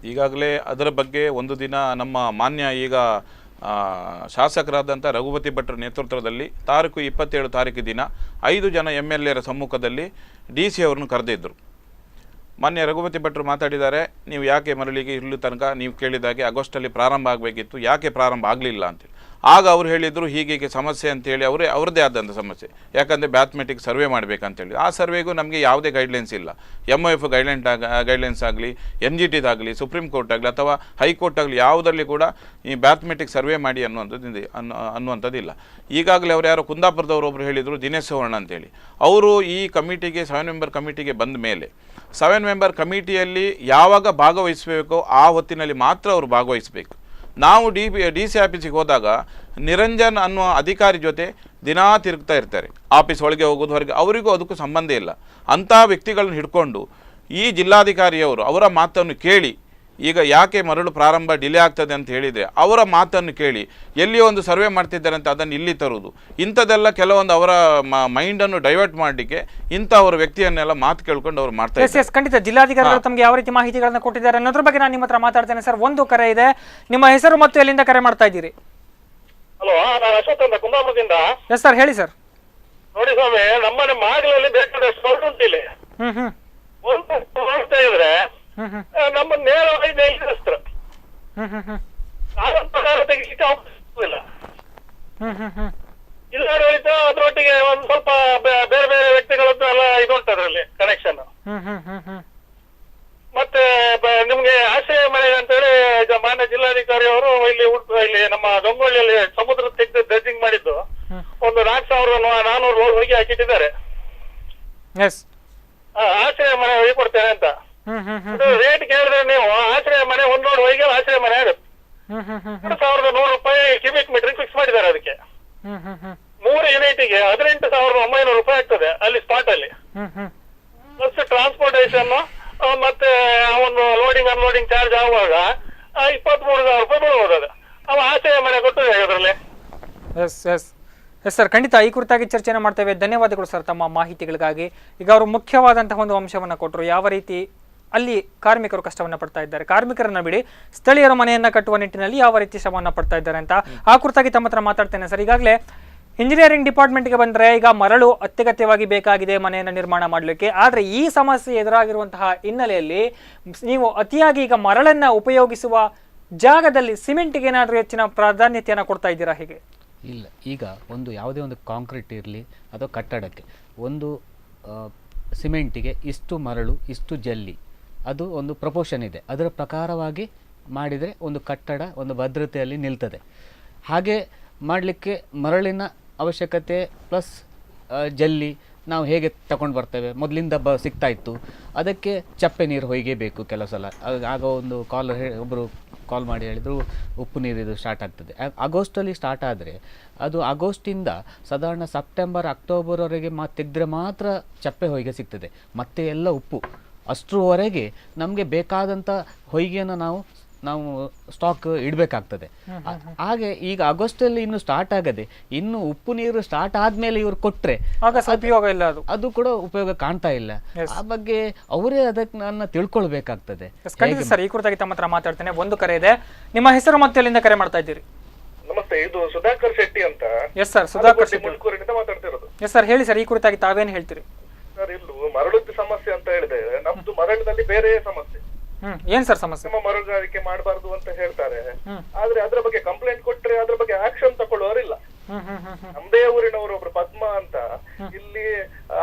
B: ಈಗಾಗಲೇ ಅದರ ಬಗ್ಗೆ ಒಂದು ದಿನ ನಮ್ಮ ಮಾನ್ಯ ಈಗ ಶಾಸಕರಾದಂಥ ರಘುಪತಿ ಭಟ್ರ ನೇತೃತ್ವದಲ್ಲಿ 27 ತಾರೀಕು ದಿನ 5 ಜನ MLAರ ಸಮ್ಮುಖದಲ್ಲಿ DC ಅವರನ್ನು ಕರೆದಿದ್ದರು. ಮಾನ್ಯ ರಘುಪತಿ ಭಟ್ರು ಮಾತಾಡಿದ್ದಾರೆ, ನೀವು ಯಾಕೆ ಮರಳಿಗೆ ಇರಲು ತನಕ ನೀವು ಕೇಳಿದಾಗೆ ಆಗಸ್ಟಲ್ಲಿ ಪ್ರಾರಂಭ ಆಗಬೇಕಿತ್ತು, ಯಾಕೆ ಪ್ರಾರಂಭ ಆಗಲಿಲ್ಲ ಅಂತೇಳಿ. ಆಗ ಅವರು ಹೇಳಿದರು ಹೀಗೆ ಸಮಸ್ಯೆ ಅಂತೇಳಿ, ಅವರದೇ ಆದಂಥ ಸಮಸ್ಯೆ. ಯಾಕಂದರೆ ಮ್ಯಾಥಮೆಟಿಕ್ಸ್ ಸರ್ವೆ ಮಾಡಬೇಕಂತೇಳಿ. ಆ ಸರ್ವೆಗೂ ನಮಗೆ ಯಾವುದೇ ಗೈಡ್ಲೈನ್ಸ್ ಇಲ್ಲ. MOF ಗೈಡ್ಲೈನ್ಸ್ ಆಗಲಿ, NGTದಾಗಲಿ, ಸುಪ್ರೀಂ ಕೋರ್ಟ್ ಆಗಲಿ ಅಥವಾ ಹೈಕೋರ್ಟ್ ಆಗಲಿ ಯಾವುದರಲ್ಲಿ ಕೂಡ ಈ ಮ್ಯಾಥಮೆಟಿಕ್ಸ್ ಸರ್ವೆ ಮಾಡಿ ಅನ್ನುವಂಥದ್ದಿಲ್ಲ. ಈಗಾಗಲೇ ಅವರು ಯಾರೋ ಕುಂದಾಪುರದವರು ಒಬ್ಬರು ಹೇಳಿದರು, ದಿನೇಶ್ ಸುವರ್ಣ ಅಂತೇಳಿ. ಅವರು ಈ ಕಮಿಟಿಗೆ 7 ಮೆಂಬರ್ ಕಮಿಟಿಗೆ ಬಂದ ಮೇಲೆ 7 ಮೆಂಬರ್ ಕಮಿಟಿಯಲ್ಲಿ ಯಾವಾಗ ಭಾಗವಹಿಸಬೇಕೋ ಆ ಹೊತ್ತಿನಲ್ಲಿ ಮಾತ್ರ ಅವರು ಭಾಗವಹಿಸಬೇಕು. ನಾವು DC ಆಫೀಸಿಗೆ ಹೋದಾಗ ನಿರಂಜನ್ ಅನ್ನುವ ಅಧಿಕಾರಿ ಜೊತೆ ದಿನಾ ತಿರುಗ್ತಾ ಇರ್ತಾರೆ, ಆಫೀಸ್ ಒಳಗೆ ಹೋಗೋದು ಹೊರಗೆ, ಅವರಿಗೂ ಅದಕ್ಕೂ ಸಂಬಂಧ ಇಲ್ಲ. ಅಂಥ ವ್ಯಕ್ತಿಗಳನ್ನ ಹಿಡ್ಕೊಂಡು ಈ ಜಿಲ್ಲಾಧಿಕಾರಿಯವರು ಅವರ ಮಾತನ್ನು ಕೇಳಿ, ಈಗ ಯಾಕೆ ಮರಳು ಪ್ರಾರಂಭ ಡಿಲೇ ಆಗ್ತದೆ ಅಂತ ಹೇಳಿದರೆ ಅವರ ಮಾತನ್ನು ಕೇಳಿ ಎಲ್ಲಿಯೋ ಒಂದು ಸರ್ವೆ ಮಾಡ್ತಿದ್ದಾರೆ ಅಂತ ಅದನ್ನು ಇಲ್ಲಿ ತರುವುದು, ಇಂಥದ್ದೆಲ್ಲ ಕೆಲವೊಂದು ಅವರ ಮೈಂಡನ್ನು ಡೈವರ್ಟ್ ಮಾಡಲಿಕ್ಕೆ ಇಂಥವರ ವ್ಯಕ್ತಿಯನ್ನೆಲ್ಲ ಮಾತು ಕೇಳ್ಕೊಂಡು ಅವ್ರು ಮಾಡ್ತಾ ಇದ್ದಾರೆ.
A: ಖಂಡಿತ ಜಿಲ್ಲಾಧಿಕಾರಿಗಳು ತಮಗೆ ಯಾವ ರೀತಿ ಮಾಹಿತಿಗಳನ್ನು ಕೊಟ್ಟಿದ್ದಾರೆ ಅನ್ನೋದ್ರ ಬಗ್ಗೆ ನಾನು ನಿಮ್ಮ ಹತ್ರ ಮಾತಾಡ್ತೇನೆ. ಸರ್, ಒಂದು ಕರೆ ಇದೆ, ನಿಮ್ಮ ಹೆಸರು ಮತ್ತು ಎಲ್ಲಿಂದ ಕರೆ ಮಾಡ್ತಾ ಇದ್ದೀರಿ?
F: ಹಲೋ, ನಾನು ಅಶೋಕ್ ಅಂತ ಕುಂದಾಪುರದಿಂದ.
A: ಎಸ್ ಸರ್, ಹೇಳಿ ಸರ್.
F: ನೋಡಿ ಸ್ವಾಮಿ, ನಮ್ಮನೆ ಮಾಗಲಲ್ಲಿ ಬೇಕಾದಷ್ಟು ಉಂಟಿಲ್ಲ. ನೋಡ್ತಾ ಇದ್ರೆ ನಮ್ಮ ನೇರವಾಗಿ ದೇಶಸ್ತ್ರ ಪ್ರಕಾರ ತೆಗಿಲಿಕ್ಕೆ ಅವಕಾಶ ಇಲ್ಲ. ಜಿಲ್ಲಾಡಳಿತ ಅದರೊಟ್ಟಿಗೆ ಒಂದು ಸ್ವಲ್ಪ ಬೇರೆ ಬೇರೆ ವ್ಯಕ್ತಿಗಳದ್ದು ಎಲ್ಲ ಇದುಂಟು ಅದರಲ್ಲಿ ಕನೆಕ್ಷನ್. ಮತ್ತೆ ನಿಮ್ಗೆ ಆಶ್ರಯ ಮನೆ ಅಂತೇಳಿ ಮಾನ್ಯ ಜಿಲ್ಲಾಧಿಕಾರಿ ಅವರು ಇಲ್ಲಿ ನಮ್ಮ ದೊಂಗೊಳ್ಳಿಯಲ್ಲಿ ಸಮುದ್ರ ತೆಗೆದು ಡ್ರೆಜ್ಜಿಂಗ್ ಮಾಡಿದ್ದು ಒಂದು 4,400 ರೇಟ್ ಕೇಳಿದ್ರೆ ನೀವು ಆಶ್ರಯ ಮನೆ ಒಂದ್ ರೋಡ್ ಹೋಗಿ ಆಶ್ರಯ ಮನೆ ಆಗುತ್ತೆ 2,100 ರೂಪಾಯಿ ಕ್ಯೂಬಿಕ್ ಮೀಟರ್ ಫಿಕ್ಸ್ ಮಾಡಿದ್ದಾರೆ ಅದಕ್ಕೆ. 3 ಯೂನಿಟ್ಗೆ 18,900 ರೂಪಾಯಿ ಆಗ್ತದೆ ಅಲ್ಲಿ ಸ್ಪಾಟ್ ಅಲ್ಲಿ. ಪ್ಲಸ್ ಟ್ರಾನ್ಸ್ಪೋರ್ಟೇಷನ್ ಮತ್ತೆ ಅವನು ಲೋಡಿಂಗ್ ಅನ್ಲೋಡಿಂಗ್ ಚಾರ್ಜ್ ಆಗುವಾಗ 23,000 ರೂಪಾಯಿ ಬೀಳ್ಬೋದು. ಅದು ಅವ ಆಶ್ರಯ ಮನೆ ಕೊಟ್ಟು ಅದರಲ್ಲಿ.
A: ಎಸ್ ಸರ್, ಖಂಡಿತ ಈ ಕುರಿತಾಗಿ ಚರ್ಚೆನ ಮಾಡ್ತೇವೆ. ಧನ್ಯವಾದಗಳು ಸರ್ ತಮ್ಮ ಮಾಹಿತಿಗಳಿಗಾಗಿ. ಈಗ ಅವರು ಮುಖ್ಯವಾದಂತಹ ಒಂದು ಅಂಶವನ್ನು ಕೊಟ್ಟರು, ಯಾವ ರೀತಿ ಅಲ್ಲಿ ಕಾರ್ಮಿಕರು ಕಷ್ಟವನ್ನು ಪಡ್ತಾ ಇದ್ದಾರೆ, ಕಾರ್ಮಿಕರನ್ನ ಬಿಡಿ ಸ್ಥಳೀಯರ ಮನೆಯನ್ನ ಕಟ್ಟುವ ನಿಟ್ಟಿನಲ್ಲಿ ಯಾವ ರೀತಿ ಶ್ರಮವನ್ನು ಪಡ್ತಾ ಇದ್ದಾರೆ ಅಂತ ಆ ಕುರಿತಾಗಿ ತಮ್ಮ ಹತ್ರ ಮಾತಾಡ್ತೇನೆ ಸರ್. ಈಗಾಗಲೇ ಇಂಜಿನಿಯರಿಂಗ್ ಡಿಪಾರ್ಟ್ಮೆಂಟ್ಗೆ ಬಂದರೆ ಈಗ ಮರಳು ಅತ್ಯಗತ್ಯವಾಗಿ ಬೇಕಾಗಿದೆ ಮನೆಯನ್ನು ನಿರ್ಮಾಣ ಮಾಡಲಿಕ್ಕೆ. ಆದರೆ ಈ ಸಮಸ್ಯೆ ಎದುರಾಗಿರುವಂತಹ ಹಿನ್ನೆಲೆಯಲ್ಲಿ ನೀವು ಅತಿಯಾಗಿ ಈಗ ಮರಳನ್ನು ಉಪಯೋಗಿಸುವ ಜಾಗದಲ್ಲಿ ಸಿಮೆಂಟ್ಗೆ ಏನಾದರೂ ಹೆಚ್ಚಿನ ಪ್ರಾಧಾನ್ಯತೆಯನ್ನು ಕೊಡ್ತಾ ಇದ್ದೀರಾ ಹೇಗೆ?
E: ಇಲ್ಲ, ಈಗ ಒಂದು ಯಾವುದೇ ಒಂದು ಕಾಂಕ್ರೀಟ್ ಇರಲಿ ಅಥವಾ ಕಟ್ಟಡಕ್ಕೆ ಒಂದು ಸಿಮೆಂಟಿಗೆ ಇಷ್ಟು ಮರಳು ಇಷ್ಟು ಜಲ್ಲಿ, ಅದು ಒಂದು ಪ್ರಪೋರ್ಷನ್ ಇದೆ. ಅದರ ಪ್ರಕಾರವಾಗಿ ಮಾಡಿದರೆ ಒಂದು ಕಟ್ಟಡ ಒಂದು ಭದ್ರತೆಯಲ್ಲಿ ನಿಲ್ತದೆ. ಹಾಗೆ ಮಾಡಲಿಕ್ಕೆ ಮರಳಿನ ಅವಶ್ಯಕತೆ ಪ್ಲಸ್ ಜಲ್ಲಿ ನಾವು ಹೇಗೆ ತಗೊಂಡು ಬರ್ತೇವೆ, ಮೊದಲಿಂದ ಸಿಗ್ತಾ ಇತ್ತು. ಅದಕ್ಕೆ ಚಪ್ಪೆ ನೀರು ಹೊಯ್ಗೇಬೇಕು ಕೆಲವು ಸಲ. ಆಗ ಒಂದು ಒಬ್ಬರು ಕಾಲ್ ಮಾಡಿ ಹೇಳಿದರು ಉಪ್ಪು ನೀರಿದು ಸ್ಟಾರ್ಟ್ ಆಗ್ತದೆ. ಆಗಸ್ಟಲ್ಲಿ ಸ್ಟಾರ್ಟ್ ಆದರೆ ಅದು ಆಗಸ್ಟಿಂದ ಸಾಧಾರಣ ಸೆಪ್ಟೆಂಬರ್ ಅಕ್ಟೋಬರ್ವರೆಗೆ ತೆಗೆದ್ರೆ ಮಾತ್ರ ಚಪ್ಪೆ ಹೊಯ್ಗೆ ಸಿಗ್ತದೆ. ಮತ್ತೆ ಎಲ್ಲ ಉಪ್ಪು. ಅಷ್ಟರವರೆಗೆ ನಮಗೆ ಬೇಕಾದಂಥ ಹೊಯ್ಗೆಯನ್ನು ನಾವು ಸ್ಟಾಕ್ ಇಡಬೇಕಾಗ್ತದೆ. ಹಾಗೆ ಈಗ ಆಗಸ್ಟಲ್ಲಿ ಇನ್ನು ಸ್ಟಾರ್ಟ್ ಆಗದೆ, ಇನ್ನು ಉಪ್ಪು ನೀರು ಸ್ಟಾರ್ಟ್ ಆದ್ಮೇಲೆ ಇವರು ಕೊಟ್ರೆ ಅದು ಕೂಡ ಉಪಯೋಗ ಕಾಣ್ತಾ ಇಲ್ಲ. ಆ ಬಗ್ಗೆ ಅವರೇ ಅದಕ್ಕೆ ನನ್ನ ತಿಳ್ಕೊಳ್ಬೇಕಾಗ್ತದೆ.
A: ಸರ್, ಈ ಕುರಿತಾಗಿ ತಮ್ಮ ಹತ್ರ ಮಾತಾಡ್ತೇನೆ. ಒಂದು ಕರೆ ಇದೆ, ನಿಮ್ಮ ಹೆಸರು ಮತ್ತೆ ಎಲ್ಲಿಂದ ಕರೆ ಮಾಡ್ತಾ ಇದ್ದೀರಿ?
C: ನಮಸ್ತೆ, ಇದು ಸುಧಾಕರ್ ಶೆಟ್ಟಿ ಅಂತ.
A: ಎಸ್ ಸರ್, ಸುಧಾಕರ್ ಶೆಟ್ಟಿ
C: ಮುಲ್ಕೂರಿನಿಂದ ಮಾತಾಡ್ತಿರೋದು.
A: ಎಸ್ ಸರ್, ಹೇಳಿ ಸರ್, ಈ ಕುರಿತಾಗಿ ತಾವೇನು ಹೇಳ್ತೀರಿ?
C: ಸರ್, ಇಲ್ಲೂ ಮರಳದ ಸಮಸ್ಯೆ ಅಂತ ಹೇಳಿದ್ರೆ ನಮ್ದು ಮರಳಿನಲ್ಲಿ ಬೇರೆ ಸಮಸ್ಯೆ.
A: ಏನ್ ಸರ್ ಸಮಸ್ಯೆ?
C: ನಮ್ಮ ಮರಳುಗಾರಿಕೆ ಮಾಡಬಾರ್ದು ಅಂತ ಹೇಳ್ತಾರೆ, ಆದ್ರೆ ಅದ್ರ ಬಗ್ಗೆ ಕಂಪ್ಲೇಂಟ್ ಕೊಟ್ರೆ ಅದ್ರ ಬಗ್ಗೆ ಆಕ್ಷನ್ ತಗೊಳ್ಳೋರಿಲ್ಲ. ನಮ್ದೇ ಊರಿನವರು ಒಬ್ರು ಪದ್ಮ ಅಂತ ಇಲ್ಲಿ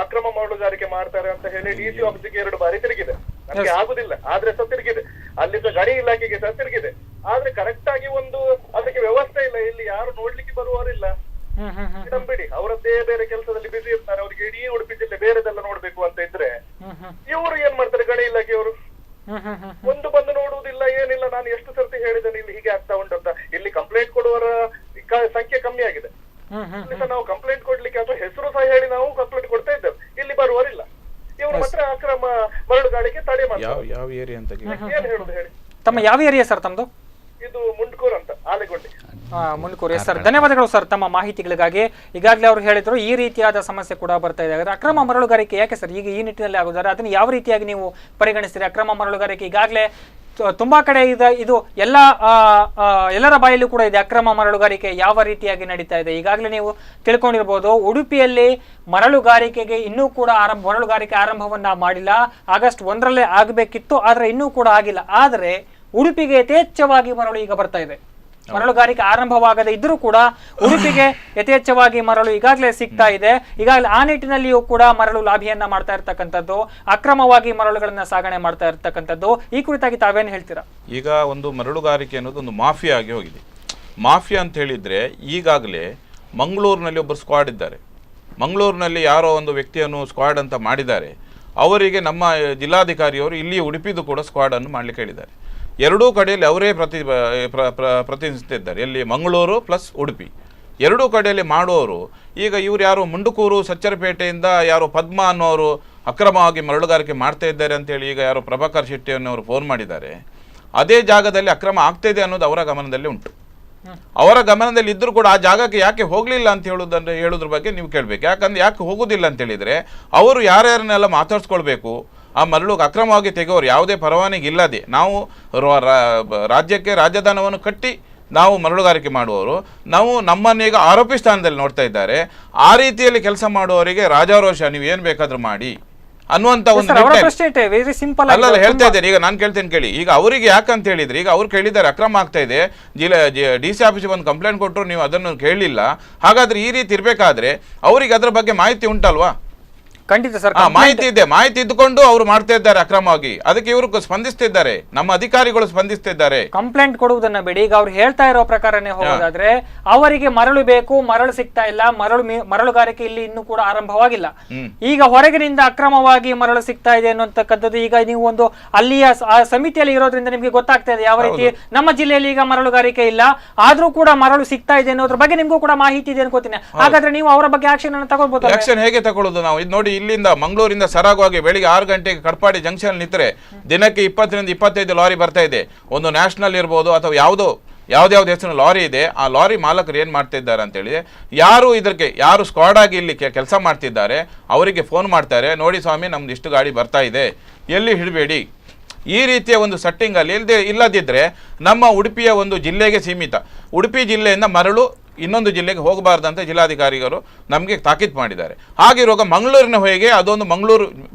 C: ಅಕ್ರಮ ಮರಳುಗಾರಿಕೆ ಮಾಡ್ತಾರೆ ಅಂತ ಹೇಳಿ DC ಆಫೀಸಿಗೆ 2 ಬಾರಿ ತಿರುಗಿದೆ. ನಮ್ಗೆ ಆಗುದಿಲ್ಲ, ಆದ್ರೆ ಸಹ ತಿರುಗಿದೆ. ಅಲ್ಲಿ ಸಹ ಗಣಿ ಇಲಾಖೆಗೆ ಸಹ ತಿರುಗಿದೆ. ಆದ್ರೆ ಕರೆಕ್ಟ್ ಆಗಿ ಒಂದು ಅದಕ್ಕೆ ವ್ಯವಸ್ಥೆ ಇಲ್ಲ. ಇಲ್ಲಿ ಯಾರು ನೋಡ್ಲಿಕ್ಕೆ ಬರುವವರಿಲ್ಲ. ಬಿಡಿ, ಅವರದ್ದೇ ಬೇರೆ ಕೆಲಸದಲ್ಲಿ ಬಿಸಿ ಇರ್ತಾರೆ. ಅವ್ರಿಗೆ ಇಡೀ ಉಡುಪಿ ಜಿಲ್ಲೆ ಬೇರೆದೆಲ್ಲ ನೋಡ್ಬೇಕು ಅಂತ ಇದ್ರೆ ಇವರು ಏನ್ ಮಾಡ್ತಾರೆ, ಗಣಿ ಇಲಾಖೆಯವರು ಒಂದು ಬಂದು ನೋಡುವುದಿಲ್ಲ, ಏನಿಲ್ಲ. ನಾನು ಎಷ್ಟು ಸರ್ತಿ ಹೇಳಿದ್ದೇನೆ ಇಲ್ಲಿ ಹೀಗೆ ಆಗ್ತಾ ಉಂಟು ಅಂತ. ಇಲ್ಲಿ ಕಂಪ್ಲೇಂಟ್ ಕೊಡುವವರ ಸಂಖ್ಯೆ ಕಮ್ಮಿ ಆಗಿದೆ. ಇಲ್ಲಿ ಸಹ ನಾವು ಕಂಪ್ಲೇಂಟ್ ಕೊಡ್ಲಿಕ್ಕೆ ಅಥವಾ ಹೆಸರು ಸಹ ಹೇಳಿ ನಾವು ಕಂಪ್ಲೇಂಟ್ ಕೊಡ್ತಾ ಇದ್ದೇವೆ. ಇಲ್ಲಿ ಬರುವವರಿಲ್ಲ. ಇವರು ಮಾತ್ರ ಅಕ್ರಮ ಮರಳುಗಾರಿಕೆ ತಡೆ ಮಾಡ್ತಾರೆ.
B: ಯಾವ ಏರಿಯಾ ಅಂತ
C: ಏನ್ ಹೇಳುದು ಹೇಳಿ?
A: ತಮ್ಮ ಯಾವ ಏರಿಯಾ ಸರ್ ತಮ್ಮದು?
C: ಇದು ಮುಂಡ್ಕೂರ್ ಅಂತ, ಆಲೆಗೊಂಡಿ.
A: ಮುಂಡ್ಕೂರು. ಸರ್, ಧನ್ಯವಾದಗಳು ಸರ್ ತಮ್ಮ ಮಾಹಿತಿಗಳಿಗಾಗಿ. ಈಗಾಗಲೇ ಅವರು ಹೇಳಿದ್ರು ಈ ರೀತಿಯಾದ ಸಮಸ್ಯೆ ಕೂಡ ಬರ್ತಾ ಇದೆ. ಅಕ್ರಮ ಮರಳುಗಾರಿಕೆ ಯಾಕೆ ಸರ್ ಈಗ ಈ ನಿಟ್ಟಿನಲ್ಲಿ ಆಗುತ್ತಾರೆ, ಅದನ್ನು ಯಾವ ರೀತಿಯಾಗಿ ನೀವು ಪರಿಗಣಿಸ್ತೀರಿ? ಅಕ್ರಮ ಮರಳುಗಾರಿಕೆ ಈಗಾಗಲೇ ತುಂಬಾ ಕಡೆ ಇದೆ. ಇದು ಎಲ್ಲರ ಬಾಯಲ್ಲೂ ಕೂಡ ಇದೆ. ಅಕ್ರಮ ಮರಳುಗಾರಿಕೆ ಯಾವ ರೀತಿಯಾಗಿ ನಡೀತಾ ಇದೆ ಈಗಾಗಲೇ ನೀವು ತಿಳ್ಕೊಂಡಿರ್ಬೋದು. ಉಡುಪಿಯಲ್ಲಿ ಮರಳುಗಾರಿಕೆಗೆ ಇನ್ನೂ ಕೂಡ ಮರಳುಗಾರಿಕೆ ಆರಂಭವನ್ನ ಮಾಡಿಲ್ಲ. ಆಗಸ್ಟ್ 1ರಲ್ಲೇ ಆಗಬೇಕಿತ್ತು, ಆದ್ರೆ ಇನ್ನೂ ಕೂಡ ಆಗಿಲ್ಲ. ಆದರೆ ಉಡುಪಿಗೆ ಯಥೇಚ್ಛವಾಗಿ ಮರಳು ಈಗ ಬರ್ತಾ ಇದೆ. ಮರಳುಗಾರಿಕೆ ಆರಂಭವಾಗದೆ ಇದ್ರೂ ಕೂಡ ಉಡುಪಿಗೆ ಯಥೇಚ್ಛವಾಗಿ ಮರಳು ಈಗಾಗಲೇ ಸಿಗ್ತಾ ಇದೆ. ಈಗಾಗಲೇ ಆ ನಿಟ್ಟಿನಲ್ಲಿಯೂ ಕೂಡ ಮರಳು ಲಾಭಿಯನ್ನ ಮಾಡ್ತಾ ಇರ್ತಕ್ಕಂಥದ್ದು, ಅಕ್ರಮವಾಗಿ ಮರಳುಗಳನ್ನ ಸಾಗಣೆ ಮಾಡ್ತಾ ಇರ್ತಕ್ಕಂಥದ್ದು. ಈ ಕುರಿತಾಗಿ ತಾವೇನು ಹೇಳ್ತೀರಾ?
B: ಈಗ ಒಂದು ಮರಳುಗಾರಿಕೆ ಅನ್ನೋದು ಒಂದು ಮಾಫಿಯಾ ಆಗಿ ಹೋಗಿದೆ. ಮಾಫಿಯಾ ಅಂತ ಹೇಳಿದ್ರೆ ಈಗಾಗಲೇ ಮಂಗಳೂರಿನಲ್ಲಿ ಒಬ್ಬರು ಸ್ಕ್ವಾಡ್ ಇದ್ದಾರೆ. ಮಂಗಳೂರಿನಲ್ಲಿ ಯಾರೋ ಒಂದು ವ್ಯಕ್ತಿಯನ್ನು ಸ್ಕ್ವಾಡ್ ಅಂತ ಮಾಡಿದ್ದಾರೆ. ಅವರಿಗೆ ನಮ್ಮ ಜಿಲ್ಲಾಧಿಕಾರಿಯವರು ಇಲ್ಲಿ ಉಡುಪಿದು ಕೂಡ ಸ್ಕ್ವಾಡ್ ಅನ್ನು ಮಾಡಲಿಕ್ಕೆ ಹೇಳಿದ್ದಾರೆ. ಎರಡೂ ಕಡೆಯಲ್ಲಿ ಅವರೇ ಪ್ರತಿನಿಧಿಸುತ್ತಿದ್ದಾರೆ. ಎಲ್ಲಿ ಮಂಗಳೂರು ಪ್ಲಸ್ ಉಡುಪಿ ಎರಡೂ ಕಡೆಯಲ್ಲಿ ಮಾಡುವವರು. ಈಗ ಇವರು ಯಾರು ಮುಂಡುಕೂರು ಸಚ್ಚರಪೇಟೆಯಿಂದ ಯಾರೋ ಪದ್ಮ ಅನ್ನೋರು ಅಕ್ರಮವಾಗಿ ಮರಳುಗಾರಿಕೆ ಮಾಡ್ತಾ ಇದ್ದಾರೆ ಅಂತೇಳಿ ಈಗ ಯಾರೋ ಪ್ರಭಾಕರ್ ಶೆಟ್ಟಿಯನ್ನವರು ಫೋನ್ ಮಾಡಿದ್ದಾರೆ. ಅದೇ ಜಾಗದಲ್ಲಿ ಅಕ್ರಮ ಆಗ್ತಾ ಇದೆ ಅನ್ನೋದು ಅವರ ಗಮನದಲ್ಲಿ ಉಂಟು. ಅವರ ಗಮನದಲ್ಲಿ ಇದ್ದರೂ ಕೂಡ ಆ ಜಾಗಕ್ಕೆ ಯಾಕೆ ಹೋಗಲಿಲ್ಲ ಅಂತ ಹೇಳೋದ್ರ ಬಗ್ಗೆ ನೀವು ಕೇಳಬೇಕು. ಯಾಕೆ ಹೋಗೋದಿಲ್ಲ ಅಂತ ಹೇಳಿದರೆ ಅವರು ಯಾರ್ಯಾರನ್ನೆಲ್ಲ ಮಾತಾಡ್ಸ್ಕೊಳ್ಬೇಕು. ಆ ಮರಳು ಅಕ್ರಮವಾಗಿ ತೆಗೆಯೋರು ಯಾವುದೇ ಪರವಾನಗಿ ಇಲ್ಲದೆ ನಾವು ರಾಜ್ಯಕ್ಕೆ ರಾಜಧಾನವನ್ನು ಕಟ್ಟಿ ನಾವು ಮರಳುಗಾರಿಕೆ ಮಾಡುವವರು ನಾವು ನಮ್ಮನ್ನೀಗ ಆರೋಪಿ ಸ್ಥಾನದಲ್ಲಿ ನೋಡ್ತಾ ಇದ್ದಾರೆ. ಆ ರೀತಿಯಲ್ಲಿ ಕೆಲಸ ಮಾಡುವವರಿಗೆ ರಾಜಾರೋಷ ನೀವು ಏನು ಬೇಕಾದ್ರೂ ಮಾಡಿ ಅನ್ನುವಂಥ ಒಂದು ಅಲ್ಲ ಹೇಳ್ತಾ ಇದ್ದಾರೆ. ಈಗ ನಾನು ಕೇಳ್ತೇನೆ ಕೇಳಿ. ಈಗ ಅವರಿಗೆ ಯಾಕಂತ ಹೇಳಿದ್ರೆ ಈಗ ಅವ್ರು ಕೇಳಿದ್ದಾರೆ ಅಕ್ರಮ ಆಗ್ತಾ ಇದೆ, DC ಆಫೀಸಿಗೆ ಒಂದು ಕಂಪ್ಲೇಂಟ್ ಕೊಟ್ಟರು, ನೀವು ಅದನ್ನು ಕೇಳಲಿಲ್ಲ. ಹಾಗಾದ್ರೆ ಈ ರೀತಿ ಇರಬೇಕಾದ್ರೆ ಅವರಿಗೆ ಅದರ ಬಗ್ಗೆ ಮಾಹಿತಿ ಉಂಟಲ್ವಾ?
A: ಖಂಡಿತ ಸರ್,
B: ಮಾಹಿತಿ ಇದೆ, ಮಾಹಿತಿ ಇದ್ದುಕೊಂಡು ಅವರು ಮಾಡ್ತಾ ಇದ್ದಾರೆ ಅಕ್ರಮವಾಗಿ. ಅದಕ್ಕೆ ಇವರು ಸ್ಪಂದಿಸ್ತಿದ್ದಾರೆ, ನಮ್ಮ ಅಧಿಕಾರಿಗಳು ಸ್ಪಂದಿಸ್ತಿದ್ದಾರೆ.
A: ಕಂಪ್ಲೇಂಟ್ ಕೊಡುವುದನ್ನ ಬಿಡಿ, ಈಗ ಅವ್ರು ಹೇಳ್ತಾ ಇರೋ ಪ್ರಕಾರನೇ ಹೋಗೋದಾದ್ರೆ ಅವರಿಗೆ ಮರಳು ಬೇಕು, ಮರಳು ಸಿಗ್ತಾ ಇಲ್ಲ, ಮರಳುಗಾರಿಕೆ ಇಲ್ಲಿ ಇನ್ನೂ ಕೂಡ ಆರಂಭವಾಗಿಲ್ಲ. ಈಗ ಹೊರಗಿನಿಂದ ಅಕ್ರಮವಾಗಿ ಮರಳು ಸಿಗ್ತಾ ಇದೆ ಅನ್ನುವಂತಕ್ಕಂಥದ್ದು ಈಗ ನೀವು ಒಂದು ಅಲ್ಲಿಯ ಸಮಿತಿಯಲ್ಲಿ ಇರೋದ್ರಿಂದ ನಿಮ್ಗೆ ಗೊತ್ತಾಗ್ತಾ ಇದೆ ಯಾವ ರೀತಿ ನಮ್ಮ ಜಿಲ್ಲೆಯಲ್ಲಿ ಈಗ ಮರಳುಗಾರಿಕೆ ಇಲ್ಲ, ಆದ್ರೂ ಕೂಡ ಮರಳು ಸಿಗ್ತಾ ಇದೆ ಅನ್ನೋದ್ರ ಬಗ್ಗೆ ನಿಮ್ಗೂ ಕೂಡ ಮಾಹಿತಿ ಇದೆ ಅನ್ಕೋತೀನಿ. ಹಾಗಾದ್ರೆ ನೀವು ಅವರ ಬಗ್ಗೆ ಆಕ್ಷನ್ ಅನ್ನು ತಗೊಳ್ಬಹುದು.
B: ಆಕ್ಷನ್ ಹೇಗೆ ತಗೊಳ್ಳೋದು ನಾವು? ಇದು ನೋಡಿ, ಇಲ್ಲಿಂದ ಮಂಗಳೂರಿಂದ ಸರಾಗವಾಗಿ ಬೆಳಿಗ್ಗೆ 6 ಗಂಟೆಗೆ ಕಟ್ಪಾಡಿ ಜಂಕ್ಷನ್ ನಿಂತರೆ ದಿನಕ್ಕೆ 20ರಿಂದ 25 ಲಾರಿ ಬರ್ತಾ ಇದೆ. ಒಂದು ನ್ಯಾಷನಲ್ ಇರ್ಬೋದು ಅಥವಾ ಯಾವ್ದಾವ್ದು ಹೆಸರು ಲಾರಿ ಇದೆ, ಆ ಲಾರಿ ಮಾಲಕರು ಏನ್ ಮಾಡ್ತಾ ಇದ್ದಾರೆ ಅಂತ ಹೇಳಿದ್ರೆ, ಯಾರು ಸ್ಕ್ವಾಡ್ ಆಗಿ ಇಲ್ಲಿ ಕೆಲಸ ಮಾಡ್ತಿದ್ದಾರೆ ಅವರಿಗೆ ಫೋನ್ ಮಾಡ್ತಾರೆ, ನೋಡಿ ಸ್ವಾಮಿ ನಮ್ದು ಇಷ್ಟು ಗಾಡಿ ಬರ್ತಾ ಇದೆ, ಎಲ್ಲಿ ಹಿಡಬೇಡಿ. ಈ ರೀತಿಯ ಒಂದು ಸೆಟ್ಟಿಂಗ್ ಅಲ್ಲಿ ಇಲ್ಲದಿದ್ರೆ ನಮ್ಮ ಉಡುಪಿಯ ಒಂದು ಜಿಲ್ಲೆಗೆ ಸೀಮಿತ. ಉಡುಪಿ ಜಿಲ್ಲೆಯಿಂದ ಮರಳು ಇನ್ನೊಂದು ಜಿಲ್ಲೆಗೆ ಹೋಗಬಾರ್ದಂತ ಜಿಲ್ಲಾಧಿಕಾರಿಗಳು ನಮಗೆ ತಾಕೀತು ಮಾಡಿದ್ದಾರೆ. ಹಾಗಿರುವಾಗ ಮಂಗಳೂರಿನ ಹೊಯ್ಗೆ ಅದೊಂದು ಮಂಗಳೂರು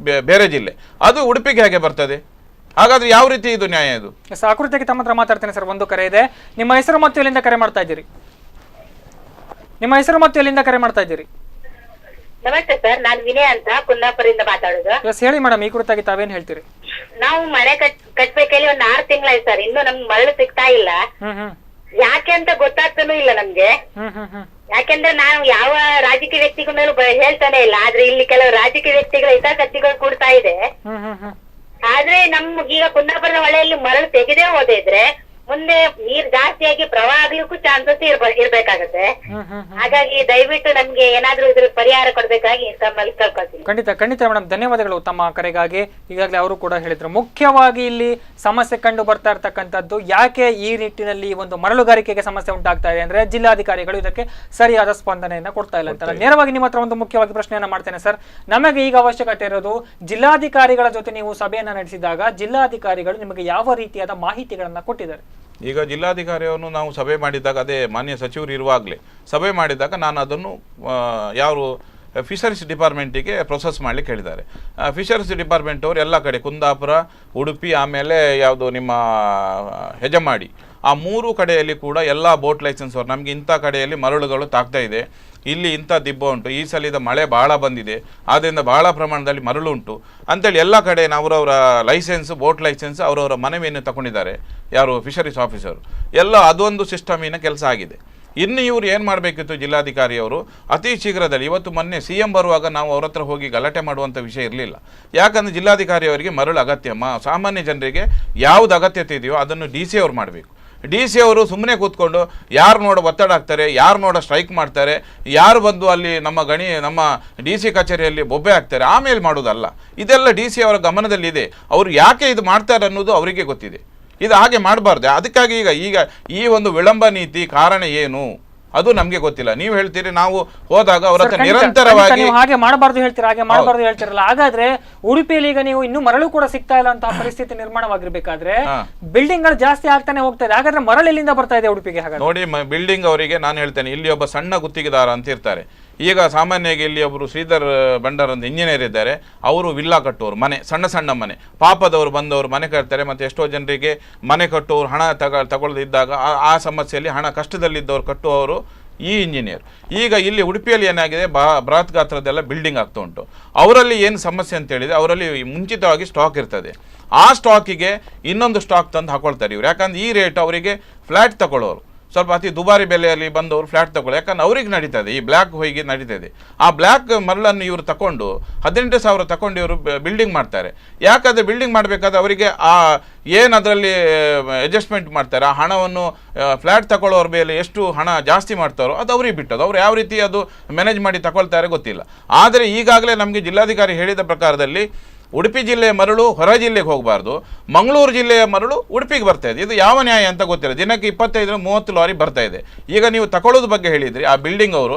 B: ಬೇರೆ ಜಿಲ್ಲೆ, ಅದು ಉಡುಪಿಗೆ ಹೇಗೆ ಬರ್ತದೆ? ಹಾಗಾದ್ರೆ ಯಾವ ರೀತಿ ಇದು ನ್ಯಾಯ? ಇದು
A: ಆಕೃತಿಗೆ ತಮ್ಮ ಹತ್ರ ಮಾತಾಡ್ತೇನೆ ಸರ್. ಒಂದು ಕರೆ ಇದೆ. ನಿಮ್ಮ ಹೆಸರು ಮತ್ತು ಎಲ್ಲಿಂದ ಕರೆ ಮಾಡ್ತಾ ಇದ್ದೀರಿ?
D: ನಮಸ್ತೆ ಸರ್, ನಾನು ವಿನಯ ಅಂತ ಕುಂದಾಪುರದಿಂದ ಮಾತಾಡೋದು.
A: ಹೇಳಿ ಮೇಡಮ್, ಈ ಕುರಿತಾಗಿ ತಾವೇನ್ ಹೇಳ್ತೀರಿ?
D: ನಾವು ಮನೆ ಕಟ್ಬೇಕಲ್ಲಿ ಒಂದು 6 ತಿಂಗಳಾಯ್ತು ಸರ್, ಇನ್ನು ನಮ್ಗೆ ಮರಳು ಸಿಗ್ತಾ ಇಲ್ಲ. ಯಾಕೆ ಅಂತ ಗೊತ್ತಾಗ್ತಾನೂ ಇಲ್ಲ ನಮ್ಗೆ. ಯಾಕೆಂದ್ರೆ ನಾವು ಯಾವ ರಾಜಕೀಯ ವ್ಯಕ್ತಿಗಳ ಮೇಲೂ ಹೇಳ್ತಾನೆ ಇಲ್ಲ, ಆದ್ರೆ ಇಲ್ಲಿ ಕೆಲವು ರಾಜಕೀಯ ವ್ಯಕ್ತಿಗಳ ಹಿತಾಸಕ್ತಿಗಳು ಕೂಡ್ತಾ ಇದೆ. ಆದ್ರೆ ನಮ್ಗೀಗ ಕುಂದಾಪುರದ ಹೊಳೆಯಲ್ಲಿ ಮರಳು ತೆಗೆದೇ ಹೋದಿದ್ರೆ ಮುಂದೆ ನೀರ್ ಜಾಸ್ತಿಯಾಗಿ ಪ್ರವಾಹ ಆಗ್ಲಿಕ್ಕೂ ಚಾನ್ಸಸ್ ಇರ್ಬೇಕಾಗತ್ತೆ. ಹಾಗಾಗಿ ದಯವಿಟ್ಟು ನಮ್ಗೆ ಏನಾದ್ರೂ ಇದ್ರ ಪರಿಹಾರ ಕೊಡ್ಬೇಕಾಗಿ ತಮ್ಮಲ್ಲಿ ಕೇಳ್ಕೊಳ್ತೀನಿ.
A: ಖಂಡಿತ ಮೇಡಮ್, ಧನ್ಯವಾದಗಳು ತಮ್ಮ ಕರೆಗಾಗಿ. ಈಗಾಗಲೇ ಅವರು ಕೂಡ ಹೇಳಿದ್ರು, ಮುಖ್ಯವಾಗಿ ಇಲ್ಲಿ ಸಮಸ್ಯೆ ಕಂಡು ಬರ್ತಾ ಇರ್ತಕ್ಕಂಥದ್ದು ಯಾಕೆ ಈ ನಿಟ್ಟಿನಲ್ಲಿ ಒಂದು ಮರಳುಗಾರಿಕೆಗೆ ಸಮಸ್ಯೆ ಉಂಟಾಗ್ತಾ ಇದೆ ಅಂದ್ರೆ ಜಿಲ್ಲಾಧಿಕಾರಿಗಳು ಇದಕ್ಕೆ ಸರಿಯಾದ ಸ್ಪಂದನೆಯನ್ನ ಕೊಡ್ತಾ ಇಲ್ಲ ಅಂತ. ನೇರವಾಗಿ ನಿಮ್ಮ ಹತ್ರ ಒಂದು ಮುಖ್ಯವಾಗಿ ಪ್ರಶ್ನೆಯನ್ನ ಮಾಡ್ತೇನೆ ಸರ್. ನಮಗೆ ಈಗ ಅವಶ್ಯಕತೆ ಇರೋದು, ಜಿಲ್ಲಾಧಿಕಾರಿಗಳ ಜೊತೆ ನೀವು ಸಭೆಯನ್ನ ನಡೆಸಿದಾಗ ಜಿಲ್ಲಾಧಿಕಾರಿಗಳು ನಿಮಗೆ ಯಾವ ರೀತಿಯಾದ ಮಾಹಿತಿಗಳನ್ನ ಕೊಟ್ಟಿದ್ದಾರೆ?
B: ಈಗ ಜಿಲ್ಲಾಧಿಕಾರಿಯನ್ನು ನಾವು ಸಭೆ ಮಾಡಿದಾಗ, ಅದೇ ಮಾನ್ಯ ಸಚಿವರು ಇರುವಾಗಲೇ ಸಭೆ ಮಾಡಿದಾಗ ನಾನು ಅದನ್ನು ಯಾರು ಫಿಶರೀಸ್ ಡಿಪಾರ್ಟ್ಮೆಂಟಿಗೆ ಪ್ರೊಸೆಸ್ ಮಾಡಲಿಕ್ಕೆ ಹೇಳಿದ್ದಾರೆ. ಫಿಶರೀಸ್ ಡಿಪಾರ್ಟ್ಮೆಂಟ್ ಅವರು ಎಲ್ಲ ಕಡೆ ಕುಂದಾಪುರ, ಉಡುಪಿ, ಆಮೇಲೆ ಯಾವುದು ನಿಮ್ಮ ಹೆಜಮಾಡಿ, ಆ 3 ಕಡೆಯಲ್ಲಿ ಕೂಡ ಎಲ್ಲ ಬೋಟ್ ಲೈಸೆನ್ಸ್ ಅವರು ನಮಗೆ ಇಂಥ ಕಡೆಯಲ್ಲಿ ಮರಳುಗಳು ತಾಗ್ತಾ ಇದೆ, ಇಲ್ಲಿ ಇಂಥ ದಿಬ್ಬ ಉಂಟು, ಈ ಸಲದ ಮಳೆ ಭಾಳ ಬಂದಿದೆ, ಆದ್ದರಿಂದ ಭಾಳ ಪ್ರಮಾಣದಲ್ಲಿ ಮರಳು ಉಂಟು ಅಂತೇಳಿ ಎಲ್ಲ ಕಡೆ ಅವರವರ ಲೈಸೆನ್ಸ್, ಬೋಟ್ ಲೈಸೆನ್ಸ್ ಅವರವರ ಮನವಿಯನ್ನು ತಗೊಂಡಿದ್ದಾರೆ ಯಾರು ಫಿಶರೀಸ್ ಆಫೀಸರು. ಎಲ್ಲ ಅದೊಂದು ಸಿಸ್ಟಮಿನ ಕೆಲಸ ಆಗಿದೆ. ಇನ್ನು ಇವರು ಏನು ಮಾಡಬೇಕಿತ್ತು ಜಿಲ್ಲಾಧಿಕಾರಿಯವರು ಅತಿ ಶೀಘ್ರದಲ್ಲಿ, ಇವತ್ತು ಮೊನ್ನೆ CM ಬರುವಾಗ ನಾವು ಅವ್ರ ಹತ್ರ ಹೋಗಿ ಗಲಾಟೆ ಮಾಡುವಂಥ ವಿಷಯ ಇರಲಿಲ್ಲ. ಯಾಕಂದರೆ ಜಿಲ್ಲಾಧಿಕಾರಿಯವರಿಗೆ ಮರಳು ಅಗತ್ಯ, ಸಾಮಾನ್ಯ ಜನರಿಗೆ ಯಾವುದು ಅಗತ್ಯತೆ ಇದೆಯೋ ಅದನ್ನು DC ಅವರು ಮಾಡಬೇಕು. DC ಅವರು ಸುಮ್ಮನೆ ಕೂತ್ಕೊಂಡು ಯಾರು ನೋಡೋ ಒತ್ತಡ ಆಗ್ತಾರೆ, ಯಾರು ನೋಡೋ ಸ್ಟ್ರೈಕ್ ಮಾಡ್ತಾರೆ, ಯಾರು ಬಂದು ಅಲ್ಲಿ ನಮ್ಮ DC ಕಚೇರಿಯಲ್ಲಿ ಬೊಬ್ಬೆ ಹಾಕ್ತಾರೆ, ಆಮೇಲೆ ಮಾಡೋದಲ್ಲ. ಇದೆಲ್ಲ DC ಅವರ ಗಮನದಲ್ಲಿದೆ. ಅವರು ಯಾಕೆ ಇದು ಮಾಡ್ತಾರೆ ಅನ್ನೋದು ಅವರಿಗೆ ಗೊತ್ತಿದೆ. ಇದು ಹಾಗೆ ಮಾಡಬಾರ್ದು. ಅದಕ್ಕಾಗಿ ಈಗ ಈ ಒಂದು ವಿಳಂಬ ನೀತಿ ಕಾರಣ ಏನು ಅದು ನಮಗೆ ಗೊತ್ತಿಲ್ಲ. ನೀವು ಹೇಳ್ತೀರಿ ನಾವು ಹೋದಾಗ ಅವರ ಹತ್ರ ನಿರಂತರವಾಗಿ
A: ಹಾಗೆ ಮಾಡಬಾರ್ದು ಹೇಳ್ತಿರಲ್ಲ. ಹಾಗಾದ್ರೆ ಉಡುಪಿಯಲ್ಲಿ ಈಗ ನೀವು ಇನ್ನೂ ಮರಳು ಕೂಡ ಸಿಗ್ತಾ ಇಲ್ಲ ಅಂತ ಪರಿಸ್ಥಿತಿ ನಿರ್ಮಾಣವಾಗಿರ್ಬೇಕಾದ್ರೆ ಬಿಲ್ಡಿಂಗ್ ಗಳು ಜಾಸ್ತಿ ಆಗ್ತಾನೆ ಹೋಗ್ತಾ ಇದೆ. ಹಾಗಾದ್ರೆ ಮರಳು ಎಲ್ಲಿಂದ ಬರ್ತಾ ಇದೆ ಉಡುಪಿಗೆ? ಹಾಗಾದ್ರೆ ನೋಡಿ, ಬಿಲ್ಡಿಂಗ್ ಅವರಿಗೆ ನಾನು ಹೇಳ್ತೇನೆ, ಇಲ್ಲಿ ಒಬ್ಬ ಸಣ್ಣ ಗುತ್ತಿಗೆದಾರ ಅಂತ ಇರ್ತಾರೆ. ಈಗ ಸಾಮಾನ್ಯವಾಗಿ ಇಲ್ಲಿ ಒಬ್ಬರು ಶ್ರೀಧರ್ ಬಂಡಾರ್ ಅಂತ ಇಂಜಿನಿಯರ್ ಇದ್ದಾರೆ, ಅವರು ವಿಲ್ಲಾ ಕಟ್ಟುವವರು, ಮನೆ ಸಣ್ಣ ಮನೆ, ಪಾಪದವರು ಬಂದವರು ಮನೆ ಕಟ್ತಾರೆ. ಮತ್ತು ಎಷ್ಟೋ ಜನರಿಗೆ ಮನೆ ಕಟ್ಟುವವರು ಹಣ ತಗೊಳ್ಳದಿದ್ದಾಗ ಆ ಸಮಸ್ಯೆಯಲ್ಲಿ ಹಣ ಕಷ್ಟದಲ್ಲಿದ್ದವರು ಕಟ್ಟುವವರು ಈ ಇಂಜಿನಿಯರ್. ಈಗ ಇಲ್ಲಿ ಉಡುಪಿಯಲ್ಲಿ ಏನಾಗಿದೆ, ಬೃಹತ್ ಗಾತ್ರದೆಲ್ಲ ಬಿಲ್ಡಿಂಗ್ ಆಗ್ತಾ ಉಂಟು. ಅವರಲ್ಲಿ ಏನು ಸಮಸ್ಯೆ ಅಂತ ಹೇಳಿದರೆ, ಅವರಲ್ಲಿ ಮುಂಚಿತವಾಗಿ ಸ್ಟಾಕ್ ಇರ್ತದೆ, ಆ ಸ್ಟಾಕಿಗೆ ಇನ್ನೊಂದು ಸ್ಟಾಕ್ ತಂದು ಹಾಕೊಳ್ತಾರೆ ಇವರು. ಯಾಕಂದ್ರೆ ಈ ರೇಟ್ ಅವರಿಗೆ ಫ್ಲ್ಯಾಟ್ ತಗೊಳ್ಳೋರು ಸ್ವಲ್ಪ ಅತಿ ದುಬಾರಿ ಬೆಲೆಯಲ್ಲಿ ಬಂದವರು ಫ್ಲ್ಯಾಟ್ ತಗೊಳ್ಳಿ, ಯಾಕಂದ್ರೆ ಅವ್ರಿಗೆ ನಡೀತದೆ, ಈ ಬ್ಲ್ಯಾಕ್ ಹೋಗಿ ನಡೀತದೆ. ಆ ಬ್ಲ್ಯಾಕ್ ಮರಳನ್ನು ಇವರು ತಗೊಂಡು 18,000 ತಗೊಂಡು ಇವರು ಬಿಲ್ಡಿಂಗ್ ಮಾಡ್ತಾರೆ. ಯಾಕಂದರೆ ಬಿಲ್ಡಿಂಗ್ ಮಾಡಬೇಕಾದ್ರೆ ಅವರಿಗೆ ಏನು ಅದರಲ್ಲಿ ಅಡ್ಜಸ್ಟ್ಮೆಂಟ್ ಮಾಡ್ತಾರೆ, ಆ ಹಣವನ್ನು ಫ್ಲ್ಯಾಟ್ ತಗೊಳ್ಳೋರ ಮೇಲೆ ಎಷ್ಟು ಹಣ ಜಾಸ್ತಿ ಮಾಡ್ತಾರೋ ಅದು ಅವ್ರಿಗೆ ಬಿಟ್ಟದು. ಅವ್ರು ಯಾವ ರೀತಿ ಅದು ಮ್ಯಾನೇಜ್ ಮಾಡಿ ತಗೊಳ್ತಾರೆ ಗೊತ್ತಿಲ್ಲ. ಆದರೆ ಈಗಾಗಲೇ ನಮಗೆ ಜಿಲ್ಲಾಧಿಕಾರಿ ಹೇಳಿದ ಪ್ರಕಾರದಲ್ಲಿ ಉಡುಪಿ ಜಿಲ್ಲೆಯ ಮರಳು ಹೊರ ಜಿಲ್ಲೆಗೆ ಹೋಗಬಾರ್ದು, ಮಂಗಳೂರು ಜಿಲ್ಲೆಯ ಮರಳು ಉಡುಪಿಗೆ ಬರ್ತಾ ಇದೆ. ಇದು ಯಾವ ನ್ಯಾಯ ಅಂತ ಗೊತ್ತಿಲ್ಲ. ದಿನಕ್ಕೆ 25-30 ಲಾರಿ ಬರ್ತಾ ಇದೆ. ಈಗ ನೀವು ತಗೊಳ್ಳೋದು ಬಗ್ಗೆ ಹೇಳಿದ್ರಿ, ಆ ಬಿಲ್ಡಿಂಗ್ ಅವರು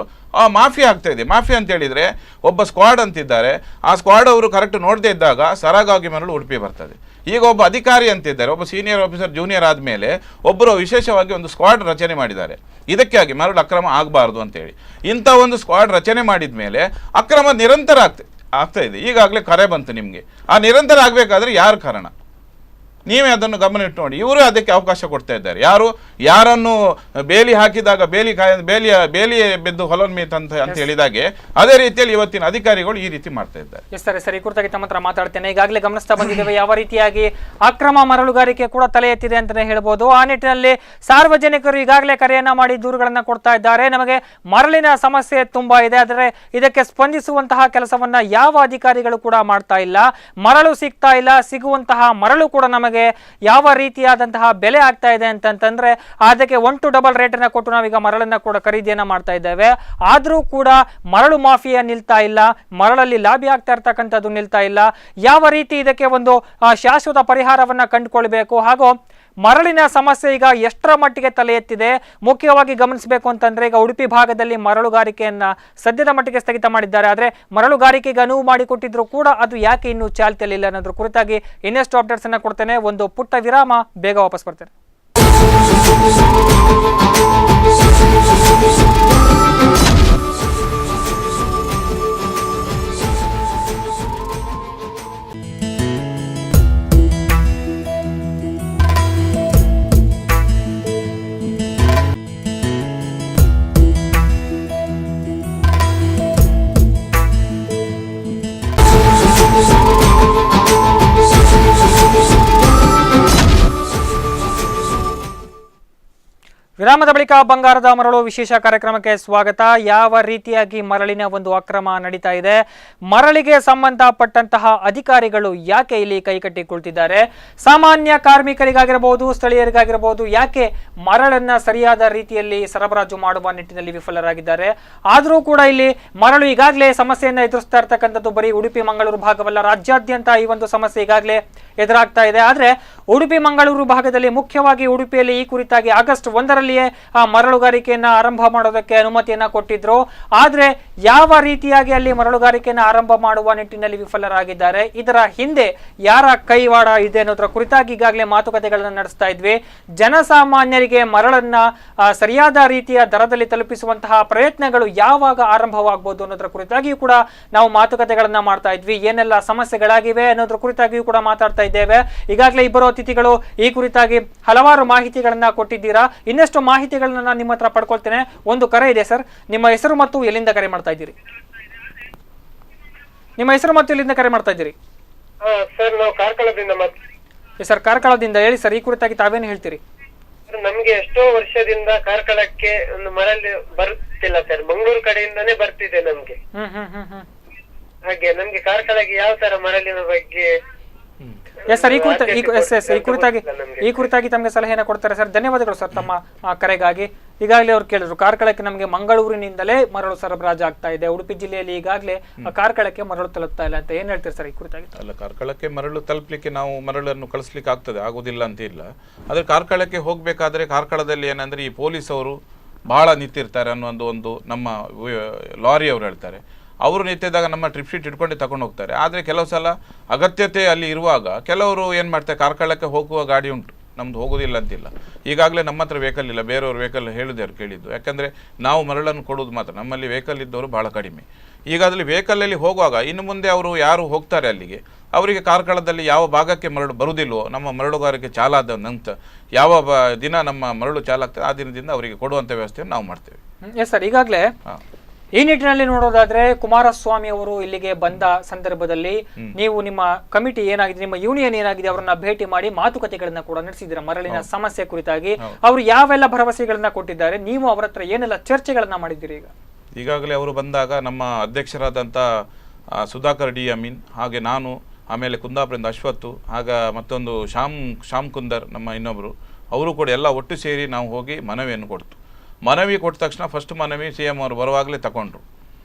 A: ಮಾಫಿಯಾ ಆಗ್ತಾ ಇದೆ. ಮಾಫಿಯಾ ಅಂತ ಹೇಳಿದರೆ ಒಬ್ಬ ಸ್ಕ್ವಾಡ್ ಅಂತಿದ್ದಾರೆ, ಆ ಸ್ಕ್ವಾಡ್ ಅವರು ಕರೆಕ್ಟ್ ನೋಡದೇ ಇದ್ದಾಗ ಸರಾಗವಾಗಿ ಮರಳು ಉಡುಪಿ ಬರ್ತದೆ. ಈಗ ಒಬ್ಬ ಅಧಿಕಾರಿ ಅಂತಿದ್ದಾರೆ, ಒಬ್ಬ ಸೀನಿಯರ್ ಆಫೀಸರ್ ಜೂನಿಯರ್ ಆದಮೇಲೆ ಒಬ್ಬರು ವಿಶೇಷವಾಗಿ ಒಂದು ಸ್ಕ್ವಾಡ್ ರಚನೆ ಮಾಡಿದ್ದಾರೆ. ಇದಕ್ಕಾಗಿ ಮರಳು ಅಕ್ರಮ ಆಗಬಾರ್ದು ಅಂತೇಳಿ ಇಂಥ ಒಂದು ಸ್ಕ್ವಾಡ್ ರಚನೆ ಮಾಡಿದ ಮೇಲೆ ಅಕ್ರಮ ನಿರಂತರ ಆಗ್ತಾ ಇದೆ. ಈಗಾಗಲೇ ಕರೆ ಬಂತು ನಿಮಗೆ. ಆ ನಿರಂತರ ಆಗಬೇಕಾದ್ರೆ ಯಾರು ಕಾರಣ?
B: ನೀವೇ ಅದನ್ನು ಗಮನ ಇಟ್ಟು ನೋಡಿ. ಇವರು ಅದಕ್ಕೆ ಅವಕಾಶ ಕೊಡ್ತಾ ಇದ್ದಾರೆ. ಯಾರನ್ನು ಬೇಲಿ ಹಾಕಿದಾಗ ಬೇಲಿ ಬಿದ್ದು ಹೊಲನ್ಮೀತ್ ಅಂತ ಹೇಳಿದಾಗೆ ಅದೇ ರೀತಿಯಲ್ಲಿ ಇವತ್ತಿನ ಅಧಿಕಾರಿಗಳು ಈ ರೀತಿ ಮಾಡ್ತಾ ಇದ್ದಾರೆ.
A: ಸರಿ, ಈ ಕುರಿತಾಗಿ ತಮ್ಮ ಹತ್ರ ಮಾತಾಡ್ತೇನೆ. ಈಗಾಗಲೇ ಗಮನಿಸ್ತಾ ಬಂದಿದ್ದೇವೆ ಯಾವ ರೀತಿಯಾಗಿ ಅಕ್ರಮ ಮರಳುಗಾರಿಕೆ ಕೂಡ ತಲೆ ಎತ್ತಿದೆ ಅಂತಾನೆ ಹೇಳ್ಬೋದು. ಆ ನಿಟ್ಟಿನಲ್ಲಿ ಸಾರ್ವಜನಿಕರು ಈಗಾಗಲೇ ಕರೆಯನ್ನ ಮಾಡಿ ದೂರುಗಳನ್ನ ಕೊಡ್ತಾ ಇದ್ದಾರೆ. ನಮಗೆ ಮರಳಿನ ಸಮಸ್ಯೆ ತುಂಬಾ ಇದೆ, ಆದರೆ ಇದಕ್ಕೆ ಸ್ಪಂದಿಸುವಂತಹ ಕೆಲಸವನ್ನ ಯಾವ ಅಧಿಕಾರಿಗಳು ಕೂಡ ಮಾಡ್ತಾ ಇಲ್ಲ. ಮರಳು ಸಿಗ್ತಾ ಇಲ್ಲ, ಸಿಗುವಂತಹ ಮರಳು ಕೂಡ ನಮಗೆ ಯಾವ ರೀತಿಯಾದಂತಹ ಬೆಲೆ ಆಗ್ತಾ ಇದೆ ಅಂತಂದ್ರೆ ಅದಕ್ಕೆ 1 to double ರೇಟನ್ನ ಕೊಟ್ಟು ನಾವೀಗ ಮರಳನ್ನ ಕೂಡ ಖರೀದಿಯನ್ನ ಮಾಡ್ತಾ ಇದ್ದೇವೆ. ಆದ್ರೂ ಕೂಡ ಮರಳು ಮಾಫಿಯಾ ನಿಲ್ತಾ ಇಲ್ಲ, ಮರಳಲ್ಲಿ ಲಾಭಿ ಆಗ್ತಾ ಇರ್ತಕ್ಕಂಥದ್ದು ನಿಲ್ತಾ ಇಲ್ಲ. ಯಾವ ರೀತಿ ಇದಕ್ಕೆ ಒಂದು ಶಾಶ್ವತ ಪರಿಹಾರವನ್ನ ಕಂಡುಕೊಳ್ಬೇಕು, ಹಾಗೂ ಮರಳಿನ ಸಮಸ್ಯೆ ಈಗ ಎಷ್ಟರ ಮಟ್ಟಿಗೆ ತಲೆ ಎತ್ತಿದೆ ಮುಖ್ಯವಾಗಿ ಗಮನಿಸಬೇಕು ಅಂತಂದ್ರೆ, ಈಗ ಉಡುಪಿ ಭಾಗದಲ್ಲಿ ಮರಳುಗಾರಿಕೆಯನ್ನ ಸದ್ಯದ ಮಟ್ಟಿಗೆ ಸ್ಥಗಿತ ಮಾಡಿದ್ದಾರೆ. ಆದರೆ ಮರಳುಗಾರಿಕೆಗೆ ಅನುವು ಮಾಡಿಕೊಟ್ಟಿದ್ರು ಕೂಡ ಅದು ಯಾಕೆ ಇನ್ನೂ ಚಾಲ್ತಿಯಲ್ಲಿಲ್ಲ ಅನ್ನೋದ್ರ ಕುರಿತಾಗಿ ಇನ್ನಷ್ಟು ಅಪ್ಡೇಟ್ಸ್ ಅನ್ನ ಕೊಡ್ತೇನೆ. ಒಂದು ಪುಟ್ಟ ವಿರಾಮ, ಬೇಗ ವಾಪಸ್ ಬರ್ತೇನೆ. ವಿರಾಮದ ಬಳಿಕ ಬಂಗಾರದ ಮರಳು ವಿಶೇಷ ಕಾರ್ಯಕ್ರಮಕ್ಕೆ ಸ್ವಾಗತ. ಯಾವ ರೀತಿಯಾಗಿ ಮರಳಿನ ಒಂದು ಅಕ್ರಮ ನಡೀತಾ ಇದೆ, ಮರಳಿಗೆ ಸಂಬಂಧಪಟ್ಟಂತಹ ಅಧಿಕಾರಿಗಳು ಯಾಕೆ ಇಲ್ಲಿ ಕೈಕಟ್ಟಿ ಕುಳಿತಿದ್ದಾರೆ, ಸಾಮಾನ್ಯ ಕಾರ್ಮಿಕರಿಗಾಗಿರಬಹುದು ಸ್ಥಳೀಯರಿಗಾಗಿರಬಹುದು ಯಾಕೆ ಮರಳನ್ನ ಸರಿಯಾದ ರೀತಿಯಲ್ಲಿ ಸರಬರಾಜು ಮಾಡುವ ನಿಟ್ಟಿನಲ್ಲಿ ವಿಫಲರಾಗಿದ್ದಾರೆ. ಆದರೂ ಕೂಡ ಇಲ್ಲಿ ಮರಳು ಈಗಾಗಲೇ ಸಮಸ್ಯೆಯನ್ನ ಎದುರಿಸ್ತಾ ಇರ್ತಕ್ಕಂಥದ್ದು ಬರೀ ಉಡುಪಿ ಮಂಗಳೂರು ಭಾಗವಲ್ಲ, ರಾಜ್ಯಾದ್ಯಂತ ಈ ಒಂದು ಸಮಸ್ಯೆ ಈಗಾಗಲೇ ಎದುರಾಗ್ತಾ ಇದೆ. ಆದ್ರೆ ಉಡುಪಿ ಮಂಗಳೂರು ಭಾಗದಲ್ಲಿ ಮುಖ್ಯವಾಗಿ ಉಡುಪಿಯಲ್ಲಿ ಈ ಕುರಿತಾಗಿ ಆಗಸ್ಟ್ 1ರಲ್ಲಿಯೇ ಮರಳುಗಾರಿಕೆಯನ್ನ ಆರಂಭ ಮಾಡೋದಕ್ಕೆ ಅನುಮತಿಯನ್ನ ಕೊಟ್ಟಿದ್ರು. ಆದ್ರೆ ಯಾವ ರೀತಿಯಾಗಿ ಅಲ್ಲಿ ಮರಳುಗಾರಿಕೆಯನ್ನ ಆರಂಭ ಮಾಡುವ ನಿಟ್ಟಿನಲ್ಲಿ ವಿಫಲರಾಗಿದ್ದಾರೆ, ಇದರ ಹಿಂದೆ ಯಾರ ಕೈವಾಡ ಇದೆ ಅನ್ನೋದ್ರ ಕುರಿತಾಗಿ ಈಗಾಗಲೇ ಮಾತುಕತೆಗಳನ್ನ ನಡೆಸ್ತಾ ಇದ್ವಿ. ಜನಸಾಮಾನ್ಯರಿಗೆ ಮರಳನ್ನ ಸರಿಯಾದ ರೀತಿಯ ದರದಲ್ಲಿ ತಲುಪಿಸುವಂತಹ ಪ್ರಯತ್ನಗಳು ಯಾವಾಗ ಆರಂಭವಾಗಬಹುದು ಅನ್ನೋದ್ರ ಕುರಿತಾಗಿಯೂ ಕೂಡ ನಾವು ಮಾತುಕತೆಗಳನ್ನ ಮಾಡ್ತಾ ಇದ್ವಿ. ಏನೆಲ್ಲ ಸಮಸ್ಯೆಗಳಾಗಿವೆ ಅನ್ನೋದ್ರ ಕುರಿತಾಗಿಯೂ ಕೂಡ ಮಾತಾಡ್ತಾ ಇದ್ದೇವೆ. ಈಗಾಗಲೇ ಇಬ್ಬರು ಅತಿಥಿಗಳು ಈ ಕುರಿತಾಗಿ ಹಲವಾರು ಮಾಹಿತಿಗಳನ್ನ ಕೊಟ್ಟಿದ್ದೀರಾ. ಇನ್ನಷ್ಟು ಮಾಹಿತಿಗಳನ್ನ ನಾನು ನಿಮ್ಮ ಹತ್ರ ಪಡ್ಕೊಳ್ತೇನೆ. ಒಂದು ಕರೆ ಇದೆ ಸರ್, ನಿಮ್ಮ ಹೆಸರು ಮತ್ತು ಎಲ್ಲಿಂದ ಕರೆ ಮಾಡ್ತಾ ಇದ್ದೀರಿ? ನಿಮ್ಮ ಹೆಸರು ಮತ್ತು ಎಲ್ಲಿಂದ ಕರೆ ಮಾಡ್ತಾ ಇದ್ದೀರಿ?
F: ಸರ್ ನಾವು ಕಾರ್ಕಳದಿಂದ
A: ಸರ್, ಕಾರ್ಕಳದಿಂದ ಹೇಳಿ ಸರ್, ಈ ಕುರಿತಾಗಿ ತಾವೇನು ಹೇಳ್ತೀರಿ?
F: ನಮ್ಗೆ ಎಷ್ಟೋ ವರ್ಷದಿಂದ ಕಾರ್ಕಳಕ್ಕೆ ಒಂದು ಮರಳು ಬರುತ್ತಿಲ್ಲ ಸರ್, ಮಂಗಳೂರು ಕಡೆಯಿಂದಾನೇ ಬರ್ತಿದೆ ನಮ್ಗೆ. ಹಾಗೆ ನಮ್ಗೆ ಕಾರ್ಕಳಕ್ಕೆ ಯಾವ ತರ ಮರಳಿನ ಬಗ್ಗೆ
A: ಸರ್ ಈ ಕುರಿತಾಗಿ ತಮಗೆ ಸಲಹೆಯನ್ನು ಕೊಡ್ತಾರೆ ಸರ್. ಧನ್ಯವಾದಗಳು ಸರ್ ತಮ್ಮ ಕರೆಗಾಗಿ. ಈಗಾಗಲೇ ಅವ್ರು ಕೇಳಿದ್ರು ಕಾರ್ಕಳಕ್ಕೆ ನಮಗೆ ಮಂಗಳೂರಿನಿಂದಲೇ ಮರಳು ಸರಬರಾಜು ಆಗ್ತಾ ಇದೆ, ಉಡುಪಿ ಜಿಲ್ಲೆಯಲ್ಲಿ ಈಗಾಗಲೇ ಕಾರ್ಕಳಕ್ಕೆ ಮರಳು ತಲುಪ್ತಾ ಇಲ್ಲ ಅಂತ ಏನ್ ಹೇಳ್ತೀರಿ ಸರ್ ಈ ಕುರಿತಾಗಿ?
B: ಅಲ್ಲ, ಕಾರ್ಕಳಕ್ಕೆ ಮರಳು ತಲುಪಲಿಕ್ಕೆ ನಾವು ಮರಳನ್ನು ಕಳಿಸ್ಲಿಕ್ಕೆ ಆಗ್ತದೆ, ಆಗೋದಿಲ್ಲ ಅಂತ ಇಲ್ಲ. ಆದ್ರೆ ಕಾರ್ಕಳಕ್ಕೆ ಹೋಗ್ಬೇಕಾದ್ರೆ ಕಾರ್ಕಳದಲ್ಲಿ ಏನಂದ್ರೆ ಈ ಪೊಲೀಸ್ ಅವರು ಬಹಳ ನಿಂತಿರ್ತಾರೆ ಅನ್ನೋ ಒಂದು ನಮ್ಮ ಲಾರಿ ಅವರು ಹೇಳ್ತಾರೆ. ಅವರು ನಿಂತಿದ್ದಾಗ ನಮ್ಮ ಟ್ರಿಪ್ ಶೀಟ್ ಇಟ್ಕೊಂಡು ತಗೊಂಡು ಹೋಗ್ತಾರೆ. ಆದರೆ ಕೆಲವು ಸಲ ಅಗತ್ಯತೆ ಅಲ್ಲಿ ಇರುವಾಗ ಕೆಲವರು ಏನು ಮಾಡ್ತಾರೆ, ಕಾರ್ಕಳಕ್ಕೆ ಹೋಗುವ ಗಾಡಿ ಉಂಟು, ನಮ್ದು ಹೋಗೋದಿಲ್ಲ ಅಂತಿಲ್ಲ. ಈಗಾಗಲೇ ನಮ್ಮ ಹತ್ರ ವೆಹಿಕಲ್ ಇಲ್ಲ, ಬೇರೆಯವ್ರ ವೆಹಿಕಲ್ ಹೇಳಿದವ್ರು ಕೇಳಿದ್ದು. ಯಾಕಂದರೆ ನಾವು ಮರಳನ್ನು ಕೊಡೋದು ಮಾತ್ರ, ನಮ್ಮಲ್ಲಿ ವೆಹಿಕಲ್ ಇದ್ದವರು ಭಾಳ ಕಡಿಮೆ. ಈಗ ಅದರಲ್ಲಿ ವೆಹಿಕಲಲ್ಲಿ ಹೋಗುವಾಗ ಇನ್ನು ಮುಂದೆ ಅವರು ಯಾರು ಹೋಗ್ತಾರೆ ಅಲ್ಲಿಗೆ, ಅವರಿಗೆ ಕಾರ್ಕಳದಲ್ಲಿ ಯಾವ ಭಾಗಕ್ಕೆ ಮರಳು ಬರುವುದಿಲ್ಲವೋ, ನಮ್ಮ ಮರಳುಗಾರಿಕೆ ಚಾಲಾದ ನಂತರ ಯಾವ ದಿನ ನಮ್ಮ ಮರಳು ಚಾಲಾಗ್ತದೆ ಆ ದಿನದಿಂದ ಅವರಿಗೆ ಕೊಡುವಂಥ ವ್ಯವಸ್ಥೆಯನ್ನು ನಾವು ಮಾಡ್ತೇವೆ.
A: ಎಸ್ ಸರ್, ಈಗಾಗಲೇ ಈ ನಿಟ್ಟಿನಲ್ಲಿ ನೋಡೋದಾದ್ರೆ ಕುಮಾರಸ್ವಾಮಿ ಅವರು ಇಲ್ಲಿಗೆ ಬಂದ ಸಂದರ್ಭದಲ್ಲಿ ನೀವು ನಿಮ್ಮ ಕಮಿಟಿ ಏನಾಗಿದೆ, ನಿಮ್ಮ ಯೂನಿಯನ್ ಏನಾಗಿದೆ, ಅವರನ್ನ ಭೇಟಿ ಮಾಡಿ ಮಾತುಕತೆಗಳನ್ನ ಕೂಡ ನಡೆಸಿದ್ದೀರಾ ಮರಳಿನ ಸಮಸ್ಯೆ ಕುರಿತಾಗಿ. ಅವರು ಯಾವೆಲ್ಲ ಭರವಸೆಗಳನ್ನ ಕೊಟ್ಟಿದ್ದಾರೆ, ನೀವು ಅವರ ಹತ್ರ ಏನೆಲ್ಲ ಚರ್ಚೆಗಳನ್ನ ಮಾಡಿದ್ದೀರಿ?
B: ಈಗಾಗಲೇ ಅವರು ಬಂದಾಗ ನಮ್ಮ ಅಧ್ಯಕ್ಷರಾದಂಥ ಸುಧಾಕರ್ ಡಿ ಅಮೀನ್, ಹಾಗೆ ನಾನು, ಆಮೇಲೆ ಕುಂದಾಪುರದಿಂದ ಅಶ್ವತ್ತು, ಆಗ ಮತ್ತೊಂದು ಶ್ಯಾಮ್ ಕುಂದರ್ ನಮ್ಮ ಇನ್ನೊಬ್ಬರು, ಅವರು ಕೂಡ ಎಲ್ಲ ಒಟ್ಟು ಸೇರಿ ನಾವು ಹೋಗಿ ಮನವಿಯನ್ನು ಕೊಡ್ತು. ಮನವಿ ಕೊಟ್ಟ ತಕ್ಷಣ ಫಸ್ಟ್ ಮನವಿ CM ಅವರು ಬರುವಾಗಲೇ ತಗೊಂಡ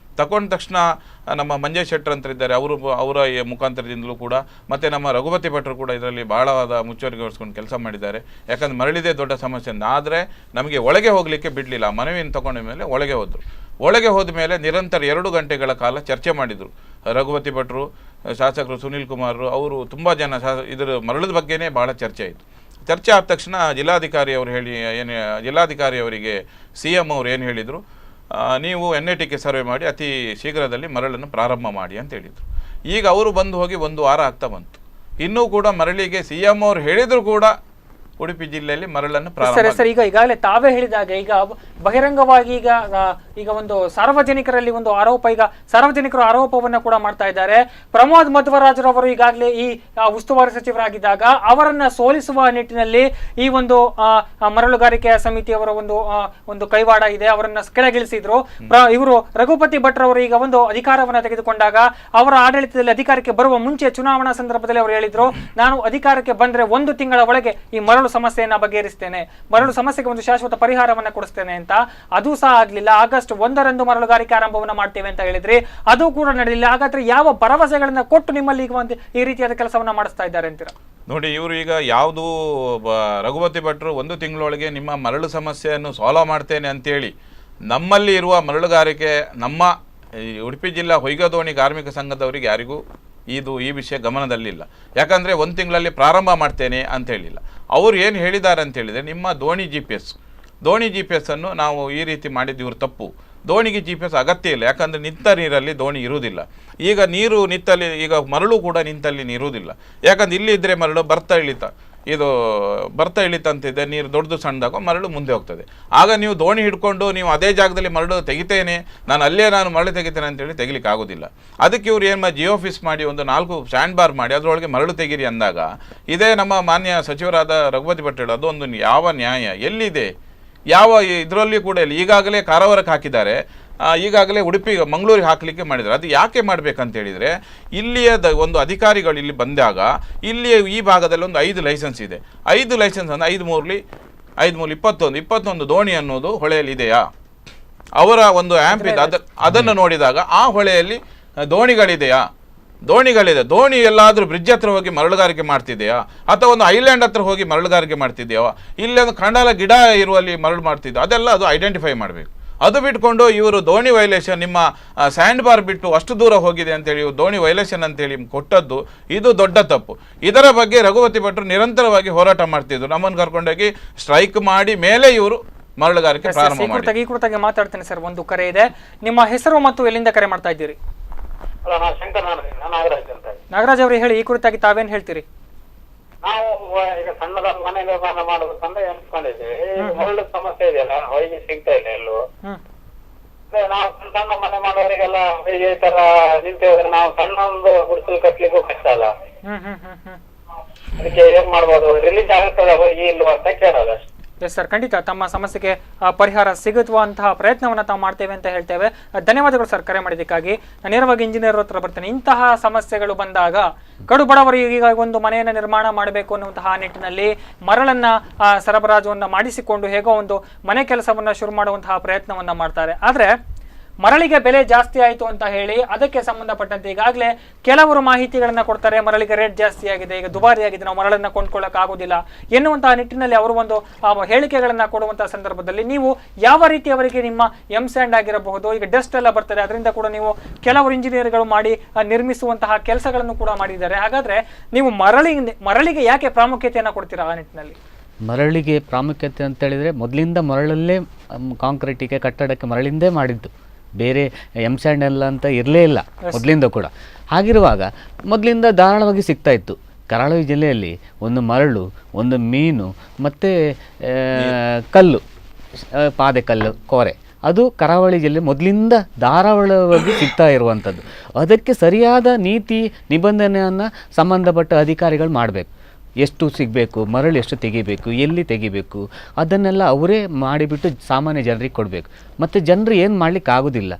B: ತಕ್ಷಣ ನಮ್ಮ ಮಂಜೇಶ್ ಶೆಟ್ಟರ್ ಅಂತ ಇದ್ದಾರೆ, ಅವರ ಮುಖಾಂತರದಿಂದಲೂ ಕೂಡ, ಮತ್ತು ನಮ್ಮ ರಘುಪತಿ ಭಟ್ರು ಕೂಡ ಇದರಲ್ಲಿ ಬಹಳವಾದ ಮುಚ್ಚುವರಿಕೆ ವಹಿಸ್ಕೊಂಡು ಕೆಲಸ ಮಾಡಿದ್ದಾರೆ. ಯಾಕಂದರೆ ಮರಳಿದೇ ದೊಡ್ಡ ಸಮಸ್ಯೆ ಅಂತ. ಆದರೆ ನಮಗೆ ಒಳಗೆ ಹೋಗಲಿಕ್ಕೆ ಬಿಡಲಿಲ್ಲ. ಮನವಿಯನ್ನು ತಗೊಂಡ ಮೇಲೆ ಒಳಗೆ ಹೋದರು. ಒಳಗೆ ಹೋದ ಮೇಲೆ ನಿರಂತರ 2 ಗಂಟೆಗಳ ಕಾಲ ಚರ್ಚೆ ಮಾಡಿದರು. ರಘುಪತಿ ಭಟ್ರು, ಶಾಸಕರು ಸುನೀಲ್ ಕುಮಾರ್, ಅವರು ತುಂಬ ಜನ ಇದರ ಮರಳದ ಬಗ್ಗೆನೇ ಭಾಳ ಚರ್ಚೆ ಆಯಿತು. ಚರ್ಚೆ ಆದ ತಕ್ಷಣ ಜಿಲ್ಲಾಧಿಕಾರಿ ಅವರಿಗೆ CM ಅವರು ಏನು ಹೇಳಿದರು, ನೀವು NITಗೆ ಸರ್ವೆ ಮಾಡಿ ಅತಿ ಶೀಘ್ರದಲ್ಲಿ ಮರಳನ್ನು ಪ್ರಾರಂಭ ಮಾಡಿ ಅಂತ ಹೇಳಿದರು. ಈಗ ಅವರು ಬಂದು ಹೋಗಿ 1 ವಾರ ಆಗ್ತಾ ಬಂತು. ಇನ್ನೂ ಕೂಡ ಮರಳಿಗೆ CM ಅವರು ಹೇಳಿದ್ರು ಕೂಡ ಉಡುಪಿ ಜಿಲ್ಲೆಯಲ್ಲಿ ಮರಳನ್ನು
A: ಸರ್ ಈಗ ಈಗಾಗಲೇ ತಾವೇ ಹೇಳಿದಾಗ ಈಗ ಬಹಿರಂಗವಾಗಿ ಈಗ ಒಂದು ಸಾರ್ವಜನಿಕರಲ್ಲಿ ಒಂದು ಆರೋಪ, ಈಗ ಸಾರ್ವಜನಿಕರು ಆರೋಪವನ್ನ ಕೂಡ ಮಾಡ್ತಾ ಇದ್ದಾರೆ. ಪ್ರಮೋದ್ ಮಧ್ವರಾಜರವರು ಈಗಾಗಲೇ ಈ ಉಸ್ತುವಾರಿ ಸಚಿವರಾಗಿದ್ದಾಗ ಅವರನ್ನ ಸೋಲಿಸುವ ನಿಟ್ಟಿನಲ್ಲಿ ಈ ಒಂದು ಮರಳುಗಾರಿಕೆ ಸಮಿತಿಯವರ ಒಂದು ಕೈವಾಡ ಇದೆ, ಅವರನ್ನ ಕೆಳಗಿಳಿಸಿದ್ರು. ಇವರು ರಘುಪತಿ ಭಟ್ರವರು ಈಗ ಒಂದು ಅಧಿಕಾರವನ್ನ ತೆಗೆದುಕೊಂಡಾಗ ಅವರ ಆಡಳಿತದಲ್ಲಿ ಅಧಿಕಾರಕ್ಕೆ ಬರುವ ಮುಂಚೆ ಚುನಾವಣಾ ಸಂದರ್ಭದಲ್ಲಿ ಅವರು ಹೇಳಿದ್ರು, ನಾನು ಅಧಿಕಾರಕ್ಕೆ ಬಂದ್ರೆ 1 ತಿಂಗಳ ಒಳಗೆ ಈ ಮರಳು ಸಮಸ್ಯೆಯನ್ನ ಬಗೆಹರಿಸ್ತೇನೆ, ಮರಳು ಸಮಸ್ಯೆಗೆ ಒಂದು ಶಾಶ್ವತ ಪರಿಹಾರವನ್ನ ಕೊಡಿಸ್ತೇನೆ ಅಂತ. ಅದು ಸಹ ಆಗ್ಲಿಲ್ಲ. ಆಗಸ್ಟ್ 1ರಂದು ಮರಳುಗಾರಿಕೆ ಆರಂಭವನ್ನ ಮಾಡ್ತೇವೆ ಅಂತ ಹೇಳಿದ್ರಿ, ಅದು ಕೂಡ ನಡೆಯಲಿಲ್ಲ. ಹಾಗಾದ್ರೆ ಯಾವ ಭರವಸೆಗಳನ್ನ ಕೊಟ್ಟು ನಿಮ್ಮಲ್ಲಿ ಈಗ ಈ ರೀತಿಯಾದ ಕೆಲಸವನ್ನ ಮಾಡಿಸ್ತಾ ಇದ್ದಾರೆ ಅಂತೀರಾ?
B: ನೋಡಿ, ಇವರು ಈಗ ಯಾವುದು ರಘುಪತಿ ಭಟ್ರು 1 ತಿಂಗಳೊಳಗೆ ನಿಮ್ಮ ಮರಳು ಸಮಸ್ಯೆಯನ್ನು ಸಾಲ್ವ್ ಮಾಡ್ತೇನೆ ಅಂತೇಳಿ ನಮ್ಮಲ್ಲಿ ಇರುವ ಮರಳುಗಾರಿಕೆ ನಮ್ಮ ಉಡುಪಿ ಜಿಲ್ಲಾ ಹೊಯ್ಗದೋಣಿ ಕಾರ್ಮಿಕ ಸಂಘದವರಿಗೆ ಯಾರಿಗೂ ಈ ವಿಷಯ ಗಮನದಲ್ಲಿಲ್ಲ. ಯಾಕಂದರೆ 1 ತಿಂಗಳಲ್ಲಿ ಪ್ರಾರಂಭ ಮಾಡ್ತೇನೆ ಅಂತ ಹೇಳಿಲ್ಲ. ಅವರು ಏನು ಹೇಳಿದ್ದಾರೆ ಅಂತ ಹೇಳಿದರೆ, ನಿಮ್ಮ ದೋಣಿ GPS ಅನ್ನು ನಾವು ಈ ರೀತಿ ಮಾಡಿದ್ದು ಇವರು ತಪ್ಪು. ದೋಣಿಗೆ GPS ಅಗತ್ಯ ಇಲ್ಲ, ಯಾಕಂದರೆ ನಿಂತ ನೀರಲ್ಲಿ ದೋಣಿ ಇರುವುದಿಲ್ಲ. ಈಗ ನೀರು ನಿಂತಲ್ಲಿ, ಈಗ ಮರಳು ಕೂಡ ನಿಂತಲ್ಲಿ ಇರುವುದಿಲ್ಲ. ಯಾಕಂದ್ರೆ ಇಲ್ಲಿ ಇದ್ದರೆ ಮರಳು ಬರ್ತಾ ಇಳಿತಂತಿದೆ, ನೀರು ದೊಡ್ಡದು ಸಣ್ಣದಾಗ ಮರಳು ಮುಂದೆ ಹೋಗ್ತದೆ. ಆಗ ನೀವು ದೋಣಿ ಹಿಡ್ಕೊಂಡು ನೀವು ಅದೇ ಜಾಗದಲ್ಲಿ ಮರಳು ತೆಗಿತೇನೆ, ನಾನು ಮರಳು ತೆಗಿತೇನೆ ಅಂತೇಳಿ ತೆಗಿಲಿಕ್ಕೆ ಆಗೋದಿಲ್ಲ. ಅದಕ್ಕೆ ಇವ್ರು ಏನು ಜಿಯೋ ಆಫೀಸ್ ಮಾಡಿ ಒಂದು 4 ಸ್ಟ್ಯಾಂಡ್ ಬಾರ್ ಮಾಡಿ ಅದರೊಳಗೆ ಮರಳು ತೆಗೀರಿ ಅಂದಾಗ, ಇದೇ ನಮ್ಮ ಮಾನ್ಯ ಸಚಿವರಾದ ರಘುಪತಿ ಭಟ್ ಹೇಳೋದು ಒಂದು ಯಾವ ನ್ಯಾಯ ಎಲ್ಲಿದೆ? ಯಾವ ಇದರಲ್ಲಿ ಕೂಡ ಇಲ್ಲ. ಈಗಾಗಲೇ ಕಾರವಾರಕ್ಕೆ ಹಾಕಿದ್ದಾರೆ, ಈಗಾಗಲೇ ಮಂಗಳೂರಿಗೆ ಹಾಕಲಿಕ್ಕೆ ಮಾಡಿದ್ದಾರೆ. ಅದು ಯಾಕೆ ಮಾಡಬೇಕಂತ ಹೇಳಿದರೆ, ಇಲ್ಲಿಯ ಒಂದು ಅಧಿಕಾರಿಗಳು ಇಲ್ಲಿ ಬಂದಾಗ ಇಲ್ಲಿಯ ಈ ಭಾಗದಲ್ಲಿ ಒಂದು 5 ಲೈಸೆನ್ಸ್ ಇದೆ. 5 ಲೈಸೆನ್ಸ್ ಅಂದರೆ 5×3 21 ದೋಣಿ ಅನ್ನೋದು ಹೊಳೆಯಲ್ಲಿ ಇದೆಯಾ? ಅವರ ಒಂದು ಆ್ಯಂಪ್ ಇದೆ, ಅದನ್ನು ನೋಡಿದಾಗ ಆ ಹೊಳೆಯಲ್ಲಿ ದೋಣಿಗಳಿದೆಯಾ? ದೋಣಿ ಎಲ್ಲಾದರೂ ಬ್ರಿಡ್ಜ್ ಹತ್ರ ಹೋಗಿ ಮರಳುಗಾರಿಕೆ ಮಾಡ್ತಿದೆಯಾ, ಅಥವಾ ಒಂದು ಐಲ್ಯಾಂಡ್ ಹತ್ರ ಹೋಗಿ ಮರಳುಗಾರಿಕೆ ಮಾಡ್ತಿದೆಯೋ, ಇಲ್ಲೊಂದು ಕಂಡಲ ಗಿಡ ಇರುವಲ್ಲಿ ಮರಳು ಮಾಡ್ತಿದ್ದೋ, ಅದೆಲ್ಲ ಅದು ಐಡೆಂಟಿಫೈ ಮಾಡಬೇಕು. ಅದು ಬಿಟ್ಕೊಂಡು ಇವರು ದೋಣಿ ವೈಲೇಷನ್, ನಿಮ್ಮ ಸ್ಯಾಂಡ್ ಬಾರ್ ಬಿಟ್ಟು ಅಷ್ಟು ದೂರ ಹೋಗಿದೆ ಅಂತೇಳಿ ದೋಣಿ ವೈಲೇಷನ್ ಅಂತೇಳಿ ಕೊಟ್ಟದ್ದು ಇದು ದೊಡ್ಡ ತಪ್ಪು. ಇದರ ಬಗ್ಗೆ ರಘುಪತಿ ಭಟ್ರು ನಿರಂತರವಾಗಿ ಹೋರಾಟ ಮಾಡ್ತಿದ್ರು. ನಮ್ಮನ್ನು ಕರ್ಕೊಂಡೋಗಿ ಸ್ಟ್ರೈಕ್ ಮಾಡಿ ಮೇಲೆ ಇವರು ಮರಳುಗಾರಿಕೆ ಪ್ರಾರಂಭ ಮಾಡಿ.
A: ಈ ಕುರಿತಾಗಿ ಮಾತಾಡ್ತೇನೆ ಸರ್. ಒಂದು ಕರೆ ಇದೆ. ನಿಮ್ಮ ಹೆಸರು ಮತ್ತು ಎಲ್ಲಿಂದ ಕರೆ ಮಾಡ್ತಾ ಇದ್ದೀರಿ? ನಾಗರಾಜ್ ಅವರು ಹೇಳಿ, ಈ ಕುರಿತಾಗಿ ತಾವೇನು ಹೇಳ್ತೀರಿ?
F: ನಾವು ಈಗ ಸಣ್ಣದ ಮನೆ ನಿರ್ಮಾಣ ಮಾಡಬೇಕಂತ ಎನ್ಸ್ಕೊಂಡಿದ್ದೀವಿ. ಮರಳು ಸಮಸ್ಯೆ ಇದೆಯಲ್ಲ, ಹೊಯ್ಗೆ ಸಿಗ್ತಾ ಇಲ್ಲ ಎಲ್ಲೂ. ನಾವು ಸಣ್ಣ ಮನೆ ಮಾಡೋರಿಗೆಲ್ಲ ಹೊಯ್ಗೆ ಈ ತರ ನಿಂತಿದ್ರೆ ನಾವು ಸಣ್ಣ ಒಂದು ಗುಡಿಸಲು ಕಟ್ಲಿಕ್ಕೂ ಕಷ್ಟ ಅಲ್ಲ. ಅದಕ್ಕೆ ಏನ್ ಮಾಡ್ಬೋದು, ರಿಲೀಸ್ ಆಗುತ್ತದ ಹೊಯ್ಗೆ ಇಲ್ವಾ ಅಂತ ಕೇಳೋದು.
A: ಎಸ್ ಸರ್, ಖಂಡಿತ ತಮ್ಮ ಸಮಸ್ಯೆಗೆ ಪರಿಹಾರ ಸಿಗುವಂತಹ ಪ್ರಯತ್ನವನ್ನು ತಾವು ಮಾಡ್ತೇವೆ ಅಂತ ಹೇಳ್ತೇವೆ. ಧನ್ಯವಾದಗಳು ಸರ್ ಕರೆ ಮಾಡಿದ್ದಕ್ಕಾಗಿ. ನಾನು ನೇರವಾಗಿ ಇಂಜಿನಿಯರ್ ಹತ್ರ ಬರ್ತೇನೆ. ಇಂತಹ ಸಮಸ್ಯೆಗಳು ಬಂದಾಗ ಕಡು ಬಡವರಿಗೆ ಈಗ ಒಂದು ಮನೆಯನ್ನು ನಿರ್ಮಾಣ ಮಾಡಬೇಕು ಅನ್ನುವಂತಹ ನಿಟ್ಟಿನಲ್ಲಿ ಮರಳನ್ನ ಸರಬರಾಜುವನ್ನು ಮಾಡಿಸಿಕೊಂಡು ಹೇಗೋ ಒಂದು ಮನೆ ಕೆಲಸವನ್ನ ಶುರು ಮಾಡುವಂತಹ ಪ್ರಯತ್ನವನ್ನ ಮಾಡ್ತಾರೆ. ಆದರೆ ಮರಳಿಗೆ ಬೆಲೆ ಜಾಸ್ತಿ ಆಯಿತು ಅಂತ ಹೇಳಿ ಅದಕ್ಕೆ ಸಂಬಂಧಪಟ್ಟಂತೆ ಈಗಾಗಲೇ ಕೆಲವರು ಮಾಹಿತಿಗಳನ್ನ ಕೊಡ್ತಾರೆ. ಮರಳಿಗೆ ರೇಟ್ ಜಾಸ್ತಿ ಆಗಿದೆ, ಈಗ ದುಬಾರಿ ಆಗಿದೆ, ನಾವು ಮರಳನ್ನು ಕೊಂಡ್ಕೊಳ್ಳೋಕೆ ಆಗೋದಿಲ್ಲ ಎನ್ನುವಂತಹ ನಿಟ್ಟಿನಲ್ಲಿ ಅವರು ಒಂದು ಹೇಳಿಕೆಗಳನ್ನ ಕೊಡುವಂತಹ ಸಂದರ್ಭದಲ್ಲಿ ನೀವು ಯಾವ ರೀತಿ ಅವರಿಗೆ ನಿಮ್ಮ ಸ್ಯಾಂಡ್ ಆಗಿರಬಹುದು, ಈಗ ಡಸ್ಟ್ ಎಲ್ಲ ಬರ್ತದೆ, ಅದರಿಂದ ಕೂಡ ನೀವು ಕೆಲವರು ಇಂಜಿನಿಯರ್ಗಳು ಮಾಡಿ ನಿರ್ಮಿಸುವಂತಹ ಕೆಲಸಗಳನ್ನು ಕೂಡ ಮಾಡಿದ್ದಾರೆ. ಹಾಗಾದ್ರೆ ನೀವು ಮರಳಿಗೆ ಯಾಕೆ ಪ್ರಾಮುಖ್ಯತೆಯನ್ನು ಕೊಡ್ತೀರಾ ಆ ನಿಟ್ಟಿನಲ್ಲಿ?
E: ಮರಳಿಗೆ ಪ್ರಾಮುಖ್ಯತೆ ಅಂತ ಹೇಳಿದರೆ, ಮೊದಲಿಂದ ಮರಳಲ್ಲೇ ಕಾಂಕ್ರೀಟಿಗೆ ಕಟ್ಟಡಕ್ಕೆ ಮರಳಿಂದೇ ಮಾಡಿದ್ದು, ಬೇರೆ ಸ್ಯಾಂಡ್ ಎಲ್ಲ ಅಂತ ಇರಲೇ ಇಲ್ಲ ಮೊದಲಿಂದ ಕೂಡ. ಹಾಗಿರುವಾಗ ಮೊದಲಿಂದ ಧಾರಾಳವಾಗಿ ಸಿಗ್ತಾ ಇತ್ತು. ಕರಾವಳಿ ಜಿಲ್ಲೆಯಲ್ಲಿ ಒಂದು ಮರಳು, ಒಂದು ಮೀನು ಮತ್ತು ಕಲ್ಲು, ಪಾದೆಕಲ್ಲು, ಕೋರೆ, ಅದು ಕರಾವಳಿ ಜಿಲ್ಲೆ ಮೊದಲಿಂದ ಧಾರಾಳವಾಗಿ ಸಿಗ್ತಾ ಇರುವಂಥದ್ದು. ಅದಕ್ಕೆ ಸರಿಯಾದ ನೀತಿ ನಿಬಂಧನೆಯನ್ನು ಸಂಬಂಧಪಟ್ಟ ಅಧಿಕಾರಿಗಳು ಮಾಡಬೇಕು. ಎಷ್ಟು ಸಿಗಬೇಕು, ಮರಳು ಎಷ್ಟು ತೆಗಿಬೇಕು, ಎಲ್ಲಿ ತೆಗಿಬೇಕು, ಅದನ್ನೆಲ್ಲ ಅವರೇ ಮಾಡಿಬಿಟ್ಟು ಸಾಮಾನ್ಯ ಜನರಿಗೆ ಕೊಡಬೇಕು. ಮತ್ತು ಜನರು ಏನು ಮಾಡಲಿಕ್ಕೆ ಆಗೋದಿಲ್ಲ.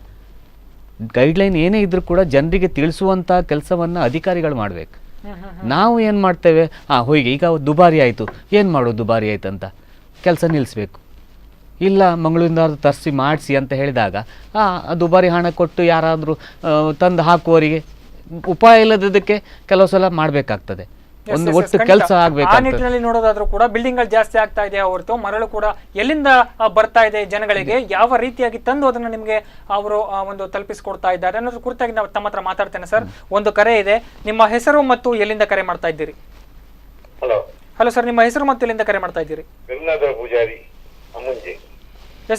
E: ಗೈಡ್ಲೈನ್ ಏನೇ ಇದ್ದರೂ ಕೂಡ ಜನರಿಗೆ ತಿಳಿಸುವಂಥ ಕೆಲಸವನ್ನು ಅಧಿಕಾರಿಗಳು ಮಾಡಬೇಕು. ನಾವು ಏನು ಮಾಡ್ತೇವೆ, ಹೋಗಿ ಈಗ ದುಬಾರಿ ಆಯಿತು, ಏನು ಮಾಡೋದು, ದುಬಾರಿ ಆಯ್ತು ಅಂತ ಕೆಲಸ ನಿಲ್ಲಿಸ್ಬೇಕು. ಇಲ್ಲ ಮಂಗಳೂರಿಂದ ತರಿಸಿ ಮಾಡಿಸಿ ಅಂತ ಹೇಳಿದಾಗ ದುಬಾರಿ ಹಣ ಕೊಟ್ಟು ಯಾರಾದರೂ ತಂದು ಹಾಕುವವರಿಗೆ ಉಪಾಯ ಇಲ್ಲದಕ್ಕೆ ಕೆಲವು ಸಲ ಮಾಡಬೇಕಾಗ್ತದೆ. ಒಂದು ಒಟ್ಟು ಕೆಲಸ ಆಗಬೇಕು.
A: ಆ ನಿಟ್ಟಿನಲ್ಲಿ ನೋಡೋದಾದ್ರೂ ಕೂಡ ಬಿಲ್ಡಿಂಗ್ಗಳು ಜಾಸ್ತಿ ಆಗ್ತಾ ಇದೆ ಹೊರತು ಮರಳು ಕೂಡ ಎಲ್ಲಿಂದ ಬರ್ತಾ ಇದೆ ಜನಗಳಿಗೆ, ಯಾವ ರೀತಿಯಾಗಿ ತಂದು ಅದನ್ನ ನಿಮಗೆ ಅವರು ಒಂದು ತಲುಪಿಸಿಕೊಡ್ತಾ ಇದ್ದಾರೆ ಅನ್ನೋದ್ರ ಕುರಿತಾಗಿ ನಾವು ತಮ್ಮ ಹತ್ರ ಮಾತಾಡ್ತೇನೆ ಸರ್. ಒಂದು ಕರೆ ಇದೆ. ನಿಮ್ಮ ಹೆಸರು ಮತ್ತು ಎಲ್ಲಿಂದ ಕರೆ ಮಾಡ್ತಾ ಇದ್ದೀರಿ? ಹಲೋ ಸರ್, ನಿಮ್ಮ ಹೆಸರು ಮತ್ತು ಎಲ್ಲಿಂದ ಕರೆ ಮಾಡ್ತಾ ಇದ್ದೀರಿ?
F: ಪೂಜಾರಿ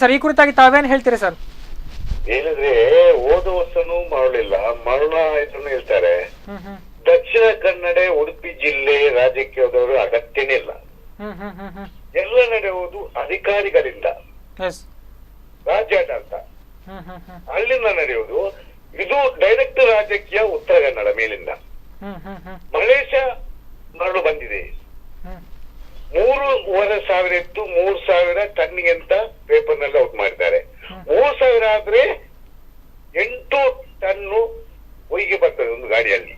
A: ಸರ್, ಈ ಕುರಿತಾಗಿ ತಾವೇನು ಹೇಳ್ತೀರಿ ಸರ್?
F: ಹೇಳಿದ್ರೆ ಹೋದ ವರ್ಷನೂ ಮರಳಿಲ್ಲ, ಮರಳ ಇದನ್ನು ಹೇಳ್ತಾರೆ.
H: ದಕ್ಷಿಣ ಕನ್ನಡ ಉಡುಪಿ ಜಿಲ್ಲೆ ರಾಜಕೀಯದವರು ಅಗತ್ಯನೇ ಇಲ್ಲ. ಎಲ್ಲ ನಡೆಯುವುದು ಅಧಿಕಾರಿಗಳಿಂದ, ರಾಜ್ಯಾಡಳಿತ ಅಲ್ಲಿಂದ ನಡೆಯುವುದು. ಇದು ಡೈರೆಕ್ಟ್ ರಾಜಕೀಯ ಉತ್ತರ ಕನ್ನಡ ಮೇಲಿಂದ. ಮಲೇಷ್ಯಾ ಮರಳು ಬಂದಿದೆ, 3,500 ಇತ್ತು, 3,000 ಟನ್ನಿಗೆ ಅಂತ ಪೇಪರ್ ನಲ್ಲಿ ಔಟ್ ಮಾಡಿದ್ದಾರೆ. 3,000 ಆದ್ರೆ 8 ಟನ್ನು ಒಯ್ಗೆ ಬರ್ತದೆ ಒಂದು ಗಾಡಿಯಲ್ಲಿ.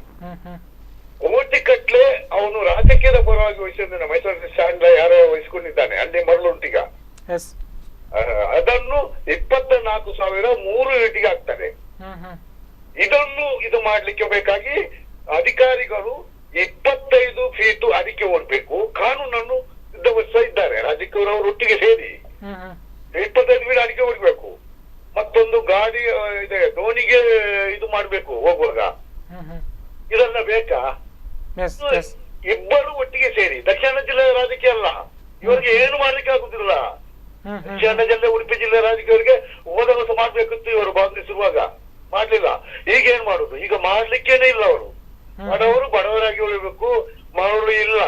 H: ಕೋಟಿ ಕಟ್ಲೆ ಅವನು ರಾಜಕೀಯದ ಪರವಾಗಿ ವಹಿಸಿದ ಮೈಸೂರು ಸ್ಟ್ಯಾಂಡ್ ಯಾರೋ ವಹಿಸ್ಕೊಂಡಿದ್ದಾನೆ, ಅಲ್ಲಿ ಮರಳುಂಟೀಗ. ಅದನ್ನು 24,000 3 ರೇಟಿಗೆ ಆಗ್ತದೆ. ಇದನ್ನು ಇದು ಮಾಡ್ಲಿಕ್ಕೆ ಬೇಕಾಗಿ ಅಧಿಕಾರಿಗಳು 25 ಫೀಟ್ ಅಡಿಕೆ ಓಡ್ಬೇಕು, ಕಾನೂನನ್ನು ಸಿದ್ಧಪಡಿಸ್ತಾ ಇದ್ದಾರೆ. ರಾಜಕೀಯವರು ಒಟ್ಟಿಗೆ ಸೇರಿ 25 ಫೀಟ್ ಅಡಿಕೆ ಓಡ್ಬೇಕು. ಮತ್ತೊಂದು ಗಾಡಿ ಇದೆ ದೋಣಿಗೆ ಇದು ಮಾಡ್ಬೇಕು ಹೋಗುವಾಗ. ಇದೆಲ್ಲ ಬೇಕಾ? ಇಬ್ಬರು ಒಟ್ಟಿಗೆ ಸೇರಿ, ದಕ್ಷಿಣ ಜಿಲ್ಲೆಯ ರಾಜಕೀಯ ಅಲ್ಲ, ಇವರಿಗೆ ಏನು ಮಾಡ್ಲಿಕ್ಕೆ ಆಗುದಿಲ್ಲ. ದಕ್ಷಿಣ ಜಿಲ್ಲೆ ಉಡುಪಿ ಜಿಲ್ಲೆ ರಾಜಕೀಯವರಿಗೆ ಹೋದ ವರ್ಷ ಮಾಡ್ಬೇಕಿತ್ತು, ಇವರು ಭಾಗವಹಿಸುವಾಗ ಮಾಡ್ಲಿಲ್ಲ. ಈಗ ಏನ್ ಮಾಡುದು? ಈಗ ಮಾಡ್ಲಿಕ್ಕೇನೆ ಇಲ್ಲ. ಅವರು ಬಡವರು ಬಡವರಾಗಿ ಉಳಿಬೇಕು, ಮರಳು ಇಲ್ಲ.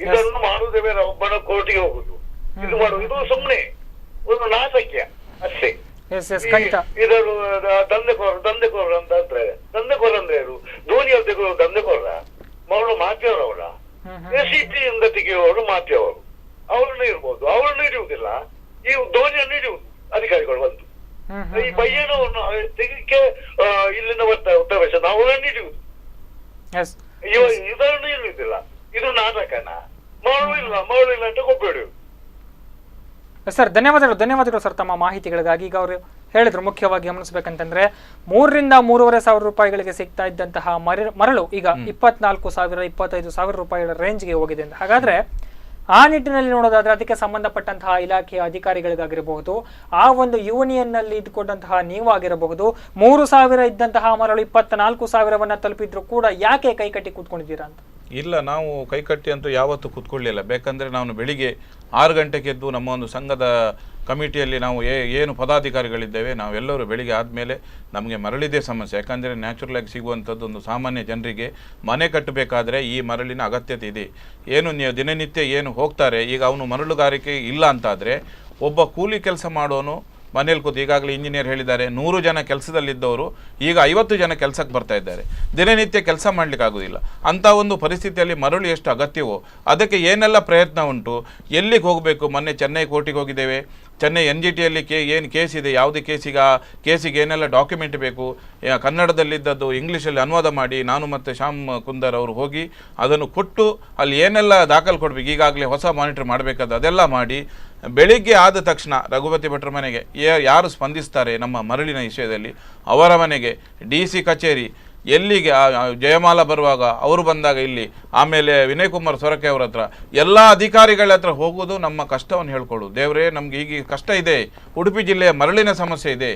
H: ಇದನ್ನು ಮಾಡುವುದೇ ಬೇರೆ, ಒಬ್ಬನ ಕೋರ್ಟಿಗೆ ಹೋಗುದು, ಇದು ಮಾಡುದು, ಇದು ಸುಮ್ನೆ ಒಂದು ನಾಟಕ್ಯ ಅಷ್ಟೇ. ಇದನ್ನು ದಂಧೆಕೋರ ಅಂತ ಅಂದ್ರೆ, ದಂಧೆಕೋರ ಅಂದ್ರೆ ಯಾರು? ಧೋನಿಯವ್ರು ತೆಗೆಯುವ ದಂಧೆಕೋರ, ಮರಳು ಮಾತಿಯವರು ಅವರ, ಎಸಿಪಿ ಇಂದ ತೆಗೆಯುವವರು ಮಾತಿಯವರು, ಅವರನ್ನ ಇರ್ಬೋದು. ಅವರನ್ನು ಹಿಡಿಯುವುದಿಲ್ಲ, ಈ ಧೋನಿಯನ್ನು ಹಿಡಿಯುವುದು ಅಧಿಕಾರಿಗಳು ಬಂದು. ಈ ಬಯ್ಯನವನ್ನು ತೆಗಿಕ್ಕೆ ಇಲ್ಲಿಂದ ಬರ್ತಾರೆ ಉತ್ತರ ಪ್ರದೇಶ, ಅವರನ್ನು ಹಿಡಿಯುವುದು. ಇದನ್ನು ಇರುವುದಿಲ್ಲ. ಇದು ನಾಟಕನ. ಮರಳು ಇಲ್ಲ ಅಂತ ಕೊಬ್ಬೇಡಿ.
A: ಸರ್ ಧನ್ಯವಾದಗಳು ಸರ್ ತಮ್ಮ ಮಾಹಿತಿಗಳಿಗಾಗಿ. ಈಗ ಅವರು ಹೇಳಿದ್ರು ಮುಖ್ಯವಾಗಿ ಗಮನಿಸಬೇಕಂತಂದ್ರೆ 3,000 ರಿಂದ 3,500 ರೂಪಾಯಿಗಳಿಗೆ ಸಿಗ್ತಾ ಇದ್ದಂತಹ ಮರಳು ಈಗ 24,000 25,000 ರೂಪಾಯಿಗಳ ರೇಂಜ್ಗೆ ಹೋಗಿದೆ ಅಂತ. ಹಾಗಾದ್ರೆ ಆ ನಿಟ್ಟಿನಲ್ಲಿ ನೋಡೋದಾದ್ರೆ ಅದಕ್ಕೆ ಸಂಬಂಧಪಟ್ಟಂತಹ ಇಲಾಖೆಯ ಅಧಿಕಾರಿಗಳಿಗಾಗಿರಬಹುದು, ಆ ಒಂದು ಯೂನಿಯನ್ ನಲ್ಲಿ ಇದ್ಕೊಂಡಂತಹ ನೀವಾಗಿರಬಹುದು, 3,000 ಇದ್ದಂತಹ ಮರಳು 24,000 ತಲುಪಿದ್ರು ಕೂಡ ಯಾಕೆ ಕೈಕಟ್ಟಿ ಕೂತ್ಕೊಂಡಿದ್ದೀರಾ ಅಂತ?
B: ಇಲ್ಲ, ನಾವು ಕೈಕಟ್ಟಿ ಅಂತೂ ಯಾವತ್ತೂ ಕೂತ್ಕೊಳ್ಳಿಲ್ಲ. ಬೇಕಂದರೆ ನಾನು ಬೆಳಿಗ್ಗೆ 6 ಗಂಟೆಗೆ ಎದ್ದು ನಮ್ಮ ಒಂದು ಸಂಘದ ಕಮಿಟಿಯಲ್ಲಿ ನಾವು ಏನು ಪದಾಧಿಕಾರಿಗಳಿದ್ದೇವೆ ನಾವೆಲ್ಲರೂ ಬೆಳಿಗ್ಗೆ ಆದಮೇಲೆ ನಮಗೆ ಮರಳಿದೇ ಸಮಸ್ಯೆ. ಯಾಕಂದರೆ ನ್ಯಾಚುರಲಾಗಿ ಸಿಗುವಂಥದ್ದು ಒಂದು ಸಾಮಾನ್ಯ ಜನರಿಗೆ ಮನೆ ಕಟ್ಟಬೇಕಾದ್ರೆ ಈ ಮರಳಿನ ಅಗತ್ಯತೆ ಇದೆ. ಏನು ದಿನನಿತ್ಯ ಏನು ಹೋಗ್ತಾರೆ, ಈಗ ಅವನು ಮರಳುಗಾರಿಕೆ ಇಲ್ಲ ಅಂತಾದರೆ ಒಬ್ಬ ಕೂಲಿ ಕೆಲಸ ಮಾಡೋನು ಮನೇಲಿ ಕೂತು, ಈಗಾಗಲೇ ಇಂಜಿನಿಯರ್ ಹೇಳಿದ್ದಾರೆ 100 ಜನ ಕೆಲಸದಲ್ಲಿದ್ದವರು ಈಗ 50 ಜನ ಕೆಲಸಕ್ಕೆ ಬರ್ತಾ ಇದ್ದಾರೆ. ದಿನನಿತ್ಯ ಕೆಲಸ ಮಾಡಲಿಕ್ಕೆ ಆಗೋದಿಲ್ಲ. ಅಂಥ ಒಂದು ಪರಿಸ್ಥಿತಿಯಲ್ಲಿ ಮರಳು ಎಷ್ಟು ಅಗತ್ಯವೋ ಅದಕ್ಕೆ ಏನೆಲ್ಲ ಪ್ರಯತ್ನ ಉಂಟು, ಎಲ್ಲಿಗೆ ಹೋಗಬೇಕು. ಮೊನ್ನೆ ಚೆನ್ನೈ ಕೋರ್ಟಿಗೆ ಹೋಗಿದ್ದೇವೆ. ಚೆನ್ನೈ NGTಯಲ್ಲಿ ಏನು ಕೇಸ್ ಇದೆ, ಯಾವುದೇ ಕೇಸಿಗೆ ಏನೆಲ್ಲ ಡಾಕ್ಯುಮೆಂಟ್ ಬೇಕು, ಕನ್ನಡದಲ್ಲಿದ್ದದ್ದು ಇಂಗ್ಲೀಷಲ್ಲಿ ಅನುವಾದ ಮಾಡಿ ನಾನು ಮತ್ತು ಶ್ಯಾಮ್ ಕುಂದರ್ ಅವರು ಹೋಗಿ ಅದನ್ನು ಕೊಟ್ಟು ಅಲ್ಲಿ ಏನೆಲ್ಲ ದಾಖಲೆ ಕೊಡಬೇಕು, ಈಗಾಗಲೇ ಹೊಸ ಮಾನಿಟರ್ ಮಾಡಬೇಕಾದ ಅದೆಲ್ಲ ಮಾಡಿ ಬೆಳಿಗ್ಗೆ ಆದ ತಕ್ಷಣ ರಘುಪತಿ ಭಟ್ರ ಮನೆಗೆ ಯಾರು ಸ್ಪಂದಿಸ್ತಾರೆ ನಮ್ಮ ಮರಳಿನ ವಿಷಯದಲ್ಲಿ ಅವರ ಮನೆಗೆ, DC ಕಚೇರಿ, ಎಲ್ಲಿಗೆ ಜಯಮಾಲ ಬರುವಾಗ ಅವರು ಬಂದಾಗ ಇಲ್ಲಿ, ಆಮೇಲೆ ವಿನಯ್ ಕುಮಾರ್ ಸೊರಕೆ ಅವರ ಹತ್ರ, ಎಲ್ಲ ಅಧಿಕಾರಿಗಳ ಹತ್ರ ಹೋಗೋದು ನಮ್ಮ ಕಷ್ಟವನ್ನು ಹೇಳ್ಕೊಳ್ಳೋದು. ದೇವರೇ ನಮ್ಗೆ ಈಗ ಕಷ್ಟ ಇದೆ, ಉಡುಪಿ ಜಿಲ್ಲೆಯ ಮರಳಿನ ಸಮಸ್ಯೆ ಇದೆ,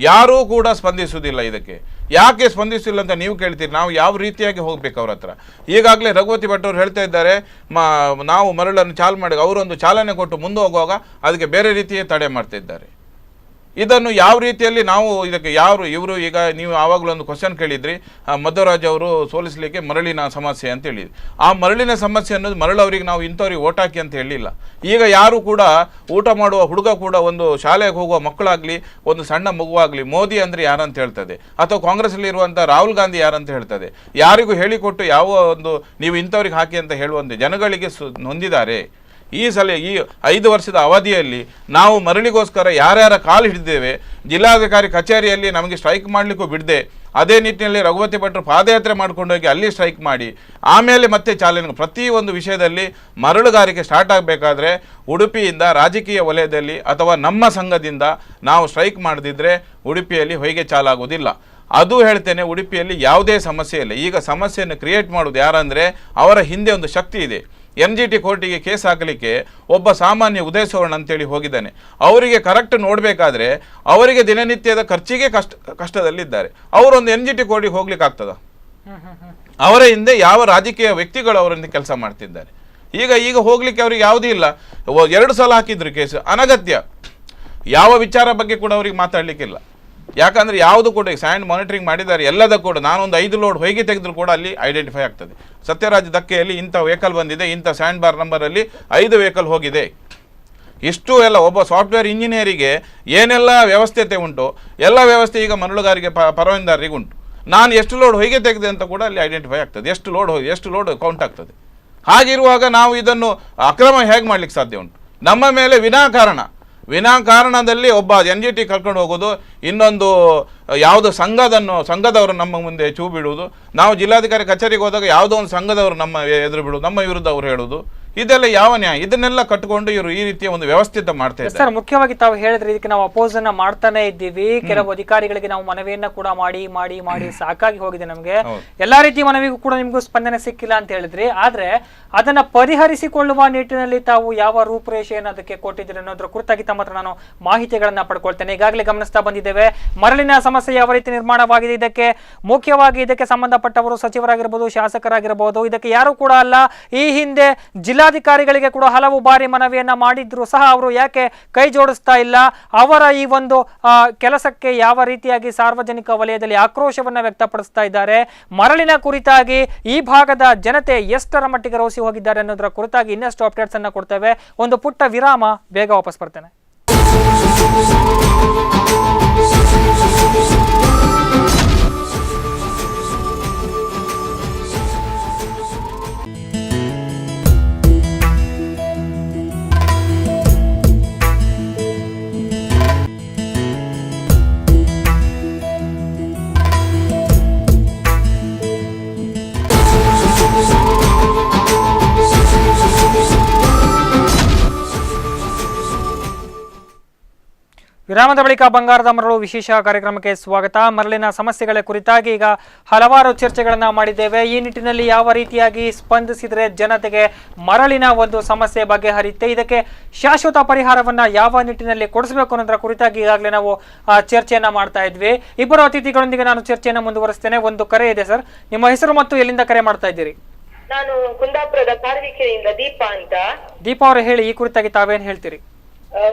B: ಯಾರೂ ಕೂಡ ಸ್ಪಂದಿಸುವುದಿಲ್ಲ. ಇದಕ್ಕೆ ಯಾಕೆ ಸ್ಪಂದಿಸಿಲ್ಲ ಅಂತ ನೀವು ಕೇಳ್ತೀರಿ. ನಾವು ಯಾವ ರೀತಿಯಾಗಿ ಹೋಗ್ಬೇಕು ಅವ್ರ ಹತ್ರ? ಈಗಾಗಲೇ ರಘುಪತಿ ಭಟ್ ಅವರು ಹೇಳ್ತಾ ಇದ್ದಾರೆ ನಾವು ಮರಳನ್ನು ಚಾಲು ಮಾಡಿ, ಅವರೊಂದು ಚಾಲನೆ ಕೊಟ್ಟು ಮುಂದೆ ಹೋಗುವಾಗ ಅದಕ್ಕೆ ಬೇರೆ ರೀತಿಯೇ ತಡೆ ಮಾಡ್ತಾ ಇದ್ದಾರೆ. ಇದನ್ನು ಯಾವ ರೀತಿಯಲ್ಲಿ ನಾವು ಇದಕ್ಕೆ ಇವರು ಈಗ ನೀವು ಆವಾಗಲೂ ಒಂದು ಕ್ವಶನ್ ಕೇಳಿದ್ರಿ, ಮಧ್ವರಾಜ್ ಅವರು ಸೋಲಿಸಲಿಕ್ಕೆ ಮರಳಿನ ಸಮಸ್ಯೆ ಅಂತ ಹೇಳಿದ್ರಿ. ಆ ಮರಳಿನ ಸಮಸ್ಯೆ ಅನ್ನೋದು ಮರಳು ಅವರಿಗೆ ನಾವು ಇಂಥವ್ರಿಗೆ ಓಟ್ ಹಾಕಿ ಅಂತ ಹೇಳಿಲ್ಲ. ಈಗ ಯಾರು ಕೂಡ ಊಟ ಮಾಡುವ ಹುಡುಗ ಕೂಡ, ಒಂದು ಶಾಲೆಗೆ ಹೋಗುವ ಮಕ್ಕಳಾಗಲಿ, ಒಂದು ಸಣ್ಣ ಮಗುವಾಗಲಿ ಮೋದಿ ಅಂದರೆ ಯಾರಂತ ಹೇಳ್ತದೆ, ಅಥವಾ ಕಾಂಗ್ರೆಸ್ಸಲ್ಲಿ ಇರುವಂಥ ರಾಹುಲ್ ಗಾಂಧಿ ಯಾರಂತ ಹೇಳ್ತದೆ. ಯಾರಿಗೂ ಹೇಳಿಕೊಟ್ಟು ಯಾವ ಒಂದು ನೀವು ಇಂಥವ್ರಿಗೆ ಹಾಕಿ ಅಂತ ಹೇಳುವಂತೆ ಜನಗಳಿಗೆ ನೊಂದಿದ್ದಾರೆ. ಈ ಸಲ ಈ 5 ವರ್ಷದ ಅವಧಿಯಲ್ಲಿ ನಾವು ಮರಳಿಗೋಸ್ಕರ ಯಾರ್ಯಾರ ಕಾಲು ಹಿಡಿದ್ದೇವೆ, ಜಿಲ್ಲಾಧಿಕಾರಿ ಕಚೇರಿಯಲ್ಲಿ ನಮಗೆ ಸ್ಟ್ರೈಕ್ ಮಾಡಲಿಕ್ಕೂ ಬಿಡದೆ, ಅದೇ ನಿಟ್ಟಿನಲ್ಲಿ ರಘುಪತಿ ಭಟ್ರು ಪಾದಯಾತ್ರೆ ಮಾಡ್ಕೊಂಡೋಗಿ ಅಲ್ಲಿ ಸ್ಟ್ರೈಕ್ ಮಾಡಿ ಆಮೇಲೆ ಮತ್ತೆ ಚಾಲನೆ, ಪ್ರತಿಯೊಂದು ವಿಷಯದಲ್ಲಿ ಮರಳುಗಾರಿಕೆ ಸ್ಟಾರ್ಟ್ ಆಗಬೇಕಾದ್ರೆ ಉಡುಪಿಯಿಂದ ರಾಜಕೀಯ ವಲಯದಲ್ಲಿ ಅಥವಾ ನಮ್ಮ ಸಂಘದಿಂದ ನಾವು ಸ್ಟ್ರೈಕ್ ಮಾಡದಿದ್ದರೆ ಉಡುಪಿಯಲ್ಲಿ ಹೊಯ್ಗೆ ಚಾಲಾಗೋದಿಲ್ಲ. ಅದು ಹೇಳ್ತೇನೆ, ಉಡುಪಿಯಲ್ಲಿ ಯಾವುದೇ ಸಮಸ್ಯೆ ಇಲ್ಲ. ಈಗ ಸಮಸ್ಯೆಯನ್ನು ಕ್ರಿಯೇಟ್ ಮಾಡೋದು ಯಾರಂದರೆ ಅವರ ಹಿಂದೆ ಒಂದು ಶಕ್ತಿ ಇದೆ. NGT ಕೋರ್ಟಿಗೆ ಕೇಸ್ ಹಾಕಲಿಕ್ಕೆ ಒಬ್ಬ ಸಾಮಾನ್ಯ ಉದಯ ಸುವರ್ಣ ಅಂತೇಳಿ ಹೋಗಿದ್ದಾನೆ. ಅವರಿಗೆ ಕರೆಕ್ಟ್ ನೋಡಬೇಕಾದ್ರೆ ಅವರಿಗೆ ದಿನನಿತ್ಯದ ಖರ್ಚಿಗೆ ಕಷ್ಟದಲ್ಲಿದ್ದಾರೆ. ಅವರೊಂದು NGT ಕೋರ್ಟಿಗೆ ಹೋಗ್ಲಿಕ್ಕೆ ಆಗ್ತದ? ಅವರ ಹಿಂದೆ ಯಾವ ರಾಜಕೀಯ ವ್ಯಕ್ತಿಗಳು ಅವರಿಂದ ಕೆಲಸ ಮಾಡ್ತಿದ್ದಾರೆ. ಈಗ ಹೋಗ್ಲಿಕ್ಕೆ ಅವ್ರಿಗೆ ಯಾವುದೂ ಇಲ್ಲ. 2 ಸಲ ಹಾಕಿದ್ರು ಕೇಸು, ಅನಗತ್ಯ. ಯಾವ ವಿಚಾರ ಬಗ್ಗೆ ಕೂಡ ಅವ್ರಿಗೆ ಮಾತಾಡಲಿಕ್ಕಿಲ್ಲ. ಯಾಕಂದರೆ ಯಾವುದು ಕೂಡ ಸ್ಯಾಂಡ್ ಮಾನಿಟರಿಂಗ್ ಮಾಡಿದ್ದಾರೆ ಎಲ್ಲದ ಕೂಡ ನಾನೊಂದು 5 ಲೋಡ್ ಹೊಯ್ಗೆ ತೆಗೆದ್ರು ಕೂಡ ಅಲ್ಲಿ ಐಡೆಂಟಿಫೈ ಆಗ್ತದೆ. ಸತ್ಯರಾಜ್ ಧಕ್ಕೆಯಲ್ಲಿ ಇಂಥ ವೆಹಿಕಲ್ ಬಂದಿದೆ, ಇಂಥ ಸ್ಯಾಂಡ್ ಬಾರ್ ನಂಬರಲ್ಲಿ 5 ವೆಹಿಕಲ್ ಹೋಗಿದೆ. ಇಷ್ಟು ಎಲ್ಲ ಒಬ್ಬ ಸಾಫ್ಟ್ವೇರ್ ಇಂಜಿನಿಯರಿಗೆ ಏನೆಲ್ಲ ವ್ಯವಸ್ಥೆ ಉಂಟು ಎಲ್ಲ ವ್ಯವಸ್ಥೆ ಈಗ ಮರಳುಗಾರಿಗೆ ಪರವಾನಗಿದಾರರಿಗೆ ಉಂಟು. ನಾನು ಎಷ್ಟು ಲೋಡ್ ಹೊಯ್ಗೆ ತೆಗೆದೆ ಅಂತ ಕೂಡ ಅಲ್ಲಿ ಐಡೆಂಟಿಫೈ ಆಗ್ತದೆ, ಎಷ್ಟು ಲೋಡ್ ಕೌಂಟ್ ಆಗ್ತದೆ. ಹಾಗಿರುವಾಗ ನಾವು ಇದನ್ನು ಅಕ್ರಮ ಹೇಗೆ ಮಾಡಲಿಕ್ಕೆ ಸಾಧ್ಯ ಉಂಟು? ನಮ್ಮ ಮೇಲೆ ವಿನಾಕಾರಣದಲ್ಲಿ ಒಬ್ಬ NGT ಕರ್ಕೊಂಡು ಹೋಗೋದು, ಇನ್ನೊಂದು ಯಾವುದೋ ಸಂಘದವರು ನಮ್ಮ ಮುಂದೆ ಚೂ ಬಿಡುವುದು, ನಾವು ಜಿಲ್ಲಾಧಿಕಾರಿ ಕಚೇರಿಗೆ ಹೋದಾಗ ಯಾವುದೋ ಒಂದು ಸಂಘದವರು ನಮ್ಮ ಎದುರು ಬಿಡುವುದು, ನಮ್ಮ ವಿರುದ್ಧ ಅವರು ಹೇಳುವುದು, ಇದೆಲ್ಲ ಯಾವ ನ್ಯಾಯ? ಇದನ್ನೆಲ್ಲ ಕಟ್ಟಿಕೊಂಡು ಇವರು ಈ ರೀತಿಯ ಒಂದು ವ್ಯವಸ್ಥಿತ ಮಾಡ್ತಾ ಇದ್ದಾರೆ.
A: ಸರ್, ಮುಖ್ಯವಾಗಿ ತಾವು ಹೇಳಿದ್ರೆ ಇದಕ್ಕೆ ನಾವು ಅಪೋಸ್ ಅನ್ನ ಮಾಡ್ತಾನೆ ಇದ್ದೀವಿ. ಕೆಲವು ಅಧಿಕಾರಿಗಳಿಗೆ ನಾವು ಮನವಿಯನ್ನ ಕೂಡ ಮಾಡಿ ಸಾಕಾಗಿ ಹೋಗಿದೆ ನಮಗೆ. ಎಲ್ಲಾ ರೀತಿಯ ಮನವಿಗೂ ಕೂಡ ನಿಮ್ಗೂ ಸ್ಪಂದನೆ ಸಿಕ್ಕಿಲ್ಲ ಅಂತ ಹೇಳಿದ್ರಿ. ಆದ್ರೆ ಅದನ್ನ ಪರಿಹರಿಸಿಕೊಳ್ಳುವ ನಿಟ್ಟಿನಲ್ಲಿ ತಾವು ಯಾವ ರೂಪುರೇಷೆಯನ್ನು ಅದಕ್ಕೆ ಕೊಟ್ಟಿದ್ದೀರಿ ಅನ್ನೋದ್ರ ಕುರಿತಾಗಿ ತಮ್ಮ ಹತ್ರ ನಾನು ಮಾಹಿತಿಗಳನ್ನ ಪಡ್ಕೊಳ್ತೇನೆ. ಈಗಾಗಲೇ ಗಮನಿಸ್ತಾ ಬಂದಿದ್ದೇವೆ ಮರಳಿನ ಸಮಸ್ಯೆ ಯಾವ ರೀತಿ ನಿರ್ಮಾಣವಾಗಿದೆ. ಇದಕ್ಕೆ ಮುಖ್ಯವಾಗಿ ಇದಕ್ಕೆ ಸಂಬಂಧಪಟ್ಟವರು ಸಚಿವರಾಗಿರ್ಬೋದು, ಶಾಸಕರಾಗಿರ್ಬೋದು, ಇದಕ್ಕೆ ಯಾರು ಕೂಡ ಅಲ್ಲ. ಈ ಹಿಂದೆ ಜಿಲ್ಲಾಧಿಕಾರಿಗಳಿಗೆ ಕೂಡ ಹಲವು ಬಾರಿ ಮನವಿಯನ್ನ ಮಾಡಿದ್ರು ಸಹ ಅವರು ಯಾಕೆ ಕೈ ಜೋಡಿಸ್ತಾ ಇಲ್ಲ? ಅವರ ಈ ಒಂದು ಕೆಲಸಕ್ಕೆ ಯಾವ ರೀತಿಯಾಗಿ ಸಾರ್ವಜನಿಕ ವಲಯದಲ್ಲಿ ಆಕ್ರೋಶವನ್ನ ವ್ಯಕ್ತಪಡಿಸ್ತಾ ಇದ್ದಾರೆ, ಮರಳಿನ ಕುರಿತಾಗಿ ಈ ಭಾಗದ ಜನತೆ ಎಷ್ಟರ ಮಟ್ಟಿಗೆ ರೋಸಿ ಹೋಗಿದ್ದಾರೆ ಅನ್ನೋದರ ಕುರಿತಾಗಿ ಇನ್ನಷ್ಟು ಅಪ್ಡೇಟ್ಸ್ ಅನ್ನ ಕೊಡ್ತೇವೆ. ಒಂದು ಪುಟ್ಟ ವಿರಾಮ, ಬೇಗ ವಾಪಸ್ ಬರ್ತೇನೆ. ವಿರಾಮದ ಬಳಿಕ ಬಂಗಾರದ ಮರಳು ವಿಶೇಷ ಕಾರ್ಯಕ್ರಮಕ್ಕೆ ಸ್ವಾಗತ. ಮರಳಿನ ಸಮಸ್ಯೆಗಳ ಕುರಿತಾಗಿ ಈಗ ಹಲವಾರು ಚರ್ಚೆಗಳನ್ನ ಮಾಡಿದ್ದೇವೆ. ಈ ನಿಟ್ಟಿನಲ್ಲಿ ಯಾವ ರೀತಿಯಾಗಿ ಸ್ಪಂದಿಸಿದರೆ ಜನತೆಗೆ ಮರಳಿನ ಒಂದು ಸಮಸ್ಯೆ ಬಗೆಹರಿಯುತ್ತೆ, ಇದಕ್ಕೆ ಶಾಶ್ವತ ಪರಿಹಾರವನ್ನ ಯಾವ ನಿಟ್ಟಿನಲ್ಲಿ ಕೊಡಿಸಬೇಕು ಅನ್ನೋದರ ಕುರಿತಾಗಿ ಈಗಾಗಲೇ ನಾವು ಚರ್ಚೆಯನ್ನ ಮಾಡ್ತಾ ಇದ್ವಿ. ಇಬ್ಬರು ಅತಿಥಿಗಳೊಂದಿಗೆ ನಾನು ಚರ್ಚೆಯನ್ನು ಮುಂದುವರಿಸ್ತೇನೆ. ಒಂದು ಕರೆ ಇದೆ ಸರ್, ನಿಮ್ಮ ಹೆಸರು ಮತ್ತು ಎಲ್ಲಿಂದ ಕರೆ ಮಾಡ್ತಾ ಇದ್ದೀರಿ?
I: ನಾನು ಕುಂದಾಪುರದ ಕಾರ್ವಿಕೆರೆಯಿಂದ ದೀಪಾ ಅಂತ.
A: ದೀಪಾ ಅವರು ಹೇಳಿ, ಈ ಕುರಿತಾಗಿ ತಾವೇನ್ ಹೇಳ್ತೀರಿ?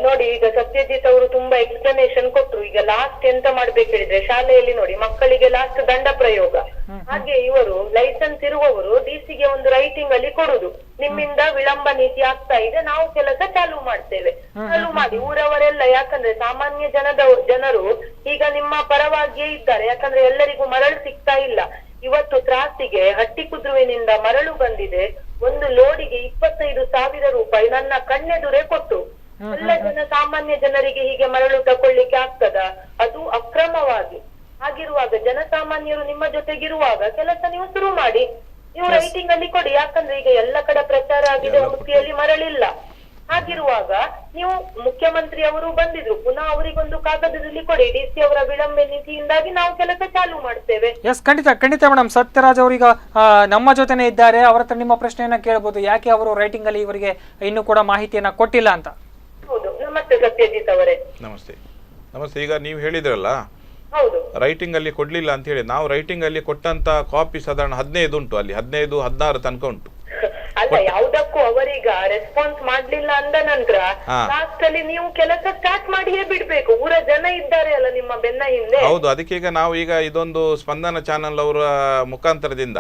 I: ನೋಡಿ, ಈಗ ಸತ್ಯಜಿತ್ ಅವರು ತುಂಬಾ ಎಕ್ಸ್ಪ್ಲನೇಷನ್ ಕೊಟ್ರು. ಈಗ ಲಾಸ್ಟ್ ಎಂತ ಮಾಡ್ಬೇಕು ಹೇಳಿದ್ರೆ, ಶಾಲೆಯಲ್ಲಿ ನೋಡಿ ಮಕ್ಕಳಿಗೆ ಲಾಸ್ಟ್ ದಂಡ ಪ್ರಯೋಗ. ಹಾಗೆ ಇವರು ಲೈಸೆನ್ಸ್ ಇರುವವರು ಡಿಸಿಗೆ ಒಂದು ರೈಟಿಂಗ್ ಅಲ್ಲಿ ಕೊಡುದು, ನಿಮ್ಮಿಂದ ವಿಳಂಬ ನೀತಿ ಆಗ್ತಾ ಇದೆ, ನಾವು ಕೆಲಸ ಚಾಲು ಮಾಡ್ತೇವೆ. ಚಾಲು ಮಾಡಿ ಊರವರೆಲ್ಲ, ಯಾಕಂದ್ರೆ ಸಾಮಾನ್ಯ ಜನರು ಈಗ ನಿಮ್ಮ ಪರವಾಗಿಯೇ ಇದ್ದಾರೆ. ಯಾಕಂದ್ರೆ ಎಲ್ಲರಿಗೂ ಮರಳು ಸಿಗ್ತಾ ಇಲ್ಲ. ಇವತ್ತು ತ್ರಾಸಿಗೆ ಹಟ್ಟಿಕುದ್ರುವಿನಿಂದ ಮರಳು ಬಂದಿದೆ. ಒಂದು ಲೋಡಿಗೆ 25,000 ರೂಪಾಯಿ ನನ್ನ ಕಣ್ಣೆದುರೇ ಕೊಟ್ಟು. ಎಲ್ಲ ಸಾಮಾನ್ಯ ಜನರಿಗೆ ಹೀಗೆ ಮರಳು ತಕೊಳ್ಳಿಕ್ಕೆ ಆಗ್ತದ? ಅದು ಅಕ್ರಮವಾಗಿ. ಹಾಗಿರುವಾಗ ಜನಸಾಮಾನ್ಯರು ನಿಮ್ಮ ಜೊತೆಗಿರುವಾಗ ಕೆಲಸ ನೀವು ಶುರು ಮಾಡಿ, ನೀವು ರೈಟಿಂಗ್ ಅಲ್ಲಿ ಕೊಡಿ. ಯಾಕಂದ್ರೆ ಈಗ ಎಲ್ಲ ಕಡೆ ಪ್ರಚಾರ ಆಗಿದೆ, ಉಡುಪಿಯಲ್ಲಿ ಮರಳಿಲ್ಲ. ಹಾಗಿರುವಾಗ ನೀವು ಮುಖ್ಯಮಂತ್ರಿ ಅವರು ಬಂದಿದ್ರು, ಪುನಃ ಅವರಿಗೊಂದು ಕಾಗದದಲ್ಲಿ ಕೊಡಿ, ಡಿಸಿ ಅವರ ವಿಳಂಬ ನೀತಿಯಿಂದಾಗಿ ನಾವು ಕೆಲಸ ಚಾಲು ಮಾಡ್ತೇವೆ.
A: ಎಸ್, ಖಂಡಿತ ಮೇಡಮ್. ಸತ್ಯರಾಜ್ ಅವರೀಗ ನಮ್ಮ ಜೊತೆನೆ ಇದ್ದಾರೆ. ಅವರ ಹತ್ರ ನಿಮ್ಮ ಪ್ರಶ್ನೆಯನ್ನ ಕೇಳಬಹುದು, ಯಾಕೆ ಅವರು ರೈಟಿಂಗ್ ಅಲ್ಲಿ ಇವರಿಗೆ ಇನ್ನೂ ಕೂಡ ಮಾಹಿತಿಯನ್ನ ಕೊಟ್ಟಿಲ್ಲ ಅಂತ.
I: ಹೌದು, ನಮಸ್ತೆ ಸತ್ಯಜಿತ್ ಅವರೇ.
B: ನಮಸ್ತೆ. ಈಗ ನೀವು ಹೇಳಿದ್ರಲ್ಲ
I: ಹೌದು,
B: ರೈಟಿಂಗ್ ಅಲ್ಲಿ ಕೊಡ್ಲಿಲ್ಲ ಅಂತ ಹೇಳಿ. ನಾವು ರೈಟಿಂಗ್ ಅಲ್ಲಿ ಕೊಟ್ಟಂತ ಕಾಪಿ ಸಾಧಾರಣ 15 ಉಂಟು, ಅಲ್ಲಿ 15-16 ತನಕ ಉಂಟು.
I: ಅಲ್ಲ, ಯಾವುದಕ್ಕೂ ಅವರೀಗ ರೆಸ್ಪಾನ್ಸ್ ಮಾಡ್ಲಿಲ್ಲ ಅಂದ ನಂತರ ಲಾಸ್ಟ್ ಅಲ್ಲಿ ನೀವು ಕೆಲಸ ಸ್ಟಾರ್ಟ್ ಮಾಡಿಯೇ ಬಿಡ್ಬೇಕು. ಊರ ಜನ ಇದ್ದಾರೆ ಅಲ್ಲ ನಿಮ್ಮ ಬೆನ್ನ ಹಿಂದೆ.
B: ಹೌದು, ಅದಕ್ಕೆ ಈಗ ನಾವು ಇದೊಂದು ಸ್ಪಂದನ ಚಾನೆಲ್ ಅವರ ಮುಖಾಂತರದಿಂದ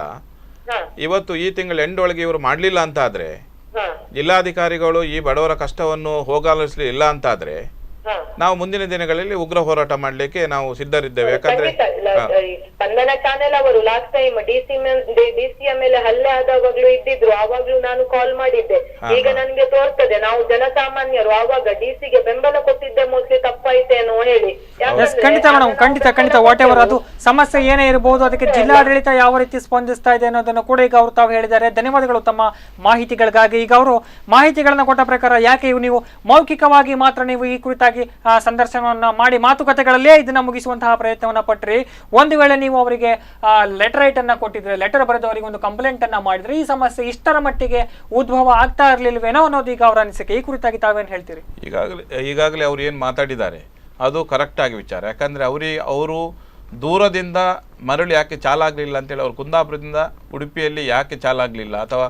B: ಇವತ್ತು ಈ ತಿಂಗಳ ಎಂಡ್ ಒಳಗೆ ಇವರು ಮಾಡ್ಲಿಲ್ಲ ಅಂತ ಆದ್ರೆ, ಜಿಲ್ಲಾಧಿಕಾರಿಗಳು ಈ ಬಡವರ ಕಷ್ಟವನ್ನು ಹೋಗಲಿಲ್ಲ ಅಂತಾದ್ರೆ ನಾವು ಮುಂದಿನ ದಿನಗಳಲ್ಲಿ ಉಗ್ರ ಹೋರಾಟ ಮಾಡ್ಲಿಕ್ಕೆ ನಾವು ಸಿದ್ಧರಿದ್ದೇವೆ. ಯಾಕಂದ್ರೆ
I: ಸ್ಪಂದನ ಚಾನೆಲ್ ಅವರು ಲಾಸ್ಟ್ ಟೈಮ್ ಡಿಸಿಯ ಮೇಲೆ ಹಲ್ಲೆ ಆದಾಗ್ಲೂ ಇದ್ದಿದ್ರು, ಆವಾಗ್ಲೂ ನಾನು ಕಾಲ್ ಮಾಡಿದ್ದೆ. ಈಗ ನನ್ಗೆ ತೋರ್ತದೆ ನಾವು ಜನಸಾಮಾನ್ಯರು ಆವಾಗ ಡಿಸಿಗೆ ಬೆಂಬಲ ಕೊಟ್ಟಿದ್ದೆ ಮೋಸ್ಟ್ಲಿ ತಪ್ಪಾಯ್ತೇನೋ ಹೇಳಿ.
A: ಖಂಡಿತ ಮೇಡಮ್, ಖಂಡಿತ ವಾಟ್ ಎವರ್ ಅದು ಸಮಸ್ಯೆ ಏನೇ ಇರಬಹುದು, ಅದಕ್ಕೆ ಜಿಲ್ಲಾಡಳಿತ ಯಾವ ರೀತಿ ಸ್ಪಂದಿಸ್ತಾ ಇದೆ ಅನ್ನೋದನ್ನು ಕೂಡ ಈಗ ಅವರು ತಾವು ಹೇಳಿದ್ದಾರೆ. ಧನ್ಯವಾದಗಳು ತಮ್ಮ ಮಾಹಿತಿಗಳಿಗಾಗಿ. ಈಗ ಅವರು ಮಾಹಿತಿಗಳನ್ನ ಕೊಟ್ಟ ಪ್ರಕಾರ ಯಾಕೆ ನೀವು ಮೌಖಿಕವಾಗಿ ಮಾತ್ರ ನೀವು ಈ ಕುರಿತಾಗಿ ಸಂದರ್ಶನವನ್ನ ಮಾಡಿ ಮಾತುಕತೆಗಳಲ್ಲೇ ಇದನ್ನ ಮುಗಿಸುವಂತಹ ಪ್ರಯತ್ನವನ್ನ ಪಟ್ರಿ. ಒಂದು ವೇಳೆ ನೀವು ಅವರಿಗೆ ಲೆಟರ್ ರೈಟ್ ಅನ್ನ ಕೊಟ್ಟಿದ್ರೆ, ಲೆಟರ್ ಬರೆದು ಅವರಿಗೆ ಒಂದು ಕಂಪ್ಲೇಂಟ್ ಅನ್ನ ಮಾಡಿದ್ರೆ ಈ ಸಮಸ್ಯೆ ಇಷ್ಟರ ಮಟ್ಟಿಗೆ ಉದ್ಭವ ಆಗ್ತಾ ಇರ್ಲಿಲ್ವೇನೋ ಅನ್ನೋದು ಈಗ ಅವರ ಅನಿಸಿಕೆ. ಈ ಕುರಿತಾಗಿ ತಾವೇನ್ ಹೇಳ್ತೀರಿ?
B: ಈಗಾಗಲೇ ಅವ್ರು ಏನ್ ಮಾತಾಡಿದ್ದಾರೆ ಅದು ಕರೆಕ್ಟ್ ಆಗಿ ವಿಚಾರ. ಯಾಕಂದ್ರೆ ಅವರು ದೂರದಿಂದ ಮರಳು ಯಾಕೆ ಚಾಲಾಗ್ಲಿಲ್ಲ ಅಂತೇಳಿ ಅವ್ರು ಕುಂದಾಪುರದಿಂದ ಉಡುಪಿಯಲ್ಲಿ ಯಾಕೆ ಚಾಲಾಗ್ಲಿಲ್ಲ ಅಥವಾ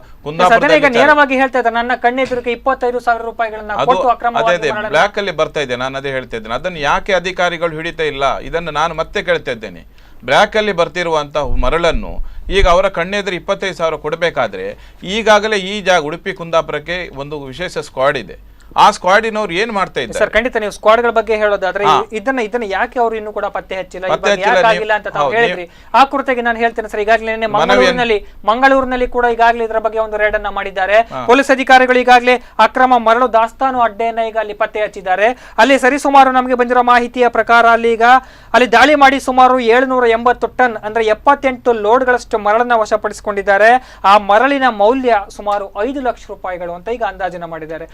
A: ಈಗ ನೇರವಾಗಿ ಹೇಳ್ತಾ ಇದ್ದಾರೆ ನನ್ನ ಕಣ್ಣೆದುರಿಗೆ 25,000 ರೂಪಾಯಿಗಳನ್ನ ಕೊಟ್ಟು
B: ಅದೇ ಬ್ಲಾಕ್ ಅಲ್ಲಿ ಬರ್ತಾ ಇದೆ. ನಾನು ಅದೇ ಹೇಳ್ತಾ ಇದ್ದೇನೆ, ಅದನ್ನು ಯಾಕೆ ಅಧಿಕಾರಿಗಳು ಹಿಡಿತಾ ಇಲ್ಲ, ಇದನ್ನು ನಾನು ಮತ್ತೆ ಕೇಳ್ತಾ ಇದ್ದೇನೆ. ಬ್ಲಾಕ್ ಅಲ್ಲಿ ಬರ್ತಿರುವಂತಹ ಮರಳನ್ನು ಈಗ ಅವರ ಕಣ್ಣೆದುರು 25,000 ಕೊಡಬೇಕಾದ್ರೆ ಈಗಾಗಲೇ ಈ ಉಡುಪಿ ಕುಂದಾಪುರಕ್ಕೆ ಒಂದು ವಿಶೇಷ ಸ್ಕ್ವಾಡ್ ಇದೆ. ಆ ಸ್ಕ್ವಾಡಿನವ್ರು ಏನ್ ಮಾಡ್ತಾ ಇದ್ದಾರೆ
A: ಸರ್? ಖಂಡಿತ ನೀವು ಸ್ಕ್ವಾಡ್ಗಳ ಬಗ್ಗೆ ಹೇಳೋದಾದ್ರೆ ಇದನ್ನ ಯಾಕೆ ಅವರು ಇನ್ನೂ ಕೂಡ ಪತ್ತೆ ಹಚ್ಚಿಲ್ಲ ಅಂತ ತಾವು ಹೇಳಿದ್ರಿ. ಆ ಕುರಿತಾಗಿ ನಾನು ಹೇಳ್ತೇನೆ ಸರ್. ಈಗಾಗಲೇ ಮಂಗಳೂರಿನಲ್ಲಿ ಕೂಡ ಈಗಾಗಲೇ ಇದರ ಬಗ್ಗೆ ಒಂದು ರೇಡ್ ಅನ್ನ ಮಾಡಿದ್ದಾರೆ. ಪೊಲೀಸ್ ಅಧಿಕಾರಿಗಳು ಈಗಾಗಲೇ ಅಕ್ರಮ ಮರಳು ದಾಸ್ತಾನು ಅಡ್ಡೆಯನ್ನ ಈಗ ಅಲ್ಲಿ ಪತ್ತೆ ಹಚ್ಚಿದ್ದಾರೆ. ಅಲ್ಲಿ ಸರಿಸುಮಾರು ನಮಗೆ ಬಂದಿರೋ ಮಾಹಿತಿಯ ಪ್ರಕಾರ ಅಲ್ಲಿ ದಾಳಿ ಮಾಡಿ ಸುಮಾರು 780 ಟನ್ ಅಂದ್ರೆ 78 ಲೋಡ್ಗಳಷ್ಟು ಮರಳನ್ನ ವಶಪಡಿಸಿಕೊಂಡಿದ್ದಾರೆ. ಆ ಮರಳಿನ ಮೌಲ್ಯ ಸುಮಾರು 5 ಲಕ್ಷ ರೂಪಾಯಿಗಳು ಅಂತ ಈಗ ಅಂದಾಜಿನ ಮಾಡಿದ್ದಾರೆ.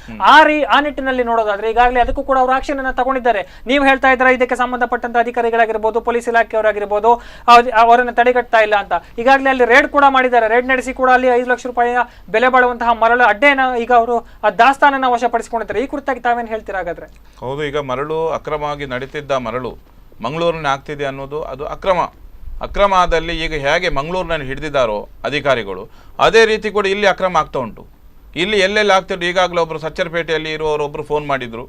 A: ಆ ನಿಟ್ಟಿನಲ್ಲಿ ನೋಡೋದಾದ್ರೆ ಈಗಾಗಲೇ ಅದಕ್ಕೂ ಕೂಡ ಅವರು ಆಕ್ಷನ್ ಅನ್ನ ತಗೊಂಡಿದ್ದಾರೆ. ನೀವು ಹೇಳ್ತಾ ಇದ್ದಾರೆ ಇದಕ್ಕೆ ಸಂಬಂಧಪಟ್ಟಂತ ಅಧಿಕಾರಿಗಳಾಗಿರ್ಬೋದು, ಪೊಲೀಸ್ ಇಲಾಖೆಯವರಾಗಿರ್ಬೋದು ಅವರನ್ನ ತಡೆಗಟ್ತಾ ಇಲ್ಲ ಅಂತ. ಈಗಾಗಲೇ ಅಲ್ಲಿ ರೇಡ್ ಕೂಡ ಮಾಡಿದ್ದಾರೆ. ರೇಡ್ ನಡೆಸಿ ಕೂಡ ಅಲ್ಲಿ 5 ಲಕ್ಷ ರೂಪಾಯಿಯ ಬೆಲೆ ಬಾಳುವಂತಹ ಮರಳು ಅಡ್ಡೆನ ಈಗ ಅವರು ಆ ದಾಸ್ತಾನನ್ನ ವಶಪಡಿಸಿಕೊಂಡಿದ್ದಾರೆ. ಈ ಕುರಿತಾಗಿ ತಾವೇನು ಹೇಳ್ತೀರಾ ಹಾಗಾದ್ರೆ?
B: ಹೌದು, ಈಗ ಮರಳು ಅಕ್ರಮವಾಗಿ ನಡೀತಿದ್ದ ಮರಳು ಮಂಗಳೂರಿನ ಆಗ್ತಿದೆ ಅನ್ನೋದು ಅದು ಅಕ್ರಮ ಆದಲ್ಲಿ ಈಗ ಹೇಗೆ ಮಂಗಳೂರಿನಲ್ಲಿ ಹಿಡಿದಿದ್ದಾರೋ ಅಧಿಕಾರಿಗಳು, ಅದೇ ರೀತಿ ಕೂಡ ಇಲ್ಲಿ ಅಕ್ರಮ ಆಗ್ತಾ ಉಂಟು. ಇಲ್ಲಿ ಎಲ್ಲೆಲ್ಲಿ ಆಗ್ತಿದ್ರು, ಈಗಾಗಲೇ ಒಬ್ಬರು ಸಚ್ಚರಪೇಟೆಯಲ್ಲಿ ಇರುವವರೊಬ್ಬರು ಫೋನ್ ಮಾಡಿದ್ರು,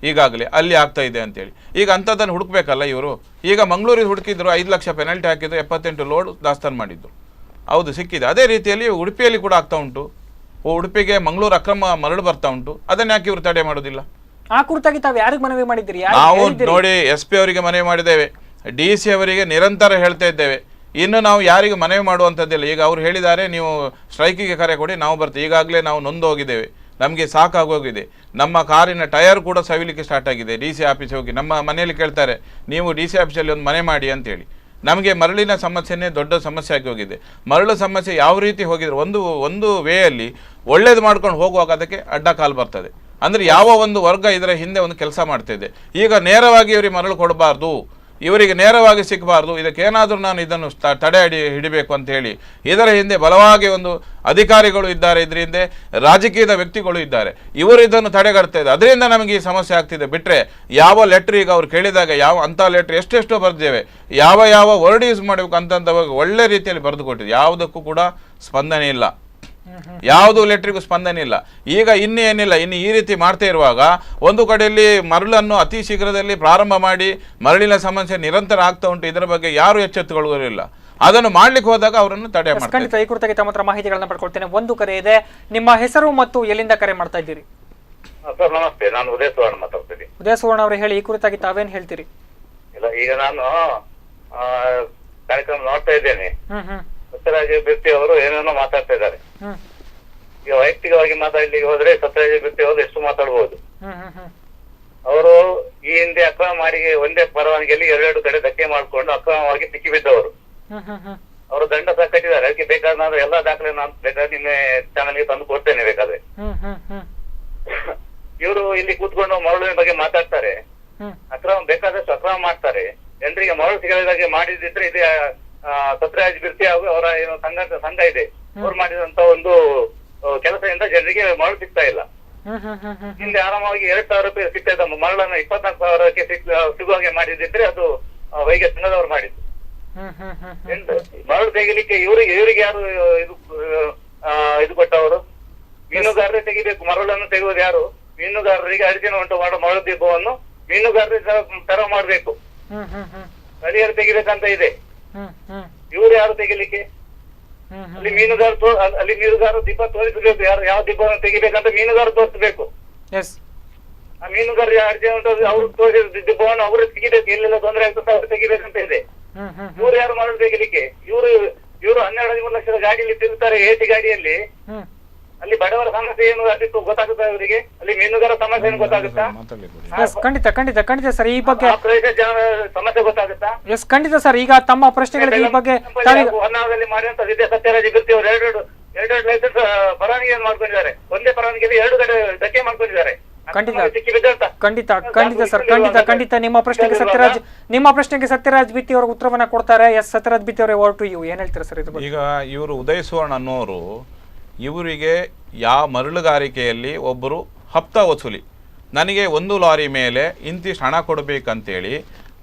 B: ಈಗಾಗಲೇ ಅಲ್ಲಿ ಆಗ್ತಾ ಇದೆ ಅಂತೇಳಿ. ಈಗ ಅಂಥದ್ದನ್ನು ಹುಡುಕ್ಬೇಕಲ್ಲ ಇವರು. ಈಗ ಮಂಗಳೂರಿಗೆ ಹುಡುಕಿದ್ರು, 5 ಲಕ್ಷ ಪೆನಲ್ಟಿ ಹಾಕಿದ್ರು, 78 ಲೋಡ್ ದಾಸ್ತಾನು ಮಾಡಿದ್ರು. ಹೌದು, ಸಿಕ್ಕಿದೆ. ಅದೇ ರೀತಿಯಲ್ಲಿ ಉಡುಪಿಯಲ್ಲಿ ಕೂಡ ಆಗ್ತಾ ಉಂಟು. ಉಡುಪಿಗೆ ಮಂಗಳೂರು ಅಕ್ರಮ ಮರಳು ಬರ್ತಾ ಉಂಟು. ಅದನ್ನ ಯಾಕೆ ಇವರು ತಡೆ ಮಾಡೋದಿಲ್ಲ?
A: ಆ ಕುರಿತಾಗಿ ತಾವು ಯಾರಿಗೆ ಮನವಿ ಮಾಡಿದ್ದೀರಿ?
B: ನಾವು ನೋಡಿ SP ಅವರಿಗೆ ಮನವಿ ಮಾಡಿದ್ದೇವೆ, DC ಅವರಿಗೆ ನಿರಂತರ ಹೇಳ್ತಾ ಇದ್ದೇವೆ. ಇನ್ನು ನಾವು ಯಾರಿಗೂ ಮನವಿ ಮಾಡುವಂಥದ್ದಿಲ್ಲ. ಈಗ ಅವ್ರು ಹೇಳಿದ್ದಾರೆ ನೀವು ಸ್ಟ್ರೈಕಿಗೆ ಕರೆ ಕೊಡಿ, ನಾವು ಬರ್ತೀವಿ. ಈಗಾಗಲೇ ನಾವು ನೊಂದು ಹೋಗಿದ್ದೇವೆ, ನಮಗೆ ಸಾಕಾಗೋಗಿದೆ. ನಮ್ಮ ಕಾರಿನ ಟಯರ್ ಕೂಡ ಸವಿಲಿಕ್ಕೆ ಸ್ಟಾರ್ಟ್ ಆಗಿದೆ. DC ಆಫೀಸ್ ಹೋಗಿ ನಮ್ಮ ಮನೆಯಲ್ಲಿ ಕೇಳ್ತಾರೆ, ನೀವು DC ಆಫೀಸಲ್ಲಿ ಒಂದು ಮನೆ ಮಾಡಿ ಅಂತೇಳಿ. ನಮಗೆ ಮರಳಿನ ಸಮಸ್ಯೆನೇ ದೊಡ್ಡ ಸಮಸ್ಯೆ ಆಗಿ ಹೋಗಿದೆ. ಮರಳು ಸಮಸ್ಯೆ ಯಾವ ರೀತಿ ಹೋಗಿದ್ರೆ ಒಂದು ವೇಯಲ್ಲಿ ಒಳ್ಳೇದು ಮಾಡ್ಕೊಂಡು ಹೋಗುವಾಗ ಅದಕ್ಕೆ ಅಡ್ಡ ಕಾಲು ಬರ್ತದೆ. ಅಂದರೆ ಯಾವ ಒಂದು ವರ್ಗ ಇದರ ಹಿಂದೆ ಒಂದು ಕೆಲಸ ಮಾಡ್ತಿದೆ. ಈಗ ನೇರವಾಗಿ ಇವರಿಗೆ ಮರಳು ಕೊಡಬಾರ್ದು, ಇವರಿಗೆ ನೇರವಾಗಿ ಸಿಗಬಾರ್ದು, ಇದಕ್ಕೇನಾದರೂ ನಾನು ಇದನ್ನು ತಡೆ ಹಿಡಿಬೇಕು ಅಂತ ಹೇಳಿ ಇದರ ಹಿಂದೆ ಬಲವಾಗಿ ಒಂದು ಅಧಿಕಾರಿಗಳು ಇದ್ದಾರೆ, ಇದರ ಹಿಂದೆ ರಾಜಕೀಯದ ವ್ಯಕ್ತಿಗಳು ಇದ್ದಾರೆ. ಇವರು ಇದನ್ನು ತಡೆಗಟ್ತಾ ಇದ್ದಾರೆ. ಅದರಿಂದ ನಮಗೆ ಈ ಸಮಸ್ಯೆ ಆಗ್ತಿದೆ. ಬಿಟ್ಟರೆ ಯಾವ ಲೆಟ್ರ್ ಈಗ ಅವ್ರು ಕೇಳಿದಾಗ ಅಂಥ ಲೆಟ್ರ್ ಎಷ್ಟೆಷ್ಟೋ ಬರೆದಿದ್ದೇವೆ, ಯಾವ ವರ್ಡ್ ಯೂಸ್ ಮಾಡಬೇಕು ಅಂತಂತ ಒಳ್ಳೆ ರೀತಿಯಲ್ಲಿ ಬರೆದು ಕೊಟ್ಟಿದೆ. ಯಾವುದಕ್ಕೂ ಕೂಡ ಸ್ಪಂದನೆ ಇಲ್ಲ, ಯಾವುದು ಲೆಟ್ರಿಗೂ ಸ್ಪಂದನೆ ಇಲ್ಲ. ಈಗ ಇನ್ನೇನಿಲ್ಲ, ಇನ್ನು ಈ ರೀತಿ ಮಾಡ್ತಾ ಇರುವಾಗ ಒಂದು ಕಡೆಯಲ್ಲಿ ಮರಳನ್ನು ಅತಿ ಶೀಘ್ರದಲ್ಲಿ ಪ್ರಾರಂಭ ಮಾಡಿ ಮರಳಿನ ಸಮಸ್ಯೆ ನಿರಂತರ ಆಗ್ತಾ ಉಂಟು. ಇದರ ಬಗ್ಗೆ ಯಾರು ಎಚ್ಚೆತ್ತುಕೊಳ್ಳುವುದಿಲ್ಲ. ಅದನ್ನು ಮಾಡ್ಲಿಕ್ಕೆ ಹೋದಾಗ ಅವರನ್ನು ತಡೆ ಮಾಡ್ತಾರೆ.
A: ಖಂಡಿತ ಈ ಕುರಿತಾಗಿ ತಮ್ಮ ಹತ್ರ ಮಾಹಿತಿಗಳನ್ನ ಪಡ್ಕೊಳ್ತೇನೆ. ಒಂದು ಕರೆ ಇದೆ, ನಿಮ್ಮ ಹೆಸರು ಮತ್ತು ಎಲ್ಲಿಂದ ಕರೆ ಮಾಡ್ತಾ ಇದ್ದೀರಿ?
C: ಸರ್ ನಮಸ್ತೆ, ನಾನು ಉದಯ ಸುವರ್ಣ ಮಾತಾಡ್ತೀನಿ.
A: ಉದಯ ಸುವರ್ಣ ಅವರು ಹೇಳಿ, ಈ ಕುರಿತಾಗಿ ತಾವೇನ್ ಹೇಳ್ತೀರಿ?
C: ಇಲ್ಲ, ಈಗ ನಾನು ಕಾರ್ಯಕ್ರಮ ನೋಡ್ತಾ ಇದ್ದೇನೆ. ಸತ್ಯರಾಜ ಬಿರ್ತಿ ಅವರು ಏನೇನೋ ಮಾತಾಡ್ತಾ ಇದ್ದಾರೆ. ಈಗ ವೈಯಕ್ತಿಕವಾಗಿ ಮಾತಾಡ್ಲಿಕ್ಕೆ ಹೋದ್ರೆ ಸತ್ಯರಾಜ ಬಿರ್ತಿ ಅವರು ಎಷ್ಟು ಮಾತಾಡ್ಬೋದು. ಅವರು ಈ ಹಿಂದೆ ಅಕ್ರಮ ಮಾಡಿ ಒಂದೇ ಪರವಾನಗಿಯಲ್ಲಿ 2 ಕಡೆ ಧಕ್ಕೆ ಮಾಡಿಕೊಂಡು ಅಕ್ರಮವಾಗಿ ಸಿಕ್ಕಿಬಿದ್ದವರು. ಅವರು ದಂಡ ಸಹ ಕಟ್ಟಿದ್ದಾರೆ. ಅದಕ್ಕೆ ಬೇಕಾದ್ರೆ ನಾನು ಎಲ್ಲಾ ದಾಖಲೆ ನಾನು ಬೇಕಾದ್ರೆ ನಿನ್ನೆ ಚಾನಲ್ಗೆ ತಂದು ಕೊಡ್ತೇನೆ ಬೇಕಾದ್ರೆ. ಇವರು ಇಲ್ಲಿ ಕೂತ್ಕೊಂಡು ಮರಳಿನ ಬಗ್ಗೆ ಮಾತಾಡ್ತಾರೆ, ಅಕ್ರಮ ಬೇಕಾದಷ್ಟು ಅಕ್ರಮ ಮಾಡ್ತಾರೆ. ಜನರಿಗೆ ಮರಳು ಸಿಗಲಿದ್ದಾಗೆ ಮಾಡಿದ್ರೆ ಇದೇ ಸತ್ಯರಾಜ್ ಬಿರ್ತಿ ಹಾಗೂ ಅವರ ಏನು ಸಂಘ ಇದೆ, ಅವ್ರು ಮಾಡಿದಂತ ಒಂದು ಕೆಲಸದಿಂದ ಜನರಿಗೆ ಮರಳು ಸಿಗ್ತಾ ಇಲ್ಲ. ಹಿಂದೆ ಆರಾಮಾಗಿ 2,000 ರೂಪಾಯಿ ಸಿಗ್ತಾ ಇದ್ದ ಮರಳನ್ನ 24,000ಕ್ಕೆ ಸಿಗುವ ಹಾಗೆ ಮಾಡಿದ್ರೆ ಅದು ವೈದ್ಯ ಸಂಘದವ್ರು ಮಾಡಿದ್ದು. ಮರಳು ತೆಗಿಲಿಕ್ಕೆ ಇವರಿಗೆ ಯಾರು ಇದು ಕೊಟ್ಟವರು? ಮೀನುಗಾರರೇ ತೆಗಿಬೇಕು. ಮರಳನ್ನು ತೆಗೆಯುವುದು ಯಾರು? ಮೀನುಗಾರರಿಗೆ ಅಡಚಣೆ ಉಂಟು ಮಾಡೋ ಮರಳು ದೀಪವನ್ನು ಮೀನುಗಾರರಿಗೆ ತರ ಮಾಡ್ಬೇಕು, ಸ್ಥಳೀಯರು ತೆಗಿಬೇಕಂತ ಇದೆ. ಇವರು ಯಾರು ತೆಗಿಲಿಕ್ಕೆ? ಅಲ್ಲಿ ಮೀನುಗಾರ ದೀಪ ತೋರಿಸಬೇಕು. ಯಾವ ದೀಪವನ್ನು ತೆಗಿಬೇಕಂತ ಮೀನುಗಾರ ತೋರಿಸಬೇಕು. ಆ ಮೀನುಗಾರ ಅರ್ಜಿ ಉಂಟು, ಅವ್ರು ತೋರಿಸಿದ ದೀಪವನ್ನು ಅವರು ತೆಗಿಬೇಕು. ಎಲ್ಲೆಲ್ಲ ತೊಂದರೆ ಆಗ್ತದೆ ಅವ್ರು ತೆಗಿಬೇಕಂತ ಇದೆ. ಇವ್ರು ಯಾರು ಮಾಡಲು ತೆಗಿಲಿಕ್ಕೆ? ಇವರು 12-13 ಲಕ್ಷದ ಗಾಡಿಯಲ್ಲಿ ತಿರುಗ್ತಾರೆ, AC ಗಾಡಿಯಲ್ಲಿ. ಅಲ್ಲಿ ಬಡವರ ಸಮಸ್ಯೆ ಏನು ಅದಕ್ಕೆ ಗೊತ್ತಾಗುತ್ತಾ ಇವರಿಗೆ? ಅಲ್ಲಿ ಮೀನುಗಾರ ಸಮಸ್ಯೆ ಏನು ಗೊತ್ತಾಗುತ್ತಾ?
A: ಖಂಡಿತ ಸರ್, ಈ ಬಗ್ಗೆ
C: ಸಮಸ್ಯೆ ಗೊತ್ತಾಗುತ್ತಾ?
A: ಎಸ್, ಖಂಡಿತ ಸರ್. ಈಗ ತಮ್ಮ ಪ್ರಶ್ನೆಗಳಿಗೆ ಈ ಬಗ್ಗೆ
C: ಹೊನ್ನಾವರದಲ್ಲಿ ಮಾಡಿದಂತ ಸತ್ಯರಾಜ ಬಿರ್ತಿ ಅವರು 2 ಲೈಸೆನ್ಸ್ ಪರವಾನಗಿಯನ್ನು ಮಾಡ್ಕೊಂಡಿದ್ದಾರೆ. ಒಂದೇ ಪರವಾನಗಿಯಲ್ಲಿ 2 ಕಡೆ ಧಕ್ಕೆ ಮಾಡ್ಕೊಂಡಿದ್ದಾರೆ.
A: ಖಂಡಿತ ಸರ್, ಖಂಡಿತ ನಿಮ್ಮ ಪ್ರಶ್ನೆಗೆ ಸತ್ಯರಾಜ್ ಬಿತ್ತಿ ಅವರ ಉತ್ತರವನ್ನ ಕೊಡ್ತಾರೆ. ಎಸ್, ಸತ್ಯರಾಜ್ ಬಿತ್ತಿ ಅವರೇ, ಓವರ್ ಟು ಯು. ಏನ್ ಹೇಳ್ತೀರಾ ಸರ್ ಇದು?
B: ಈಗ ಇವರು ಉದಯ ಸುವರ್ಣ ಅನ್ನೋರು, ಇವರಿಗೆ ಯಾವ ಮರಳುಗಾರಿಕೆಯಲ್ಲಿ ಒಬ್ಬರು ಹಪ್ತಾ ವಸೂಲಿ, ನನಗೆ 1 ಲಾರಿ ಮೇಲೆ ಇಂತಿಷ್ಟು ಹಣ ಕೊಡಬೇಕಂತೇಳಿ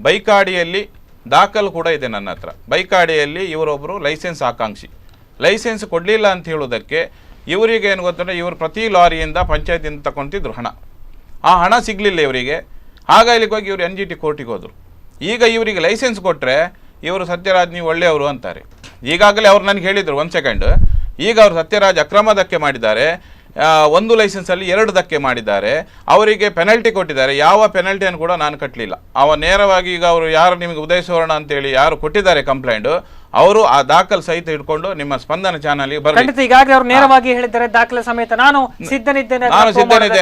B: ಬೈಕಾಡಿಯಲ್ಲಿ ದಾಖಲು ಕೂಡ ಇದೆ ನನ್ನ ಹತ್ರ. ಬೈಕಾಡಿಯಲ್ಲಿ ಇವರೊಬ್ಬರು ಲೈಸೆನ್ಸ್ ಆಕಾಂಕ್ಷಿ, ಲೈಸೆನ್ಸ್ ಕೊಡಲಿಲ್ಲ ಅಂತ ಹೇಳೋದಕ್ಕೆ ಇವರಿಗೆ ಏನು ಗೊತ್ತಂದರೆ ಇವರು ಪ್ರತಿ ಲಾರಿಯಿಂದ ಪಂಚಾಯತಿಯಿಂದ ತಗೊತಿದ್ರು ಹಣ. ಆ ಹಣ ಸಿಗಲಿಲ್ಲ ಇವರಿಗೆ, ಹಾಗಾಗಿ ಹೋಗಿ ಇವರು NGT ಕೋರ್ಟಿಗೆ ಹೋದರು. ಈಗ ಇವರಿಗೆ ಲೈಸೆನ್ಸ್ ಕೊಟ್ಟರೆ ಇವರು ಸತ್ಯರಾಜ್ ನೀವು ಒಳ್ಳೆಯವರು ಅಂತಾರೆ. ಈಗಾಗಲೇ ಅವ್ರು ನನಗೆ ಹೇಳಿದರು 1 ಸೆಕೆಂಡ್, ಈಗ ಅವರು ಸತ್ಯರಾಜ್ ಅಕ್ರಮ ಧಕ್ಕೆ ಮಾಡಿದ್ದಾರೆ, 1 ಲೈಸೆನ್ಸಲ್ಲಿ 2 ಧಕ್ಕೆ ಮಾಡಿದ್ದಾರೆ, ಅವರಿಗೆ ಪೆನಲ್ಟಿ ಕೊಟ್ಟಿದ್ದಾರೆ. ಯಾವ ಪೆನಲ್ಟಿಯನ್ನು ಕೂಡ ನಾನು ಕಟ್ಟಲಿಲ್ಲ. ನೇರವಾಗಿ ಈಗ ಅವರು ಯಾರು ನಿಮಗೆ ಉದಯ ಸುವರ್ಣ ಅಂತೇಳಿ ಯಾರು ಕೊಟ್ಟಿದ್ದಾರೆ ಕಂಪ್ಲೇಂಟ್, ಅವರು ಆ ದಾಖಲೆ ಸಹಿತ ಇಟ್ಕೊಂಡು ನಿಮ್ಮ ಸ್ಪಂದನ ಚಾನಲ್ಗೆ ಬರಲಿ.
A: ಈಗಾಗಲೇ ಅವರು ನೇರವಾಗಿ ಹೇಳಿದ್ದಾರೆ ದಾಖಲೆ ಸಮೇತ ನಾನು ಸಿದ್ಧನಿದ್ದೇನೆ.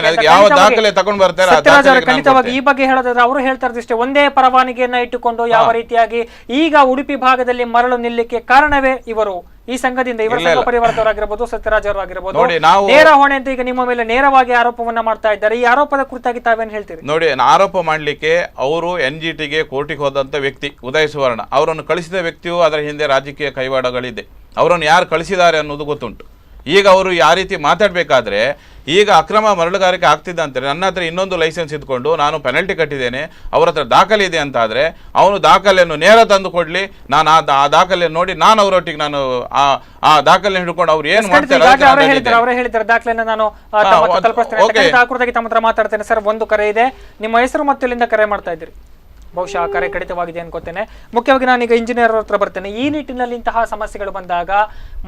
B: ಅದಕ್ಕೆ ಯಾವ ದಾಖಲೆ ತಗೊಂಡು ಬರ್ತಾರೆ
A: ಖಂಡಿತವಾಗಿ ಈ ಬಗ್ಗೆ ಹೇಳೋದಾದ್ರೆ ಅವರು ಹೇಳ್ತಾ ಇದ್ದಷ್ಟೇ, ಒಂದೇ ಪರವಾನಗಿಯನ್ನ ಇಟ್ಟುಕೊಂಡು ಯಾವ ರೀತಿಯಾಗಿ ಈಗ ಉಡುಪಿ ಭಾಗದಲ್ಲಿ ಮರಳು ನಿಲ್ಲಕ್ಕೆ ಕಾರಣವೇ ಇವರು. ಈ ಸಂಘದಿಂದ ಇವರ ಸಂಘ ಪರಿವಾರದವರಾಗಿರ್ಬೋದು, ಸತ್ಯರಾಜ್ ಅವರಾಗಿರ್ಬೋದು, ನೇರ ಹೊಣೆ ಅಂತ ಈಗ ನಿಮ್ಮ ಮೇಲೆ ನೇರವಾಗಿ ಆರೋಪವನ್ನ ಮಾಡ್ತಾ ಇದ್ದಾರೆ. ಈ ಆರೋಪದ ಕುರಿತಾಗಿ ತಾವೇನು ಹೇಳ್ತೀರಿ?
B: ನೋಡಿ, ಆರೋಪ ಮಾಡ್ಲಿಕ್ಕೆ ಅವರು NGTಗೆ ಕೋರ್ಟಿಗೆ ಹೋದಂತ ವ್ಯಕ್ತಿ ಉದಯ ಸುವರ್ಣ, ಅವರನ್ನು ಕಳಿಸಿದ ವ್ಯಕ್ತಿಯು ಅದರ ಹಿಂದೆ ರಾಜಕೀಯ ಕೈವಾಡಗಳಿದೆ. ಅವರನ್ನು ಯಾರು ಕಳಿಸಿದ್ದಾರೆ ಅನ್ನೋದು ಗೊತ್ತುಂಟು. ಈಗ ಅವರು ಯಾವ ರೀತಿ ಮಾತಾಡಬೇಕಾದ್ರೆ, ಈಗ ಅಕ್ರಮ ಮರಳುಗಾರಿಕೆ ಆಗ್ತಿದ್ದ ಅಂತಾರೆ, ನನ್ನ ಹತ್ರ ಇನ್ನೊಂದು ಲೈಸೆನ್ಸ್ ಇದ್ಕೊಂಡು ನಾನು ಪೆನಲ್ಟಿ ಕಟ್ಟಿದ್ದೇನೆ, ಅವ್ರ ಹತ್ರ ದಾಖಲೆ ಇದೆ ಅಂತ ಆದರೆ ಅವನು ದಾಖಲೆಯನ್ನು ನೇರ ತಂದು ಕೊಡಲಿ. ನಾನು ಆ ದಾಖಲೆಯನ್ನು ನೋಡಿ ನಾನು ಅವರೊಟ್ಟಿಗೆ ನಾನು ಆ ದಾಖಲೆ ಹಿಡ್ಕೊಂಡು ಅವ್ರು ಏನು ಮಾಡ್ತಾರೆ
A: ಅವರೇ ಹೇಳಿದ್ದಾರೆ ದಾಖಲೆಯನ್ನು ನಾನು ತಲುಪಿಸ್ತೇನೆ. ತಮ್ಮ ಹತ್ರ ಮಾತಾಡ್ತೇನೆ ಸರ್. ಒಂದು ಕರೆ ಇದೆ, ನಿಮ್ಮ ಹೆಸರು ಮತ್ತು ಇಲ್ಲಿಂದ ಕರೆ ಮಾಡ್ತಾ ಇದ್ದೀರಿ? ಬಹುಶಃ ಕರೆ ಕಡಿತವಾಗಿದೆ ಅನ್ಕೋತೇನೆ. ಮುಖ್ಯವಾಗಿ ನಾನೀಗ ಇಂಜಿನಿಯರ್ ಹತ್ರ ಬರ್ತೇನೆ. ಈ ನಿಟ್ಟಿನಲ್ಲಿ ಇಂತಹ ಸಮಸ್ಯೆಗಳು ಬಂದಾಗ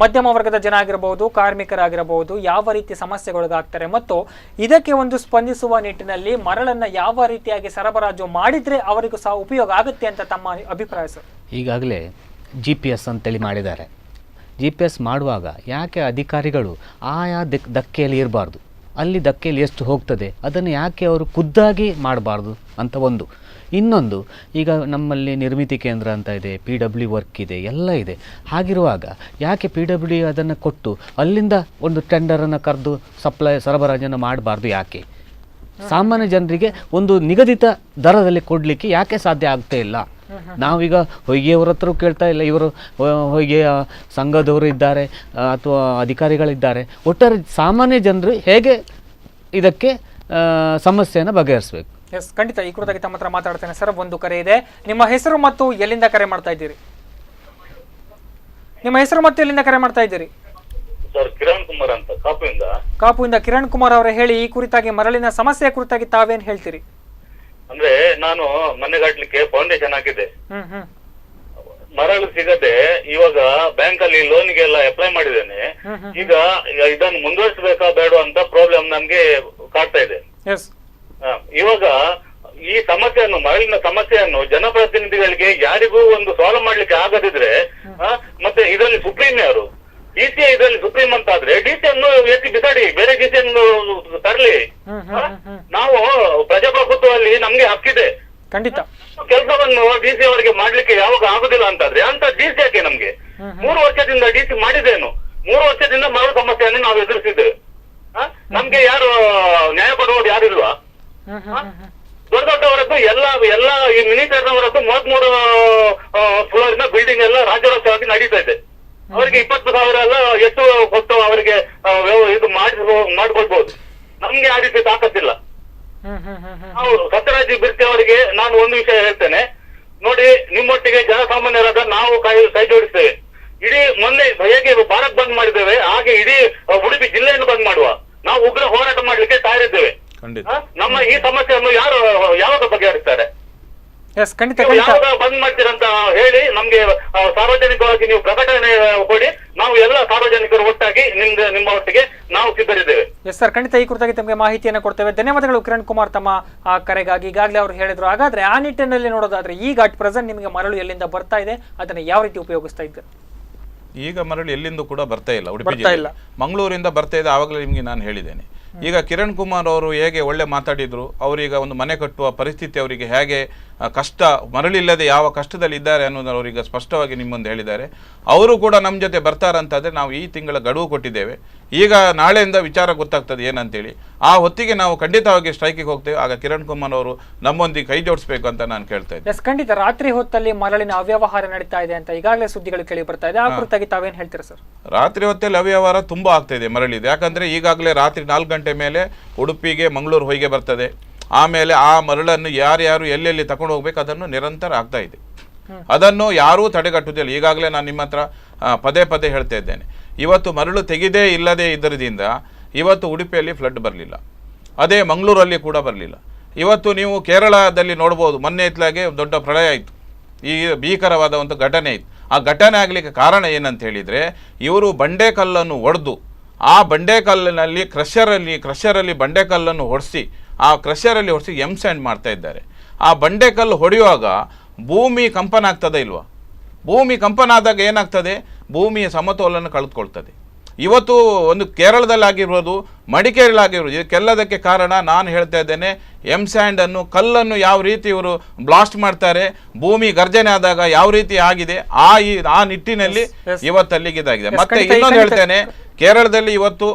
A: ಮಧ್ಯಮ ವರ್ಗದ ಜನ ಆಗಿರಬಹುದು, ಕಾರ್ಮಿಕರಾಗಿರಬಹುದು, ಯಾವ ರೀತಿ ಸಮಸ್ಯೆಗೊಳಗಾಗ್ತಾರೆ ಮತ್ತು ಇದಕ್ಕೆ ಒಂದು ಸ್ಪಂದಿಸುವ ನಿಟ್ಟಿನಲ್ಲಿ ಮರಳನ್ನ ಯಾವ ರೀತಿಯಾಗಿ ಸರಬರಾಜು ಮಾಡಿದ್ರೆ ಅವರಿಗೂ ಸಹ ಉಪಯೋಗ ಆಗುತ್ತೆ ಅಂತ ತಮ್ಮ ಅಭಿಪ್ರಾಯ ಸರ್?
E: ಈಗಾಗಲೇ GPS ಅಂತೇಳಿ ಮಾಡಿದ್ದಾರೆ. GPS ಮಾಡುವಾಗ ಯಾಕೆ ಅಧಿಕಾರಿಗಳು ಆಯಾ ಧಕ್ಕೆಯಲ್ಲಿ ಇರಬಾರ್ದು, ಅಲ್ಲಿ ಧಕ್ಕೆಯಲ್ಲಿ ಎಷ್ಟು ಹೋಗ್ತದೆ ಅದನ್ನು ಯಾಕೆ ಅವರು ಖುದ್ದಾಗಿ ಮಾಡಬಾರ್ದು ಅಂತ ಒಂದು. ಇನ್ನೊಂದು, ಈಗ ನಮ್ಮಲ್ಲಿ ನಿರ್ಮಿತಿ ಕೇಂದ್ರ ಅಂತ ಇದೆ, PW ವರ್ಕ್ ಇದೆ, ಎಲ್ಲ ಇದೆ. ಹಾಗಿರುವಾಗ ಯಾಕೆ PW ಅದನ್ನು ಕೊಟ್ಟು ಅಲ್ಲಿಂದ ಒಂದು ಟೆಂಡರನ್ನು ಕರೆದು ಸರಬರಾಜನ್ನು ಮಾಡಬಾರ್ದು? ಯಾಕೆ ಸಾಮಾನ್ಯ ಜನರಿಗೆ ಒಂದು ನಿಗದಿತ ದರದಲ್ಲಿ ಕೊಡಲಿಕ್ಕೆ ಯಾಕೆ ಸಾಧ್ಯ ಆಗ್ತಾ ಇಲ್ಲ? ನಾವೀಗ ಹೊಯ್ಗೆಯವ್ರ ಹತ್ರ ಕೇಳ್ತಾ ಇಲ್ಲ, ಇವರು ಹೊಯ್ಗೆಯ ಸಂಘದವರು ಇದ್ದಾರೆ ಅಥವಾ ಅಧಿಕಾರಿಗಳಿದ್ದಾರೆ. ಒಟ್ಟಾರೆ ಸಾಮಾನ್ಯ ಜನರು ಹೇಗೆ ಇದಕ್ಕೆ ಸಮಸ್ಯೆಯನ್ನು ಬಗೆಹರಿಸಬೇಕು?
A: ಎಸ್, ಖಂಡಿತ ಈ ಕುರಿತಾಗಿ ತಮ್ಮ ಹತ್ರ ಮಾತಾಡ್ತೇನೆ ಸರ್. ಒಂದು ಕರೆ ಇದೆ, ನಿಮ್ಮ ಹೆಸರು ಮತ್ತು ಎಲ್ಲಿಂದ ಕರೆ ಮಾಡ್ತಾ ಇದ್ದೀರಿ? ನಿಮ್ಮ ಹೆಸರು ಮತ್ತು ಎಲ್ಲಿಂದ ಕರೆ ಮಾಡ್ತಾ ಇದ್ದೀರಿ?
C: ಸರ್, ಕಿರಣ್ ಕುಮಾರ್ ಅಂತ
A: ಕಾಪುವಿಂದ. ಕಿರಣ್ ಕುಮಾರ್ ಅವರೇ ಹೇಳಿ, ಈ ಕುರಿತಾಗಿ ಮರಳಿನ ಸಮಸ್ಯೆ ಕುರಿತಾಗಿ ತಾವೇನ್ ಹೇಳ್ತೀರಿ?
C: ಅಂದ್ರೆ ನಾನು ಮನೆ ಕಟ್ಲಿಕ್ಕೆ ಫೌಂಡೇಶನ್ ಹಾಕಿದೆ, ಮರಳು ಸಿಗದೆ ಇವಾಗ ಬ್ಯಾಂಕ್ ಅಲ್ಲಿ ಲೋನ್ಗೆಲ್ಲ ಅಪ್ಲೈ ಮಾಡಿದ್ದೇನೆ. ಈಗ ಇದನ್ನು ಮುಂದುವರಿಸಬೇಕಾ ಬೇಡ ಅಂತ ಪ್ರಾಬ್ಲಮ್ ನಮ್ಗೆ ಕಾಡ್ತಾ ಇದೆ. ಇವಾಗ ಈ ಸಮಸ್ಯೆಯನ್ನು, ಮರಳಿನ ಸಮಸ್ಯೆಯನ್ನು ಜನಪ್ರತಿನಿಧಿಗಳಿಗೆ ಯಾರಿಗೂ ಒಂದು ಸಾಲ್ವ್ ಮಾಡ್ಲಿಕ್ಕೆ ಆಗದಿದ್ರೆ ಮತ್ತೆ ಇದರಲ್ಲಿ ಸುಪ್ರೀಂ ಯಾರು? DC ಇದರಲ್ಲಿ ಸುಪ್ರೀಂ ಅಂತ ಆದ್ರೆ DC ಅನ್ನು ಎತ್ತಿ ಬಿಸಾಡಿ, ಬೇರೆ DC ಅನ್ನು ತರಲಿ. ನಾವು ಪ್ರಜಾಪ್ರಭುತ್ವದಲ್ಲಿ ನಮ್ಗೆ ಹಕ್ಕಿದೆ.
A: ಖಂಡಿತ
C: ಕೆಲಸವನ್ನು DC ಅವರಿಗೆ ಮಾಡ್ಲಿಕ್ಕೆ ಯಾವಾಗ ಆಗುದಿಲ್ಲ ಅಂತಾದ್ರೆ ಅಂತ DC ಯಾಕೆ ನಮ್ಗೆ? 3 ವರ್ಷದಿಂದ DC ಮಾಡಿದೇನು? 3 ವರ್ಷದಿಂದ ಮರಳು ಸಮಸ್ಯೆಯನ್ನು ನಾವು ಎದುರಿಸಿದ್ದೇವೆ. ನಮ್ಗೆ ಯಾರು ನ್ಯಾಯ ಕೊಡುವವರು ಯಾರಿಲ್ವಾ? ದೊಡ್ಡ ದೊಡ್ಡವರದ್ದು ಎಲ್ಲ ಈ ಮಿನಿಸ್ಟರ್ನವರದ್ದು 33 ಫ್ಲೋರಿನ ಬಿಲ್ಡಿಂಗ್ ಎಲ್ಲ ರಾಜ್ಯೋತ್ಸವವಾಗಿ ನಡೀತಾ ಇದೆ. ಅವರಿಗೆ 20,000 ಎಲ್ಲ ಎಷ್ಟು ಕೊಟ್ಟು ಅವರಿಗೆ ಇದು ಮಾಡ್ಕೊಳ್ಬಹುದು. ನಮ್ಗೆ ಆ ರೀತಿ ತಾಕತ್ತಿಲ್ಲ. ನಾವು ಸತ್ಯರಾಜ್ ಬಿರ್ತಿ ಅವರಿಗೆ ನಾನು ಒಂದು ವಿಷಯ ಹೇಳ್ತೇನೆ ನೋಡಿ, ನಿಮ್ಮೊಟ್ಟಿಗೆ ಜನಸಾಮಾನ್ಯರಾದ ನಾವು ಕೈ ಜೋಡಿಸ್ತೇವೆ. ಇಡೀ ಮೊನ್ನೆ ಹೇಗೆ ಭಾರತ್ ಬಂದ್ ಮಾಡಿದ್ದೇವೆ ಹಾಗೆ ಇಡೀ ಉಡುಪಿ ಜಿಲ್ಲೆಯನ್ನು ಬಂದ್ ಮಾಡುವ. ನಾವು ಉಗ್ರ ಹೋರಾಟ ಮಾಡ್ಲಿಕ್ಕೆ ತಯಾರಿದ್ದೇವೆ. ನಮ್ಮ ಈ ಸಮಸ್ಯೆಯನ್ನು ಯಾರು ಯಾವಾಗ ಬಗೆಹರಿಸ್ತಾರೆ? ಯಾವಾಗ ಬಂದ್ ಮಾಡ್ತೀರಂತ ಹೇಳಿ ನಮ್ಗೆ ಸಾರ್ವಜನಿಕವಾಗಿ ನೀವು ಪ್ರಕಟಣೆ ಕೊಡಿ. ನಾವು ಎಲ್ಲ ಸಾರ್ವಜನಿಕರು ಒಟ್ಟಾಗಿ ನಿಮ್ಮ ಒಟ್ಟಿಗೆ ನಾವು ಸಿದ್ಧರಿದ್ದೇವೆ.
A: ಎಸ್ ಸರ್, ಖಂಡಿತ ಈ ಕುರಿತಾಗಿ ತಮಗೆ ಮಾಹಿತಿಯನ್ನು ಕೊಡ್ತೇವೆ. ಧನ್ಯವಾದಗಳು ಕಿರಣ್ ಕುಮಾರ್ ತಮ್ಮ ಕರೆಗಾಗಿ. ಈಗಾಗಲೇ ಅವರು ಹೇಳಿದ್ರು. ಹಾಗಾದ್ರೆ ಆ ನಿಟ್ಟಿನಲ್ಲಿ ನೋಡೋದಾದ್ರೆ ಈಗ ಅಟ್ ಪ್ರೆಸೆಂಟ್ ನಿಮಗೆ ಮರಳು ಎಲ್ಲಿಂದ ಬರ್ತಾ ಇದೆ, ಅದನ್ನ ಯಾವ ರೀತಿ ಉಪಯೋಗಿಸ್ತಾ ಇದ್ದಾರೆ?
B: ಈಗ ಮರಳು ಎಲ್ಲಿಂದ ಕೂಡ ಬರ್ತಾ ಇಲ್ಲ. ಉಡುಪಿ ಜಿಲ್ಲೆ ಮಂಗಳೂರಿಂದ ಬರ್ತಾ ಇದೆ. ಆವಾಗಲೇ ನಿಮಗೆ ನಾನು ಹೇಳಿದ್ದೇನೆ. ಈಗ ಕಿರಣ್ ಕುಮಾರ್ ಅವರು ಹೇಗೆ ಒಳ್ಳೆ ಮಾತಾಡಿದ್ರು, ಅವರೀಗ ಒಂದು ಮನೆ ಕಟ್ಟುವ ಪರಿಸ್ಥಿತಿ ಅವರಿಗೆ ಹೇಗೆ ಕಷ್ಟ, ಮರಳಿಲ್ಲದೆ ಯಾವ ಕಷ್ಟದಲ್ಲಿ ಇದ್ದಾರೆ ಅನ್ನೋದನ್ನು ಅವರೀಗ ಸ್ಪಷ್ಟವಾಗಿ ನಿಮ್ಮ ಮುಂದೆ ಹೇಳಿದ್ದಾರೆ. ಅವರು ಕೂಡ ನಮ್ಮ ಜೊತೆ ಬರ್ತಾರಂತಾದರೆ ನಾವು ಈ ತಿಂಗಳ ಗಡುವು ಕೊಟ್ಟಿದ್ದೇವೆ. ಈಗ ನಾಳೆಯಿಂದ ವಿಚಾರ ಗೊತ್ತಾಗ್ತದೆ ಏನಂತೇಳಿ. ಆ ಹೊತ್ತಿಗೆ ನಾವು ಖಂಡಿತವಾಗಿ ಸ್ಟ್ರೈಕಿಗೆ ಹೋಗ್ತೇವೆ. ಆಗ ಕಿರಣ್ ಕುಮಾರ್ ಅವರು ನಮ್ಮೊಂದಿಗೆ ಕೈ ಜೋಡಿಸಬೇಕು ಅಂತ ನಾನು ಕೇಳ್ತಾ ಇದ್ದೆ.
A: ಎಸ್, ಖಂಡಿತ ರಾತ್ರಿ ಹೊತ್ತಲ್ಲಿ ಮರಳಿನ ಅವ್ಯವಹಾರ ನಡೀತಾ ಇದೆ ಅಂತ ಈಗಾಗಲೇ ಸುದ್ದಿಗಳು ಕೇಳಿ ಬರ್ತಾ ಇದೆ. ಆ ಕುರಿತಾಗಿ ತಾವೇನು ಹೇಳ್ತೀರಾ ಸರ್?
B: ರಾತ್ರಿ ಹೊತ್ತಲ್ಲಿ ಅವ್ಯವಹಾರ ತುಂಬಾ ಆಗ್ತಾ ಇದೆ ಮರಳಿದೆ. ಯಾಕಂದ್ರೆ ಈಗಾಗಲೇ ರಾತ್ರಿ 4 ಗಂಟೆ ಮೇಲೆ ಉಡುಪಿಗೆ ಮಂಗಳೂರು ಹೊಯ್ಗೆ ಬರ್ತದೆ. ಆಮೇಲೆ ಆ ಮರಳನ್ನು ಯಾರ್ಯಾರು ಎಲ್ಲೆಲ್ಲಿ ತಗೊಂಡು ಹೋಗ್ಬೇಕು ಅದನ್ನು ನಿರಂತರ ಆಗ್ತಾ ಇದೆ. ಅದನ್ನು ಯಾರೂ ತಡೆಗಟ್ಟುವುದಿಲ್ಲ. ಈಗಾಗಲೇ ನಾನು ನಿಮ್ಮ ಹತ್ರ ಪದೇ ಪದೇ ಹೇಳ್ತಾ ಇದ್ದೇನೆ, ಇವತ್ತು ಮರಳು ತೆಗೆದೇ ಇಲ್ಲದೆ ಇದರಿಂದ ಇವತ್ತು ಉಡುಪಿಯಲ್ಲಿ ಫ್ಲಡ್ ಬರಲಿಲ್ಲ, ಅದೇ ಮಂಗಳೂರಲ್ಲಿ ಕೂಡ ಬರಲಿಲ್ಲ. ಇವತ್ತು ನೀವು ಕೇರಳದಲ್ಲಿ ನೋಡ್ಬೋದು, ಮೊನ್ನೆ ಇತ್ಲಾಗೆ ದೊಡ್ಡ ಪ್ರಳಯ ಆಯಿತು, ಈ ಭೀಕರವಾದ ಒಂದು ಘಟನೆ ಇತ್ತು. ಆ ಘಟನೆ ಆಗಲಿಕ್ಕೆ ಕಾರಣ ಏನಂತ ಹೇಳಿದರೆ, ಇವರು ಬಂಡೆಕಲ್ಲನ್ನು ಒಡೆದು ಆ ಬಂಡೆಕಲ್ಲಿನಲ್ಲಿ ಕ್ರಷರಲ್ಲಿ ಬಂಡೆಕಲ್ಲನ್ನು ಹೊಡೆಸಿ ಆ ಕ್ರಷರಲ್ಲಿ ಹೊಡೆಸಿ ಸ್ಯಾಂಡ್ ಮಾಡ್ತಾ ಇದ್ದಾರೆ. ಆ ಬಂಡೆಕಲ್ಲು ಹೊಡೆಯುವಾಗ ಭೂಮಿ ಕಂಪನ ಆಗ್ತದೆ ಇಲ್ವಾ? ಭೂಮಿ ಕಂಪನ ಆದಾಗ ಏನಾಗ್ತದೆ, ಭೂಮಿಯ ಸಮತೋಲನ ಕಳೆದುಕೊಳ್ತದೆ. ಇವತ್ತು ಒಂದು ಕೇರಳದಲ್ಲಾಗಿರ್ಬೋದು, ಮಡಿಕೇರಿಲಾಗಿರ್ಬೋದು, ಇದಕ್ಕೆಲ್ಲದಕ್ಕೆ ಕಾರಣ ನಾನು ಹೇಳ್ತಾ ಇದ್ದೇನೆ, ಸ್ಯಾಂಡನ್ನು ಕಲ್ಲನ್ನು ಯಾವ ರೀತಿ ಇವರು ಬ್ಲಾಸ್ಟ್ ಮಾಡ್ತಾರೆ, ಭೂಮಿ ಗರ್ಜನೆ ಆದಾಗ ಯಾವ ರೀತಿ ಆಗಿದೆ, ಆ ನಿಟ್ಟಿನಲ್ಲಿ ಇವತ್ತಲ್ಲಿಗೆ ಇದಾಗಿದೆ. ಮತ್ತೆ ಇನ್ನೊಂದು ಹೇಳ್ತೇನೆ, ಕೇರಳದಲ್ಲಿ ಇವತ್ತು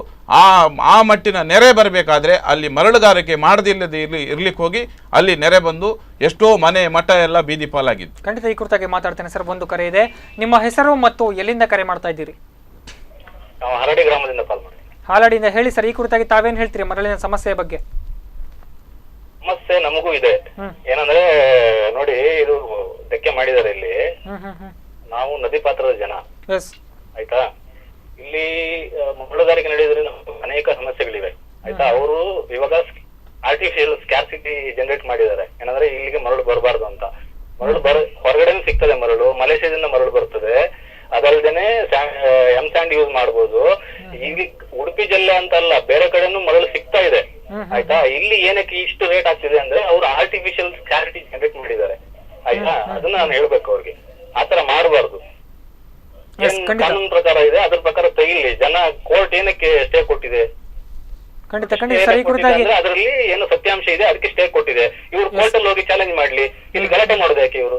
B: ಆ ಮಟ್ಟಿನ ನೆರೆ ಬರಬೇಕಾದ್ರೆ ಅಲ್ಲಿ ಮರಳುಗಾರಿಕೆ ಮಾಡದಿಲ್ಲದೆ ಇರ್ಲಿಕ್ಕೆ ಹೋಗಿ ಅಲ್ಲಿ ನೆರೆ ಬಂದು ಎಷ್ಟೋ ಮನೆ ಮಠ ಎಲ್ಲ ಬೀದಿ ಪಾಲಾಗಿತ್ತು.
A: ಖಂಡಿತ ಈ ಕುರಿತಾಗಿ ಮಾತಾಡ್ತೇನೆ ಸರ್. ಒಂದು ಕರೆ ಇದೆ, ನಿಮ್ಮ ಹೆಸರು ಮತ್ತು ಎಲ್ಲಿಂದ ಕರೆ ಮಾಡ್ತಾ ಇದ್ದೀರಿ?
F: ನಾವು ಹರಡಿ ಗ್ರಾಮದಿಂದ ಕಾಲ್ ಮಾಡಿ.
A: ಹಾಲಾಡಿಯಿಂದ ಹೇಳಿ ಸರ್, ಈ ಕುರಿತಾಗಿ ತಾವೇನು ಹೇಳ್ತೀರಿ ಮರಳಿನ ಸಮಸ್ಯೆ ಬಗ್ಗೆ?
F: ಸಮಸ್ಯೆ ನಮಗೂ ಇದೆ. ಏನಂದ್ರೆ ನೋಡಿ, ಇದು ಧಕ್ಕೆ ಮಾಡಿದ್ದಾರೆ ಇಲ್ಲಿ. ನಾವು ನದಿ ಪಾತ್ರದ ಜನ, ಆಯ್ತಾ. ಇಲ್ಲಿ ಮರಳುಗಾರಿಕೆ ನಡೆಯೋದ್ರಿಂದ ಅನೇಕ ಸಮಸ್ಯೆಗಳಿವೆ, ಆಯ್ತಾ. ಅವರು ಇವಾಗ ಆರ್ಟಿಫಿಷಿಯಲ್ ಸ್ಕ್ಯಾರ್ಸಿಟಿ ಜನರೇಟ್ ಮಾಡಿದ್ದಾರೆ. ಏನಂದ್ರೆ ಇಲ್ಲಿಗೆ ಮರಳು ಬರಬಾರ್ದು ಅಂತ. ಮರಳು ಹೊರಗಡೆ ಸಿಗ್ತದೆ, ಮರಳು ಮಲೇಷ್ಯಾದಿಂದ ಮರಳು ಬರ್ತದೆ. ಅದಲ್ದೇನೆ ಸ್ಯಾಂಡ್ ಯೂಸ್ ಮಾಡ್ಬೋದು. ಈಗ ಉಡುಪಿ ಜಿಲ್ಲೆ ಅಂತಲ್ಲ, ಬೇರೆ ಕಡೆನೂ ಮರಳು ಸಿಗ್ತಾ ಇದೆ, ಆಯ್ತಾ. ಇಲ್ಲಿ ಏನಕ್ಕೆ ಇಷ್ಟು ರೇಟ್ ಆಗ್ತಿದೆ ಅಂದ್ರೆ ಅವರು ಆರ್ಟಿಫಿಷಿಯಲ್ ಸ್ಕ್ಯಾರಿಟಿ ಜನರೇಟ್ ಮಾಡಿದ್ದಾರೆ, ಆಯ್ತಾ. ಅದನ್ನ ನಾನು ಹೇಳ್ಬೇಕು ಅವ್ರಿಗೆ, ಆತರ ಮಾಡಬಾರ್ದು. ಕಾನೂನು ಪ್ರಕಾರ ಇದೆ, ಅದ್ರ ಪ್ರಕಾರ ತೆಗಿಲಿ. ಜನ ಕೋರ್ಟ್ ಏನಕ್ಕೆ ಸ್ಟೇ ಕೊಟ್ಟಿದೆ?
A: ಖಂಡಿತ ಸರ್, ಈ ಕುರಿತಾಗಿ
F: ಅದರಲ್ಲಿ ಏನು ಸತ್ಯಾಂಶ ಇದೆ, ಅದಕ್ಕೆ ಸ್ಟೇ ಕೊಟ್ಟಿದೆ. ಇವರು ಕೋರ್ಟ್ ಅಲ್ಲಿ ಹೋಗಿ ಚಾಲೆಂಜ್ ಮಾಡ್ಲಿ, ಇಲ್ಲಿ ಗಲಾಟೆ ಮಾಡೋದು ಯಾಕೆ ಇವರು?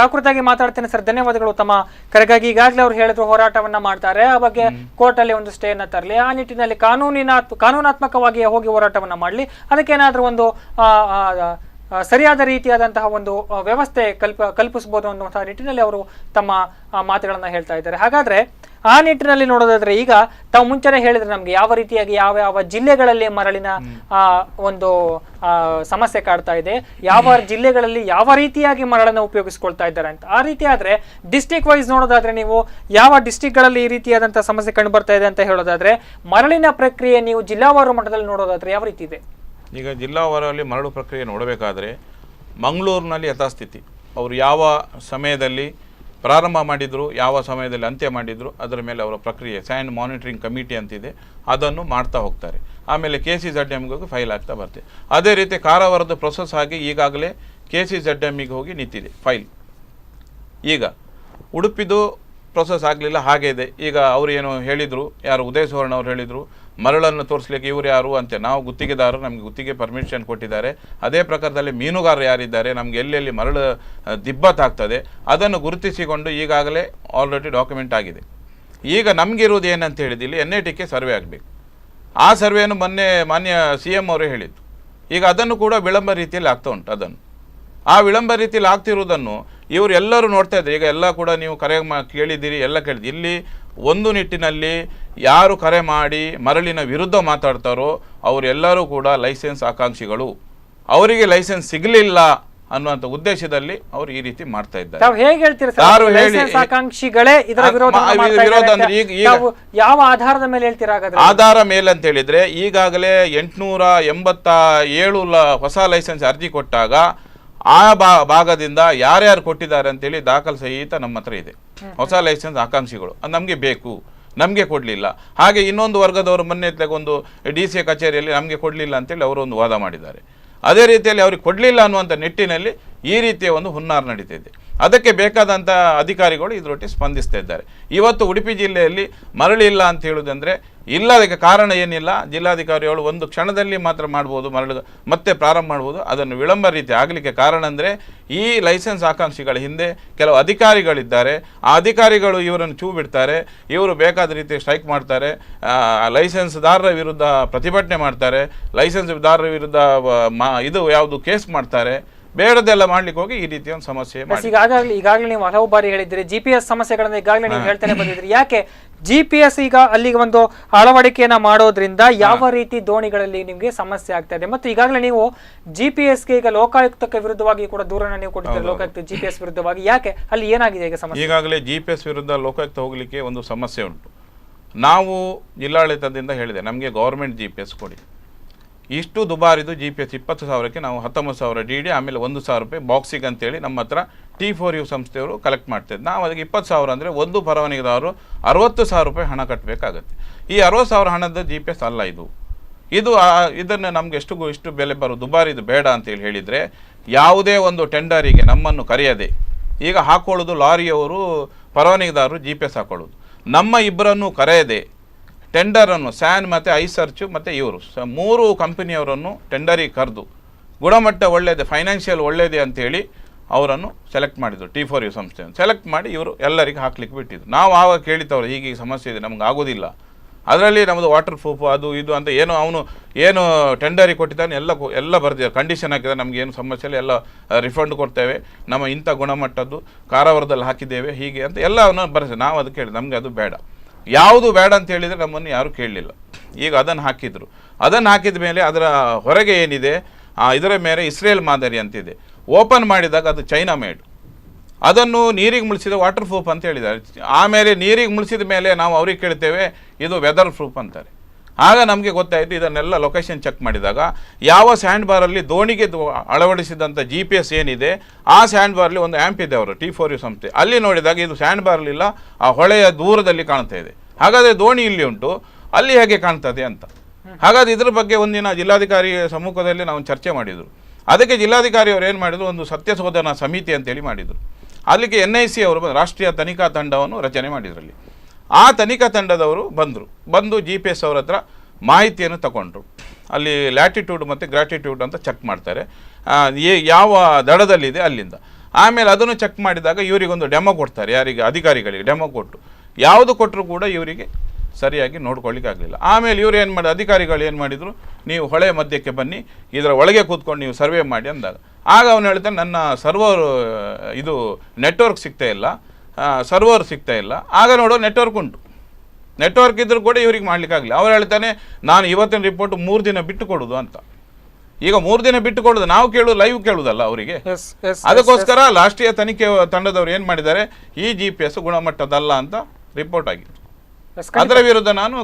A: ಆ ಕುರಿತಾಗಿ ಮಾತಾಡ್ತೇನೆ ಸರ್. ಧನ್ಯವಾದಗಳು ತಮ್ಮ ಕರೆಗಾಗಿ. ಈಗಾಗಲೇ ಅವ್ರು ಹೇಳಿದ್ರು ಹೋರಾಟವನ್ನ ಮಾಡ್ತಾರೆ, ಆ ಬಗ್ಗೆ ಕೋರ್ಟ್ ಅಲ್ಲಿ ಒಂದು ಸ್ಟೇ ಅನ್ನ ತರಲಿ, ಆ ನಿಟ್ಟಿನಲ್ಲಿ ಕಾನೂನಾತ್ಮಕವಾಗಿ ಹೋಗಿ ಹೋರಾಟವನ್ನ ಮಾಡ್ಲಿ, ಅದಕ್ಕೇನಾದ್ರೂ ಒಂದು ಸರಿಯಾದ ರೀತಿಯಾದಂತಹ ಒಂದು ವ್ಯವಸ್ಥೆ ಕಲ್ಪಿಸಬಹುದು ಅನ್ನುವಂತಹ ನಿಟ್ಟಿನಲ್ಲಿ ಅವರು ತಮ್ಮ ಮಾತುಗಳನ್ನ ಹೇಳ್ತಾ ಇದ್ದಾರೆ. ಹಾಗಾದ್ರೆ ಆ ನಿಟ್ಟಿನಲ್ಲಿ ನೋಡೋದಾದ್ರೆ, ಈಗ ತಾವು ಮುಂಚೆನೆ ಹೇಳಿದ್ರೆ ನಮ್ಗೆ ಯಾವ ರೀತಿಯಾಗಿ ಯಾವ ಜಿಲ್ಲೆಗಳಲ್ಲಿ ಮರಳಿನ ಒಂದು ಸಮಸ್ಯೆ ಕಾಡ್ತಾ ಇದೆ, ಯಾವ ಜಿಲ್ಲೆಗಳಲ್ಲಿ ಯಾವ ರೀತಿಯಾಗಿ ಮರಳನ್ನು ಉಪಯೋಗಿಸ್ಕೊಳ್ತಾ ಇದ್ದಾರೆ ಅಂತ. ಆ ರೀತಿ ಆದ್ರೆ ಡಿಸ್ಟ್ರಿಕ್ಟ್ ವೈಸ್ ನೋಡೋದಾದ್ರೆ, ನೀವು ಯಾವ ಡಿಸ್ಟ್ರಿಕ್ಟ್ಗಳಲ್ಲಿ ಈ ರೀತಿಯಾದಂತಹ ಸಮಸ್ಯೆ ಕಂಡು ಬರ್ತಾ ಇದೆ ಅಂತ ಹೇಳೋದಾದ್ರೆ, ಮರಳಿನ ಪ್ರಕ್ರಿಯೆ ನೀವು ಜಿಲ್ಲಾವಾರು ಮಟ್ಟದಲ್ಲಿ ನೋಡೋದಾದ್ರೆ ಯಾವ ರೀತಿ ಇದೆ?
B: ಈಗ ಜಿಲ್ಲಾವಾರಲ್ಲಿ ಮರಳು ಪ್ರಕ್ರಿಯೆ ನೋಡಬೇಕಾದ್ರೆ ಮಂಗಳೂರಿನಲ್ಲಿ ಯಥಾಸ್ಥಿತಿ, ಅವರು ಯಾವ ಸಮಯದಲ್ಲಿ ಪ್ರಾರಂಭ ಮಾಡಿದರು, ಯಾವ ಸಮಯದಲ್ಲಿ ಅಂತ್ಯ ಮಾಡಿದರು, ಅದರ ಮೇಲೆ ಅವರ ಪ್ರಕ್ರಿಯೆ ಸ್ಯಾಂಡ್ ಮಾನಿಟರಿಂಗ್ ಕಮಿಟಿ ಅಂತಿದೆ, ಅದನ್ನು ಮಾಡ್ತಾ ಹೋಗ್ತಾರೆ. ಆಮೇಲೆ KCZMಗೆ ಫೈಲ್ ಆಗ್ತಾ ಬರ್ತದೆ. ಅದೇ ರೀತಿ ಕಾರವಾರದ ಪ್ರೊಸೆಸ್ ಆಗಿ ಈಗಾಗಲೇ KCZMಗೆ ಹೋಗಿ ನಿಂತಿದೆ ಫೈಲ್. ಈಗ ಉಡುಪಿದು ಪ್ರೊಸೆಸ್ ಆಗಲಿಲ್ಲ, ಹಾಗೆ ಇದೆ. ಈಗ ಅವರು ಏನು ಹೇಳಿದರು, ಯಾರು ಉದಯ ಸುವರ್ಣ ಅವರು ಹೇಳಿದರು, ಮರಳನ್ನು ತೋರಿಸ್ಲಿಕ್ಕೆ ಇವರು ಯಾರು ಅಂತ. ನಾವು ಗುತ್ತಿಗೆದಾರರು, ನಮಗೆ ಗುತ್ತಿಗೆ ಪರ್ಮಿಷನ್ ಕೊಟ್ಟಿದ್ದಾರೆ. ಅದೇ ಪ್ರಕಾರದಲ್ಲಿ ಮೀನುಗಾರರು ಯಾರಿದ್ದಾರೆ, ನಮಗೆ ಎಲ್ಲೆಲ್ಲಿ ಮರಳು ದಿಬ್ಬತ್ತಾಗ್ತದೆ ಅದನ್ನು ಗುರುತಿಸಿಕೊಂಡು ಈಗಾಗಲೇ ಆಲ್ರೆಡಿ ಡಾಕ್ಯುಮೆಂಟ್ ಆಗಿದೆ. ಈಗ ನಮಗಿರುವುದು ಏನಂತ ಹೇಳಿದ್ದು, ಇಲ್ಲಿ NITಕ್ಕೆ ಸರ್ವೆ ಆಗಬೇಕು. ಆ ಸರ್ವೆಯನ್ನು ಮಾನ್ಯ CM ಅವರೇ ಹೇಳಿದ್ದು. ಈಗ ಅದನ್ನು ಕೂಡ ವಿಳಂಬ ರೀತಿಯಲ್ಲಿ ಆಗ್ತಾ ಉಂಟು. ಅದನ್ನು ಆ ವಿಳಂಬ ರೀತಿಯಲ್ಲಿ ಆಗ್ತಿರುವುದನ್ನು ಇವರು ಎಲ್ಲರೂ ನೋಡ್ತಾ ಇದ್ದಾರೆ. ಈಗ ಎಲ್ಲ ಕೂಡ ನೀವು ಕರೆ ಕೇಳಿದ್ದೀರಿ, ಎಲ್ಲ ಕೇಳಿದ್ದೀರಿ. ಇಲ್ಲಿ ಒಂದು ನಿಟ್ಟಿನಲ್ಲಿ ಯಾರು ಕರೆ ಮಾಡಿ ಮರಳಿನ ವಿರುದ್ಧ ಮಾತಾಡ್ತಾರೋ ಅವರೆಲ್ಲರೂ ಕೂಡ ಲೈಸೆನ್ಸ್ ಆಕಾಂಕ್ಷಿಗಳು, ಅವರಿಗೆ ಲೈಸೆನ್ಸ್ ಸಿಗಲಿಲ್ಲ ಅನ್ನುವಂಥ ಉದ್ದೇಶದಲ್ಲಿ ಅವರು ಈ ರೀತಿ ಮಾಡ್ತಾ ಇದ್ದಾರೆ.
A: ಯಾವ ಆಧಾರದ ಮೇಲೆ ಹೇಳ್ತೀರಾ?
B: ಆಧಾರ ಮೇಲೆ ಅಂತ ಹೇಳಿದ್ರೆ, ಈಗಾಗಲೇ 887 ಹೊಸ ಲೈಸೆನ್ಸ್ ಅರ್ಜಿ ಕೊಟ್ಟಾಗ ಆ ಭಾಗದಿಂದ ಯಾರ್ಯಾರು ಕೊಟ್ಟಿದ್ದಾರೆ ಅಂತೇಳಿ ದಾಖಲೆ ಸಹಿತ ನಮ್ಮ ಹತ್ರ ಇದೆ. ಹೊಸ ಲೈಸೆನ್ಸ್ ಆಕಾಂಕ್ಷಿಗಳು ನಮಗೆ ಬೇಕು, ನಮಗೆ ಕೊಡಲಿಲ್ಲ. ಹಾಗೆ ಇನ್ನೊಂದು ವರ್ಗದವರು ಮೊನ್ನೆ ಒಂದು DC ಕಚೇರಿಯಲ್ಲಿ ನಮಗೆ ಕೊಡಲಿಲ್ಲ ಅಂತೇಳಿ ಅವರು ಒಂದು ವಾದ ಮಾಡಿದ್ದಾರೆ. ಅದೇ ರೀತಿಯಲ್ಲಿ ಅವ್ರಿಗೆ ಕೊಡಲಿಲ್ಲ ಅನ್ನುವಂಥ ನಿಟ್ಟಿನಲ್ಲಿ ಈ ರೀತಿಯ ಒಂದು ಹುನ್ನಾರ ನಡೀತಿದೆ. ಅದಕ್ಕೆ ಬೇಕಾದಂಥ ಅಧಿಕಾರಿಗಳು ಇದರೊಟ್ಟಿಗೆ ಸ್ಪಂದಿಸ್ತಾ ಇದ್ದಾರೆ. ಇವತ್ತು ಉಡುಪಿ ಜಿಲ್ಲೆಯಲ್ಲಿ ಮರಳಿಲ್ಲ ಅಂತ ಹೇಳುವುದಂದರೆ ಇಲ್ಲ, ಅದಕ್ಕೆ ಕಾರಣ ಏನಿಲ್ಲ. ಜಿಲ್ಲಾಧಿಕಾರಿಗಳು ಒಂದು ಕ್ಷಣದಲ್ಲಿ ಮಾತ್ರ ಮಾಡ್ಬೋದು, ಮರಳು ಮತ್ತೆ ಪ್ರಾರಂಭ ಮಾಡ್ಬೋದು. ಅದನ್ನು ವಿಳಂಬ ರೀತಿ ಆಗಲಿಕ್ಕೆ ಕಾರಣ ಅಂದರೆ ಈ ಲೈಸೆನ್ಸ್ ಆಕಾಂಕ್ಷಿಗಳ ಹಿಂದೆ ಕೆಲವು ಅಧಿಕಾರಿಗಳಿದ್ದಾರೆ. ಆ ಅಧಿಕಾರಿಗಳು ಇವರನ್ನು ಚೂ ಬಿಡ್ತಾರೆ, ಇವರು ಬೇಕಾದ ರೀತಿ ಸ್ಟ್ರೈಕ್ ಮಾಡ್ತಾರೆ, ಲೈಸೆನ್ಸ್ದಾರರ ವಿರುದ್ಧ ಪ್ರತಿಭಟನೆ ಮಾಡ್ತಾರೆ, ಲೈಸೆನ್ಸ್ದಾರರ ವಿರುದ್ಧ ಇದು ಯಾವುದು ಕೇಸ್ ಮಾಡ್ತಾರೆ. ಬೇಡದೆಲ್ಲ ಮಾಡ್ಲಿಕ್ಕೆ ಹೋಗಿ ಈ ರೀತಿಯ ಒಂದು ಸಮಸ್ಯೆ ಮಾಡಿ.
A: ಈಗಾಗಲೇ ನೀವು ಹಲವು ಬಾರಿ ಹೇಳಿದ್ರಿ GPS ಸಮಸ್ಯೆಗಳನ್ನ ಈಗಾಗಲೇ ನೀವು ಹೇಳ್ತಾನೆ ಬಂದಿದ್ರಿ. ಯಾಕೆ GPS ಈಗ ಅಲ್ಲಿಗೆ ಒಂದು ಅಳವಡಿಕೆಯನ್ನ ಮಾಡೋದ್ರಿಂದ ಯಾವ ರೀತಿ ದೋಣಿಗಳಲ್ಲಿ ನಿಮ್ಗೆ ಸಮಸ್ಯೆ ಆಗ್ತಾ ಇದೆ? ಮತ್ತು ಈಗಾಗಲೇ ನೀವು GPS-ಗೆ ಈಗ ಲೋಕಾಯುಕ್ತಕ್ಕೆ ವಿರುದ್ಧವಾಗಿ ಕೂಡ ದೂರನ್ನ ನೀವು ಕೊಟ್ಟಿದ್ದೀರಿ, ಲೋಕಾಯುಕ್ತ GPS ವಿರುದ್ಧವಾಗಿ. ಯಾಕೆ ಅಲ್ಲಿ ಏನಾಗಿದೆ ಈಗ ಸಮಸ್ಯೆ?
B: ಈಗಾಗಲೇ GPS ವಿರುದ್ಧ ಲೋಕಾಯುಕ್ತ ಹೋಗ್ಲಿಕ್ಕೆ ಒಂದು ಸಮಸ್ಯೆ ಉಂಟು. ನಾವು ಜಿಲ್ಲಾಡಳಿತದಿಂದ ಹೇಳಿದೆ ನಮಗೆ ಗೌರ್ಮೆಂಟ್ GPS ಕೊಡಿ. ಇಷ್ಟು ದುಬಾರಿದು GPS 20,000ಕ್ಕೆ ನಾವು 19,000 DD, ಆಮೇಲೆ 1,000 ರೂಪಾಯಿ ಬಾಕ್ಸಿಗೆ ಅಂತೇಳಿ ನಮ್ಮ ಹತ್ರ T4U ಸಂಸ್ಥೆಯವರು ಕಲೆಕ್ಟ್ ಮಾಡ್ತಿದ್ದು. ನಾವು ಅದಕ್ಕೆ 20,000 ಅಂದರೆ ಒಂದು ಪರವಾನಗಿದಾರರು 60,000 ರೂಪಾಯಿ ಹಣ ಕಟ್ಟಬೇಕಾಗತ್ತೆ. ಈ 60,000 ಹಣದ GPS ಅಲ್ಲ ಇದು. ಇದನ್ನು ನಮ್ಗೆ ಇಷ್ಟು ಬೆಲೆ ಬರೋ ದುಬಾರಿದು ಬೇಡ ಅಂತೇಳಿ ಹೇಳಿದರೆ ಯಾವುದೇ ಒಂದು ಟೆಂಡರಿಗೆ ನಮ್ಮನ್ನು ಕರೆಯದೆ ಈಗ ಹಾಕೊಳ್ಳೋದು ಲಾರಿಯವರು ಪರವಾನಗಿದಾರರು GPS ಹಾಕೊಳ್ಳೋದು, ನಮ್ಮ ಇಬ್ಬರನ್ನು ಕರೆಯದೆ ಟೆಂಡರನ್ನು ಸ್ಯಾನ್ ಮತ್ತು ಐಸರ್ಚು ಮತ್ತು ಇವರು 3 ಕಂಪನಿಯವರನ್ನು ಟೆಂಡರಿಗೆ ಕರೆದು ಗುಣಮಟ್ಟ ಒಳ್ಳೆಯದೆ, ಫೈನಾನ್ಷಿಯಲ್ ಒಳ್ಳೆಯದೆ ಅಂಥೇಳಿ ಅವರನ್ನು ಸೆಲೆಕ್ಟ್ ಮಾಡಿದರು. T4U ಸಂಸ್ಥೆಯನ್ನು ಸೆಲೆಕ್ಟ್ ಮಾಡಿ ಇವರು ಎಲ್ಲರಿಗೆ ಹಾಕ್ಲಿಕ್ಕೆ ಬಿಟ್ಟಿದ್ದು. ನಾವು ಆವಾಗ ಕೇಳಿತವ್ರು ಹೀಗೆ ಸಮಸ್ಯೆ ಇದೆ, ನಮ್ಗೆ ಆಗೋದಿಲ್ಲ, ಅದರಲ್ಲಿ ನಮ್ಮದು ವಾಟರ್ ಪ್ರೂಫ್ ಅದು ಇದು ಅಂತ ಅವನು ಏನು ಟೆಂಡರಿಗೆ ಕೊಟ್ಟಿದ್ದಾನೆ ಎಲ್ಲ ಬರ್ದಿದ್ದಾರೆ, ಕಂಡೀಷನ್ ಹಾಕಿದ್ದಾರೆ, ನಮ್ಗೆ ಏನು ಸಮಸ್ಯೆ ಇಲ್ಲ, ಎಲ್ಲ ರಿಫಂಡ್ ಕೊಡ್ತೇವೆ, ನಮ್ಮ ಇಂಥ ಗುಣಮಟ್ಟದ್ದು ಕಾರವಾರದಲ್ಲಿ ಹಾಕಿದ್ದೇವೆ ಹೀಗೆ ಅಂತ ಎಲ್ಲ ಅವನ್ನ ಬರೆಸಿ. ನಾವು ಅದಕ್ಕೆ ಹೇಳಿ ನಮಗೆ ಅದು ಬೇಡ, ಯಾವುದು ಬೇಡ ಅಂತ ಹೇಳಿದರೆ ನಮ್ಮನ್ನು ಯಾರೂ ಕೇಳಲಿಲ್ಲ. ಈಗ ಅದನ್ನು ಹಾಕಿದರು. ಅದನ್ನು ಹಾಕಿದ ಮೇಲೆ ಅದರ ಹೊರಗೆ ಏನಿದೆ ಇದರ ಮೇಲೆ ಇಸ್ರೇಲ್ ಮಾದರಿ ಅಂತಿದೆ. ಓಪನ್ ಮಾಡಿದಾಗ ಅದು ಚೈನಾ ಮೇಡ್, ಅದನ್ನು ನೀರಿಗೆ ಮುಳಿಸಿದ ವಾಟರ್ ಪ್ರೂಫ್ ಅಂತ ಹೇಳಿದ್ದಾರೆ. ಆಮೇಲೆ ನೀರಿಗೆ ಮುಳಿಸಿದ ಮೇಲೆ ನಾವು ಅವ್ರಿಗೆ ಕೇಳ್ತೇವೆ ಇದು ವೆದರ್ ಪ್ರೂಫ್ ಅಂತಾರೆ. ಆಗ ನಮಗೆ ಗೊತ್ತಾಯಿತು. ಇದನ್ನೆಲ್ಲ ಲೊಕೇಶನ್ ಚೆಕ್ ಮಾಡಿದಾಗ ಯಾವ ಸ್ಯಾಂಡ್ ಬಾರಲ್ಲಿ ದೋಣಿಗೆ ಅಳವಡಿಸಿದಂಥ GPS ಏನಿದೆ ಆ ಸ್ಯಾಂಡ್ ಬಾರಲ್ಲಿ ಒಂದು ಆ್ಯಂಪ್ ಇದೆ ಅವರು T4U ಸಂಸ್ಥೆ, ಅಲ್ಲಿ ನೋಡಿದಾಗ ಇದು ಸ್ಯಾಂಡ್ ಬಾರ್ಲಿಲ್ಲ, ಆ ಹೊಳೆಯ ದೂರದಲ್ಲಿ ಕಾಣ್ತಾ ಇದೆ. ಹಾಗಾದರೆ ದೋಣಿ ಇಲ್ಲಿ ಉಂಟು, ಅಲ್ಲಿ ಹೇಗೆ ಕಾಣ್ತದೆ ಅಂತ. ಹಾಗಾದರೆ ಇದ್ರ ಬಗ್ಗೆ ಒಂದಿನ ಜಿಲ್ಲಾಧಿಕಾರಿ ಸಮ್ಮುಖದಲ್ಲಿ ನಾವು ಚರ್ಚೆ ಮಾಡಿದರು. ಅದಕ್ಕೆ ಜಿಲ್ಲಾಧಿಕಾರಿ ಅವರು ಏನು ಮಾಡಿದರು, ಒಂದು ಸತ್ಯಶೋಧನಾ ಸಮಿತಿ ಅಂತೇಳಿ ಮಾಡಿದರು. ಅಲ್ಲಿಗೆ NIC ಅವರು ರಾಷ್ಟ್ರೀಯ ತನಿಖಾ ತಂಡವನ್ನು ರಚನೆ ಮಾಡಿದ್ರಲ್ಲಿ. ಆ ತನಿಖಾ ತಂಡದವರು ಬಂದು GPS ಅವ್ರ ಹತ್ರ ಮಾಹಿತಿಯನ್ನು ತಗೊಂಡ್ರು. ಅಲ್ಲಿ ಲ್ಯಾಟಿಟ್ಯೂಡ್ ಮತ್ತು ಗ್ರಾಟಿಟ್ಯೂಡ್ ಅಂತ ಚೆಕ್ ಮಾಡ್ತಾರೆ, ಯಾವ ದಡದಲ್ಲಿದೆ ಅಲ್ಲಿಂದ. ಆಮೇಲೆ ಅದನ್ನು ಚೆಕ್ ಮಾಡಿದಾಗ ಇವರಿಗೊಂದು ಡೆಮೋ ಕೊಡ್ತಾರೆ, ಯಾರಿಗೆ ಅಧಿಕಾರಿಗಳಿಗೆ ಡೆಮೋ ಕೊಟ್ಟು. ಯಾವುದು ಕೊಟ್ಟರು ಕೂಡ ಇವರಿಗೆ ಸರಿಯಾಗಿ ನೋಡ್ಕೊಳ್ಳಿಕ್ಕೆ ಆಗಲಿಲ್ಲ. ಆಮೇಲೆ ಇವರು ಏನು ಮಾಡಿ ಅಧಿಕಾರಿಗಳು ಏನು ಮಾಡಿದರು, ನೀವು ಹೊಳೆ ಮಧ್ಯಕ್ಕೆ ಬನ್ನಿ, ಇದರ ಒಳಗೆ ಕೂತ್ಕೊಂಡು ನೀವು ಸರ್ವೆ ಮಾಡಿ ಅಂದಾಗ ಆಗ ಅವನು ಹೇಳ್ತಾನೆ ನನ್ನ ಸರ್ವರ್ ಇದು ನೆಟ್ವರ್ಕ್ ಸಿಗ್ತಾ ಇಲ್ಲ, ಸರ್ವರ್ ಸಿಗ್ತಾ ಇಲ್ಲ. ಆಗ ನೋಡೋ ನೆಟ್ವರ್ಕ್ ಉಂಟು, ನೆಟ್ವರ್ಕ್ ಇದ್ರೂ ಕೂಡ ಇವ್ರಿಗೆ ಮಾಡಲಿಕ್ಕಾಗಲಿಲ್ಲ. ಅವ್ರು ಹೇಳ್ತಾನೆ ನಾನು ಇವತ್ತಿನ ರಿಪೋರ್ಟ್ 3 ದಿನ ಬಿಟ್ಟು ಕೊಡೋದು ಅಂತ. ಈಗ 3 ದಿನ ಬಿಟ್ಟು ಕೊಡೋದು, ನಾವು ಕೇಳೋದು ಲೈವ್ ಕೇಳೋದಲ್ಲ ಅವರಿಗೆ. ಅದಕ್ಕೋಸ್ಕರ ರಾಷ್ಟ್ರೀಯ ತನಿಖೆ ತಂಡದವರು ಏನು ಮಾಡಿದ್ದಾರೆ, ಈ GPS ಗುಣಮಟ್ಟದಲ್ಲ ಅಂತ ರಿಪೋರ್ಟ್ ಆಗಿತ್ತು. ಅದರ ವಿರುದ್ಧ ನಾನು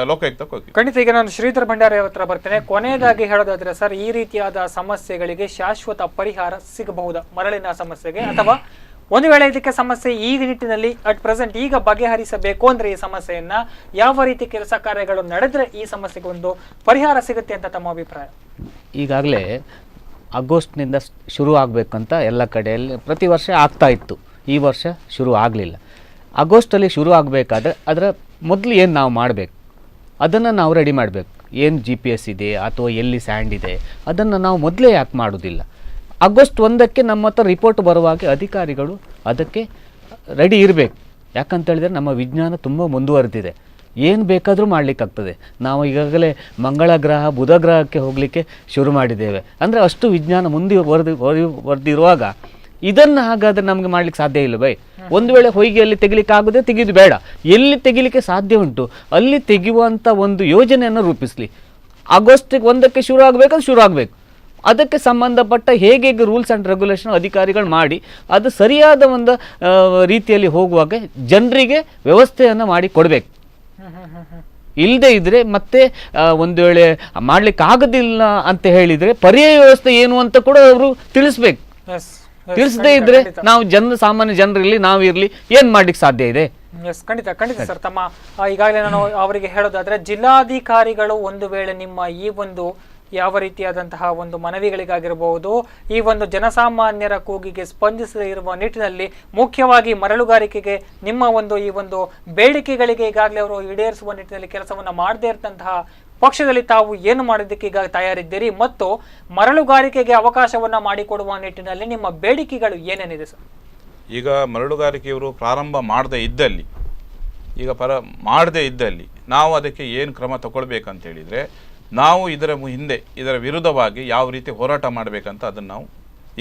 B: ಲೋಕಾಯುಕ್ತಕ್ಕೆ ಹೋಗಿ.
A: ಖಂಡಿತ. ಈಗ ನಾನು ಶ್ರೀಧರ್ ಭಂಡಾರಿ ಹತ್ರ ಬರ್ತೇನೆ. ಕೊನೆಯದಾಗಿ ಹೇಳೋದಾದ್ರೆ ಸರ್, ಈ ರೀತಿಯಾದ ಸಮಸ್ಯೆಗಳಿಗೆ ಶಾಶ್ವತ ಪರಿಹಾರ ಸಿಗಬಹುದಾ ಮರಳಿನ ಸಮಸ್ಯೆಗೆ? ಅಥವಾ ಒಂದು ವೇಳೆ ಇದಕ್ಕೆ ಸಮಸ್ಯೆ ಈ ನಿಟ್ಟಿನಲ್ಲಿ ಅಟ್ ಪ್ರೆಸೆಂಟ್ ಈಗ ಬಗೆಹರಿಸಬೇಕು ಅಂದ್ರೆ ಈ ಸಮಸ್ಯೆಯನ್ನ ಯಾವ ರೀತಿ ಕೆಲಸ ಕಾರ್ಯಗಳು ನಡೆದ್ರೆ ಈ ಸಮಸ್ಯೆಗೆ ಒಂದು ಪರಿಹಾರ ಸಿಗುತ್ತೆ ಅಂತ ತಮ್ಮ ಅಭಿಪ್ರಾಯ?
E: ಈಗಾಗಲೇ ಆಗಸ್ಟ್ನಿಂದ ಶುರು ಆಗಬೇಕಂತ ಎಲ್ಲ ಕಡೆಯಲ್ಲಿ ಪ್ರತಿ ವರ್ಷ ಆಗ್ತಾ ಇತ್ತು. ಈ ವರ್ಷ ಶುರು ಆಗಲಿಲ್ಲ. ಆಗಸ್ಟಲ್ಲಿ ಶುರು ಆಗಬೇಕಾದ್ರೆ ಅದರ ಮೊದಲು ಏನು ನಾವು ಮಾಡಬೇಕು ಅದನ್ನು ನಾವು ರೆಡಿ ಮಾಡಬೇಕು. ಏನು GPS ಇದೆ ಅಥವಾ ಎಲ್ಲಿ ಸ್ಯಾಂಡ್ ಇದೆ ಅದನ್ನು ನಾವು ಮೊದಲೇ ಯಾಕೆ ಮಾಡೋದಿಲ್ಲ? ಆಗಸ್ಟ್ 1ಕ್ಕೆ ನಮ್ಮ ಹತ್ರ ರಿಪೋರ್ಟ್ ಬರುವಾಗ ಅಧಿಕಾರಿಗಳು ಅದಕ್ಕೆ ರೆಡಿ ಇರಬೇಕು. ಯಾಕಂತೇಳಿದರೆ ನಮ್ಮ ವಿಜ್ಞಾನ ತುಂಬ ಮುಂದುವರೆದಿದೆ, ಏನು ಬೇಕಾದರೂ ಮಾಡಲಿಕ್ಕಾಗ್ತದೆ. ನಾವು ಈಗಾಗಲೇ ಮಂಗಳ ಗ್ರಹ ಬುಧ ಗ್ರಹಕ್ಕೆ ಹೋಗಲಿಕ್ಕೆ ಶುರು ಮಾಡಿದ್ದೇವೆ. ಅಂದರೆ ಅಷ್ಟು ವಿಜ್ಞಾನ ಮುಂದುವರೆದಿರುವಾಗ ಇದನ್ನು ಹಾಗಾದರೆ ನಮಗೆ ಮಾಡಲಿಕ್ಕೆ ಸಾಧ್ಯ ಇಲ್ಲ ಬೈ. ಒಂದು ವೇಳೆ ಹೊಯ್ಗೆಯಲ್ಲಿ ತೆಗಿಲಿಕ್ಕೆ ಆಗೋದೇ ತೆಗೆದು ಬೇಡ, ಎಲ್ಲಿ ತೆಗಿಲಿಕ್ಕೆ ಸಾಧ್ಯ ಉಂಟು ಅಲ್ಲಿ ತೆಗೆಯುವಂಥ ಒಂದು ಯೋಜನೆಯನ್ನು ರೂಪಿಸಲಿ. ಆಗಸ್ಟ್ 1ಕ್ಕೆ ಶುರು ಆಗಬೇಕಾದ್ರೆ ಶುರು ಆಗಬೇಕು. ಅದಕ್ಕೆ ಸಂಬಂಧಪಟ್ಟ ಹೇಗೆ ರೂಲ್ಸ್ ಆ್ಯಂಡ್ ರೆಗ್ಯುಲೇಷನ್ ಅಧಿಕಾರಿಗಳು ಮಾಡಿ ಅದು ಸರಿಯಾದ ಒಂದು ರೀತಿಯಲ್ಲಿ ಹೋಗುವಾಗ ಜನರಿಗೆ ವ್ಯವಸ್ಥೆಯನ್ನು ಮಾಡಿ ಕೊಡಬೇಕು. ಇಲ್ಲದೆ ಇದ್ದರೆ ಮತ್ತೆ ಒಂದು ವೇಳೆ ಮಾಡಲಿಕ್ಕೆ ಆಗೋದಿಲ್ಲ ಅಂತ ಹೇಳಿದರೆ ಪರ್ಯಾಯ ವ್ಯವಸ್ಥೆ ಏನು ಅಂತ ಕೂಡ ಅವರು ತಿಳಿಸ್ಬೇಕು. ತಿಳಿಸದೇ ಇದ್ರೆ ನಾವು ಸಾಮಾನ್ಯ ಜನರಲ್ಲಿ ನಾವಿರಲಿ ಏನು ಮಾಡ್ಲಿಕ್ಕೆ ಸಾಧ್ಯ ಇದೆ?
A: ಖಂಡಿತ ಸರ್. ತಮ್ಮ ಈಗಾಗಲೇ ನಾನು ಅವರಿಗೆ ಹೇಳೋದಾದ್ರೆ ಜಿಲ್ಲಾಧಿಕಾರಿಗಳು ಒಂದು ವೇಳೆ ನಿಮ್ಮ ಈ ಒಂದು ಯಾವ ರೀತಿಯಾದಂತಹ ಒಂದು ಮನವಿಗಳಿಗಾಗಿರಬಹುದು, ಈ ಒಂದು ಜನಸಾಮಾನ್ಯರ ಕೂಗಿಗೆ ಸ್ಪಂದಿಸದೇ ಇರುವ ನಿಟ್ಟಿನಲ್ಲಿ ಮುಖ್ಯವಾಗಿ ಮರಳುಗಾರಿಕೆಗೆ ನಿಮ್ಮ ಒಂದು ಈ ಒಂದು ಬೇಡಿಕೆಗಳಿಗೆ ಈಗಾಗಲೇ ಅವರು ಈಡೇರಿಸುವ ನಿಟ್ಟಿನಲ್ಲಿ ಕೆಲಸವನ್ನ ಮಾಡದೇ ಇರತಂತಹ ಪಕ್ಷದಲ್ಲಿ ತಾವು ಏನು ಮಾಡೋದಕ್ಕೆ ಈಗ ತಯಾರಿದ್ದೀರಿ ಮತ್ತು ಮರಳುಗಾರಿಕೆಗೆ ಅವಕಾಶವನ್ನ ಮಾಡಿಕೊಡುವ ನಿಟ್ಟಿನಲ್ಲಿ ನಿಮ್ಮ ಬೇಡಿಕೆಗಳು ಏನೇನಿದೆ ಸರ್?
B: ಈಗ ಮರಳುಗಾರಿಕೆಯವರು ಪ್ರಾರಂಭ ಮಾಡದೇ ಇದ್ದಲ್ಲಿ ನಾವು ಅದಕ್ಕೆ ಏನು ಕ್ರಮ ತಗೊಳ್ಬೇಕಂತ ಹೇಳಿದರೆ ನಾವು ಇದರ ವಿರುದ್ಧವಾಗಿ ಯಾವ ರೀತಿ ಹೋರಾಟ ಮಾಡಬೇಕಂತ ಅದನ್ನು ನಾವು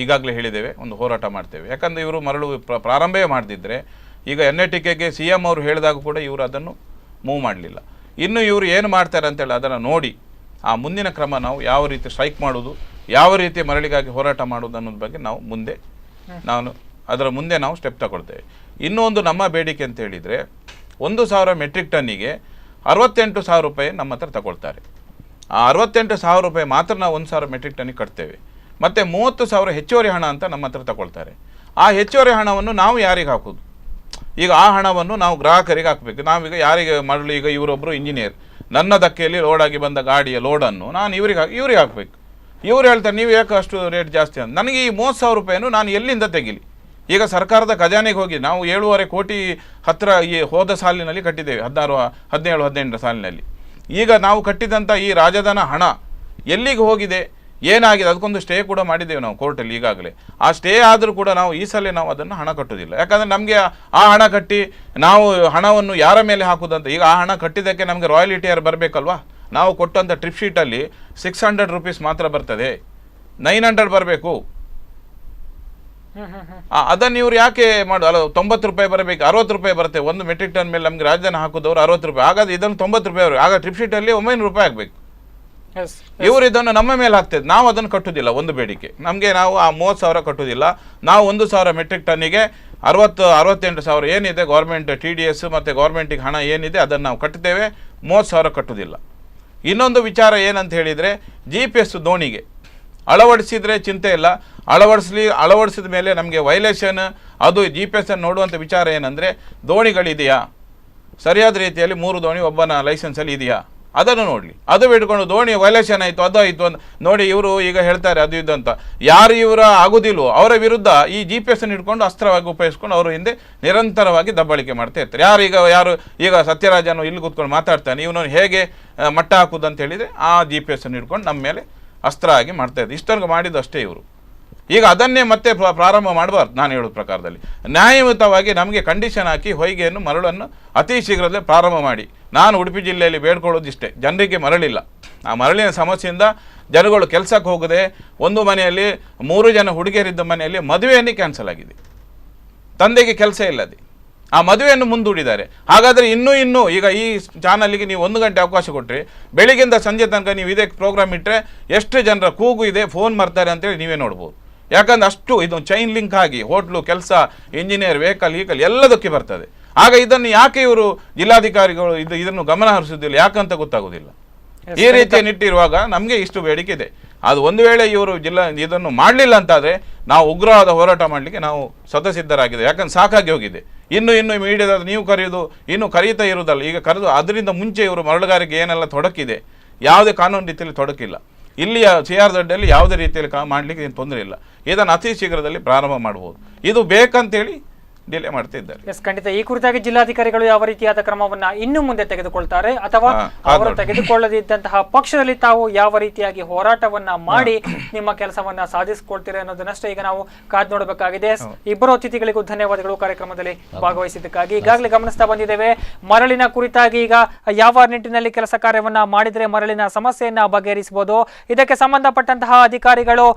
B: ಈಗಾಗಲೇ ಹೇಳಿದ್ದೇವೆ, ಒಂದು ಹೋರಾಟ ಮಾಡ್ತೇವೆ. ಯಾಕಂದರೆ ಇವರು ಮರಳು ಪ್ರಾರಂಭವೇ ಮಾಡದಿದ್ದರೆ ಈಗ NITKಗೆ CM ಅವರು ಹೇಳಿದಾಗ ಕೂಡ ಇವರು ಅದನ್ನು ಮೂವ್ ಮಾಡಲಿಲ್ಲ. ಇನ್ನು ಇವರು ಏನು ಮಾಡ್ತಾರೆ ಅಂತೇಳಿ ಅದನ್ನು ನೋಡಿ ಆ ಮುಂದಿನ ಕ್ರಮ ನಾವು ಯಾವ ರೀತಿ ಸ್ಟ್ರೈಕ್ ಮಾಡೋದು, ಯಾವ ರೀತಿ ಮರಳಿಗಾಗಿ ಹೋರಾಟ ಮಾಡೋದು ಅನ್ನೋದ್ರ ಬಗ್ಗೆ ನಾವು ಅದರ ಮುಂದೆ ನಾವು ಸ್ಟೆಪ್ ತಗೊಳ್ತೇವೆ. ಇನ್ನೂ ಒಂದು ನಮ್ಮ ಬೇಡಿಕೆ ಅಂತ ಹೇಳಿದರೆ 1,000 ಮೆಟ್ರಿಕ್ ಟನ್ನಿಗೆ 68,000 ರೂಪಾಯಿ ನಮ್ಮ ಹತ್ರ ತಗೊಳ್ತಾರೆ. ಆ 68,000 ರೂಪಾಯಿ ಮಾತ್ರ ನಾವು 1,000 ಮೆಟ್ರಿಕ್ ಟನ್ನಿಗೆ ಕಟ್ತೇವೆ. ಮತ್ತು 30,000 ಹೆಚ್ಚುವರಿ ಹಣ ಅಂತ ನಮ್ಮ ಹತ್ರ ತಗೊಳ್ತಾರೆ. ಆ ಹೆಚ್ಚುವರಿ ಹಣವನ್ನು ನಾವು ಯಾರಿಗೆ ಹಾಕೋದು? ಈಗ ಆ ಹಣವನ್ನು ನಾವು ಗ್ರಾಹಕರಿಗೆ ಹಾಕಬೇಕು. ನಾವೀಗ ಯಾರಿಗೆ ಮರಳು, ಈಗ ಇವರೊಬ್ಬರು ಇಂಜಿನಿಯರ್, ನನ್ನ ಧಕ್ಕೆಯಲ್ಲಿ ಲೋಡಾಗಿ ಬಂದ ಗಾಡಿಯ ಲೋಡನ್ನು ನಾನು ಇವ್ರಿಗೆ ಹಾಕಬೇಕು. ಇವ್ರು ಹೇಳ್ತಾರೆ ನೀವು ಯಾಕೆ ಅಷ್ಟು ರೇಟ್ ಜಾಸ್ತಿ ಅಂತ. ನನಗೆ ಈ 30,000 ರೂಪಾಯಿಯನ್ನು ನಾನು ಎಲ್ಲಿಂದ ತೆಗಿಲಿ? ಈಗ ಸರ್ಕಾರದ ಖಜಾನೆಗೆ ಹೋಗಿ ನಾವು 7.5 ಕೋಟಿ ಹತ್ತಿರ ಈ ಹೋದ ಸಾಲಿನಲ್ಲಿ ಕಟ್ಟಿದ್ದೇವೆ, 17-18 ಸಾಲಿನಲ್ಲಿ. ಈಗ ನಾವು ಕಟ್ಟಿದಂಥ ಈ ರಾಜಧನ ಹಣ ಎಲ್ಲಿಗೆ ಹೋಗಿದೆ, ಏನಾಗಿದೆ? ಅದಕ್ಕೊಂದು ಸ್ಟೇ ಕೂಡ ಮಾಡಿದ್ದೇವೆ ನಾವು ಕೋರ್ಟಲ್ಲಿ ಈಗಾಗಲೇ. ಆ ಸ್ಟೇ ಆದರೂ ಕೂಡ ನಾವು ಈ ಸಲ ನಾವು ಅದನ್ನು ಹಣ ಕಟ್ಟೋದಿಲ್ಲ. ಯಾಕಂದರೆ ನಮಗೆ ಆ ಹಣ ಕಟ್ಟಿ ನಾವು ಹಣವನ್ನು ಯಾರ ಮೇಲೆ ಹಾಕೋದಂತ. ಈಗ ಆ ಹಣ ಕಟ್ಟಿದ್ದಕ್ಕೆ ನಮಗೆ ರಾಯಲ್ಟಿ ಯಾರು ಬರಬೇಕಲ್ವಾ? ನಾವು ಕೊಟ್ಟಂಥ ಟ್ರಿಪ್ ಶೀಟಲ್ಲಿ 600 ರೂಪೀಸ್ ಮಾತ್ರ ಬರ್ತದೆ, 900 ಬರಬೇಕು. ಅದನ್ನು ಇವ್ರು ಯಾಕೆ ಅಲ್ಲ 90 ರೂಪಾಯಿ ಬರಬೇಕು, 60 ರೂಪಾಯಿ ಬರುತ್ತೆ. 1 ಮೆಟ್ರಿಕ್ ಟನ್ ಮೇಲೆ ನಮಗೆ ರಾಜಧಾನಿ ಹಾಕೋದವ್ರು 60 ರೂಪಾಯಿ, ಹಾಗಾದ್ರೆ ಇದನ್ನು 90 ರೂಪಾಯಿ ಅವರು, ಆಗ ಟ್ರಿಪ್ ಶೀಟಲ್ಲಿ 900 ರೂಪಾಯಿ ಆಗಬೇಕು. ಇವರು ಇದನ್ನು ನಮ್ಮ ಮೇಲೆ ಹಾಕ್ತೇವೆ, ನಾವು ಅದನ್ನು ಕಟ್ಟುವುದಿಲ್ಲ. ಒಂದು ಬೇಡಿಕೆ ನಮಗೆ, ನಾವು ಆ 30,000 ಕಟ್ಟುವುದಿಲ್ಲ. ನಾವು 1,000 ಮೆಟ್ರಿಕ್ ಟನ್ನಿಗೆ 68,000 ಏನಿದೆ ಗೌರ್ಮೆಂಟ್ TDS ಮತ್ತು ಗೌರ್ಮೆಂಟಿಗೆ ಹಣ ಏನಿದೆ ಅದನ್ನು ನಾವು ಕಟ್ಟುತ್ತೇವೆ, 30,000 ಕಟ್ಟುವುದಿಲ್ಲ. ಇನ್ನೊಂದು ವಿಚಾರ ಏನಂತ ಹೇಳಿದರೆ, GPS ದೋಣಿಗೆ ಅಳವಡಿಸಿದರೆ ಚಿಂತೆ ಇಲ್ಲ, ಅಳವಡಿಸಿದ ಮೇಲೆ ನಮಗೆ ವೈಲೇಷನ್ ಅದು GPS ಅನ್ನು ನೋಡುವಂಥ ವಿಚಾರ ಏನಂದರೆ, ದೋಣಿಗಳಿದೆಯಾ ಸರಿಯಾದ ರೀತಿಯಲ್ಲಿ, 3 ದೋಣಿ ಒಬ್ಬನ ಲೈಸೆನ್ಸಲ್ಲಿ ಇದೆಯಾ ಅದನ್ನು ನೋಡಲಿ. ಅದು ಬಿಟ್ಕೊಂಡು ದೋಣಿ ವೈಲೇಷನ್ ಆಯಿತು ಅದು ಆಯಿತು ಅಂತ ನೋಡಿ ಇವರು ಈಗ ಹೇಳ್ತಾರೆ ಅದು ಇದು ಅಂತ. ಯಾರು ಇವರ ಆಗೋದಿಲ್ವೋ ಅವರ ವಿರುದ್ಧ ಈ GPS ಅನ್ನು ಇಟ್ಕೊಂಡು ಅಸ್ತ್ರವಾಗಿ ಉಪಯೋಗಿಸ್ಕೊಂಡು ಅವರು ಹಿಂದೆ ನಿರಂತರವಾಗಿ ದಬ್ಬಾಳಿಕೆ ಮಾಡ್ತಾ ಇರ್ತಾರೆ. ಯಾರು ಈಗ ಸತ್ಯರಾಜನು ಇಲ್ಲಿ ಕೂತ್ಕೊಂಡು ಮಾತಾಡ್ತಾನೆ, ಇವನು ಹೇಗೆ ಮಟ್ಟ ಹಾಕುದು ಅಂತ ಹೇಳಿದರೆ ಆ GPS ಅನ್ನು ಇಟ್ಕೊಂಡು ನಮ್ಮ ಮೇಲೆ ಅಸ್ತ್ರ ಆಗಿ ಮಾಡ್ತಾ ಇದ್ದಾರೆ. ಇಷ್ಟವರೆಗೂ ಮಾಡಿದ್ದು ಅಷ್ಟೇ ಇವರು. ಈಗ ಅದನ್ನೇ ಮತ್ತೆ ಪ್ರಾರಂಭ ಮಾಡಬಾರ್ದು. ನಾನು ಹೇಳೋದು ಪ್ರಕಾರದಲ್ಲಿ ನ್ಯಾಯಯುತವಾಗಿ ನಮಗೆ ಕಂಡೀಷನ್ ಹಾಕಿ ಹೊಯ್ಗೆಯನ್ನು ಮರಳನ್ನು ಅತಿ ಶೀಘ್ರದಲ್ಲೇ ಪ್ರಾರಂಭ ಮಾಡಿ. ನಾನು ಉಡುಪಿ ಜಿಲ್ಲೆಯಲ್ಲಿ ಬೇಡ್ಕೊಳ್ಳೋದು ಇಷ್ಟೇ, ಜನರಿಗೆ ಮರಳಿಲ್ಲ. ಆ ಮರಳಿನ ಸಮಸ್ಯೆಯಿಂದ ಜನಗಳು ಕೆಲಸಕ್ಕೆ ಹೋಗದೆ, ಒಂದು ಮನೆಯಲ್ಲಿ 3 ಜನ ಹುಡುಗಿಯರಿದ್ದ ಮನೆಯಲ್ಲಿ ಮದುವೆಯನ್ನೇ ಕ್ಯಾನ್ಸಲ್ ಆಗಿದೆ, ತಂದೆಗೆ ಕೆಲಸ ಇಲ್ಲದೆ ಆ ಮದುವೆಯನ್ನು ಮುಂದೂಡಿದ್ದಾರೆ. ಹಾಗಾದರೆ ಇನ್ನೂ ಈಗ ಈ ಚಾನಲ್ಗೆ ನೀವು 1 ಗಂಟೆ ಅವಕಾಶ ಕೊಟ್ಟರೆ, ಬೆಳಿಗ್ಗೆಯಿಂದ ಸಂಜೆ ತನಕ ನೀವು ಇದೇ ಪ್ರೋಗ್ರಾಮ್ ಇಟ್ಟರೆ ಎಷ್ಟು ಜನರ ಕೂಗು ಇದೆ, ಫೋನ್ ಮಾಡ್ತಾರೆ ಅಂತೇಳಿ ನೀವೇ ನೋಡ್ಬೋದು. ಯಾಕಂದ್ರೆ ಅಷ್ಟು ಇದು ಚೈನ್ ಲಿಂಕ್ ಆಗಿ ಹೋಟ್ಲು, ಕೆಲಸ, ಇಂಜಿನಿಯರ್, ವೆಹಿಕಲ್ ಎಲ್ಲದಕ್ಕೆ ಬರ್ತದೆ. ಆಗ ಇದನ್ನು ಯಾಕೆ ಇವರು ಜಿಲ್ಲಾಧಿಕಾರಿಗಳು ಇದನ್ನು ಗಮನ ಹರಿಸುವುದಿಲ್ಲ, ಯಾಕಂತ ಗೊತ್ತಾಗೋದಿಲ್ಲ. ಈ ರೀತಿಯ ನಿಟ್ಟಿರುವಾಗ ನಮಗೆ ಇಷ್ಟು ಬೇಡಿಕೆ ಇದೆ. ಅದು ಒಂದು ವೇಳೆ ಇವರು ಇದನ್ನು ಮಾಡಲಿಲ್ಲ ಅಂತಾದರೆ ನಾವು ಉಗ್ರವಾದ ಹೋರಾಟ ಮಾಡಲಿಕ್ಕೆ ನಾವು ಸ್ವತಃಸಿದ್ಧರಾಗಿದೆ. ಯಾಕಂದ್ರೆ ಸಾಕಾಗಿ ಹೋಗಿದೆ. ಇನ್ನು ಮೀಡಿಯಾದ ನೀವು ಕರೆಯೋದು ಇನ್ನೂ ಕರೀತಾ ಇರೋದಲ್ಲ, ಈಗ ಕರೆದು ಅದರಿಂದ ಮುಂಚೆ ಇವರು ಮರಳುಗಾರಿಕೆ ಏನೆಲ್ಲ ತೊಡಕಿದೆ, ಯಾವುದೇ ಕಾನೂನು ರೀತಿಯಲ್ಲಿ ತೊಡಕಿಲ್ಲ. ಇಲ್ಲಿಯ CRZ ಯಾವುದೇ ರೀತಿಯಲ್ಲಿ ಮಾಡಲಿಕ್ಕೆ ಏನು ತೊಂದರೆ ಇಲ್ಲ. ಇದನ್ನು ಅತಿ ಶೀಘ್ರದಲ್ಲಿ ಪ್ರಾರಂಭ ಮಾಡ್ಬೋದು. ಇದು ಬೇಕಂತೇಳಿ ಡಿಲೇ ಮಾಡ್ತಾ ಇದ್ದಾರೆ.
A: ಎಸ್, ಖಂಡಿತ. ಈ ಕುರಿತಾಗಿ ಜಿಲ್ಲಾಧಿಕಾರಿಗಳು ಯಾವ ರೀತಿಯಾದ ಕ್ರಮವನ್ನ ಇನ್ನು ಮುಂದೆ ತೆಗೆದುಕೊಳ್ತಾರೆ ಅಥವಾ ಅವರು ತೆಗೆದುಕೊಳ್ಳದಿದ್ದಂತಹ ಪಕ್ಷದಲ್ಲಿ ತಾವು ಯಾವ ರೀತಿಯಾಗಿ ಹೋರಾಟವನ್ನ ಮಾಡಿ ನಿಮ್ಮ ಕೆಲಸವನ್ನ ಸಾಧಿಸಿಕೊಳ್ತೀರಿ ಅನ್ನೋದನ್ನಷ್ಟೇ ಈಗ ನಾವು ಕಾದ್ ನೋಡಬೇಕಾಗಿದೆ. ಇಬ್ಬರು ಅತಿಥಿಗಳಿಗೂ ಧನ್ಯವಾದಗಳು ಕಾರ್ಯಕ್ರಮದಲ್ಲಿ ಭಾಗವಹಿಸಿದ್ದಕ್ಕಾಗಿ. ಈಗಾಗಲೇ ಗಮನಿಸ್ತಾ ಬಂದಿದ್ದೇವೆ, ಮರಳಿನ ಕುರಿತಾಗಿ ಈಗ ಯಾವ ನಿಟ್ಟಿನಲ್ಲಿ ಕೆಲಸ ಕಾರ್ಯವನ್ನ ಮಾಡಿದ್ರೆ ಮರಳಿನ ಸಮಸ್ಯೆಯನ್ನ ಬಗೆಹರಿಸಬಹುದು, ಇದಕ್ಕೆ ಸಂಬಂಧಪಟ್ಟಂತಹ ಅಧಿಕಾರಿಗಳು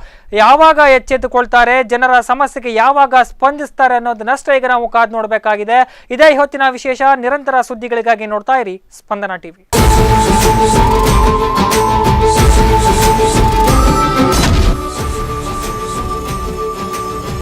A: ಯಾವಾಗ ಎಚ್ಚೆತ್ತುಕೊಳ್ತಾರೆ, ಜನರ ಸಮಸ್ಯೆಗೆ ಯಾವಾಗ ಸ್ಪಂದಿಸ್ತಾರೆ ಅನ್ನೋದನ್ನಷ್ಟೇ ಈಗ ನಾವು ಕಾದ್ ನೋಡಬೇಕಾಗಿದೆ. ಇದೇ ಹೊತ್ತಿನ ವಿಶೇಷ. ನಿರಂತರ ಸುದ್ದಿಗಳಿಗಾಗಿ ನೋಡ್ತಾ ಇರಿ ಸ್ಪಂದನ ಟಿವಿ.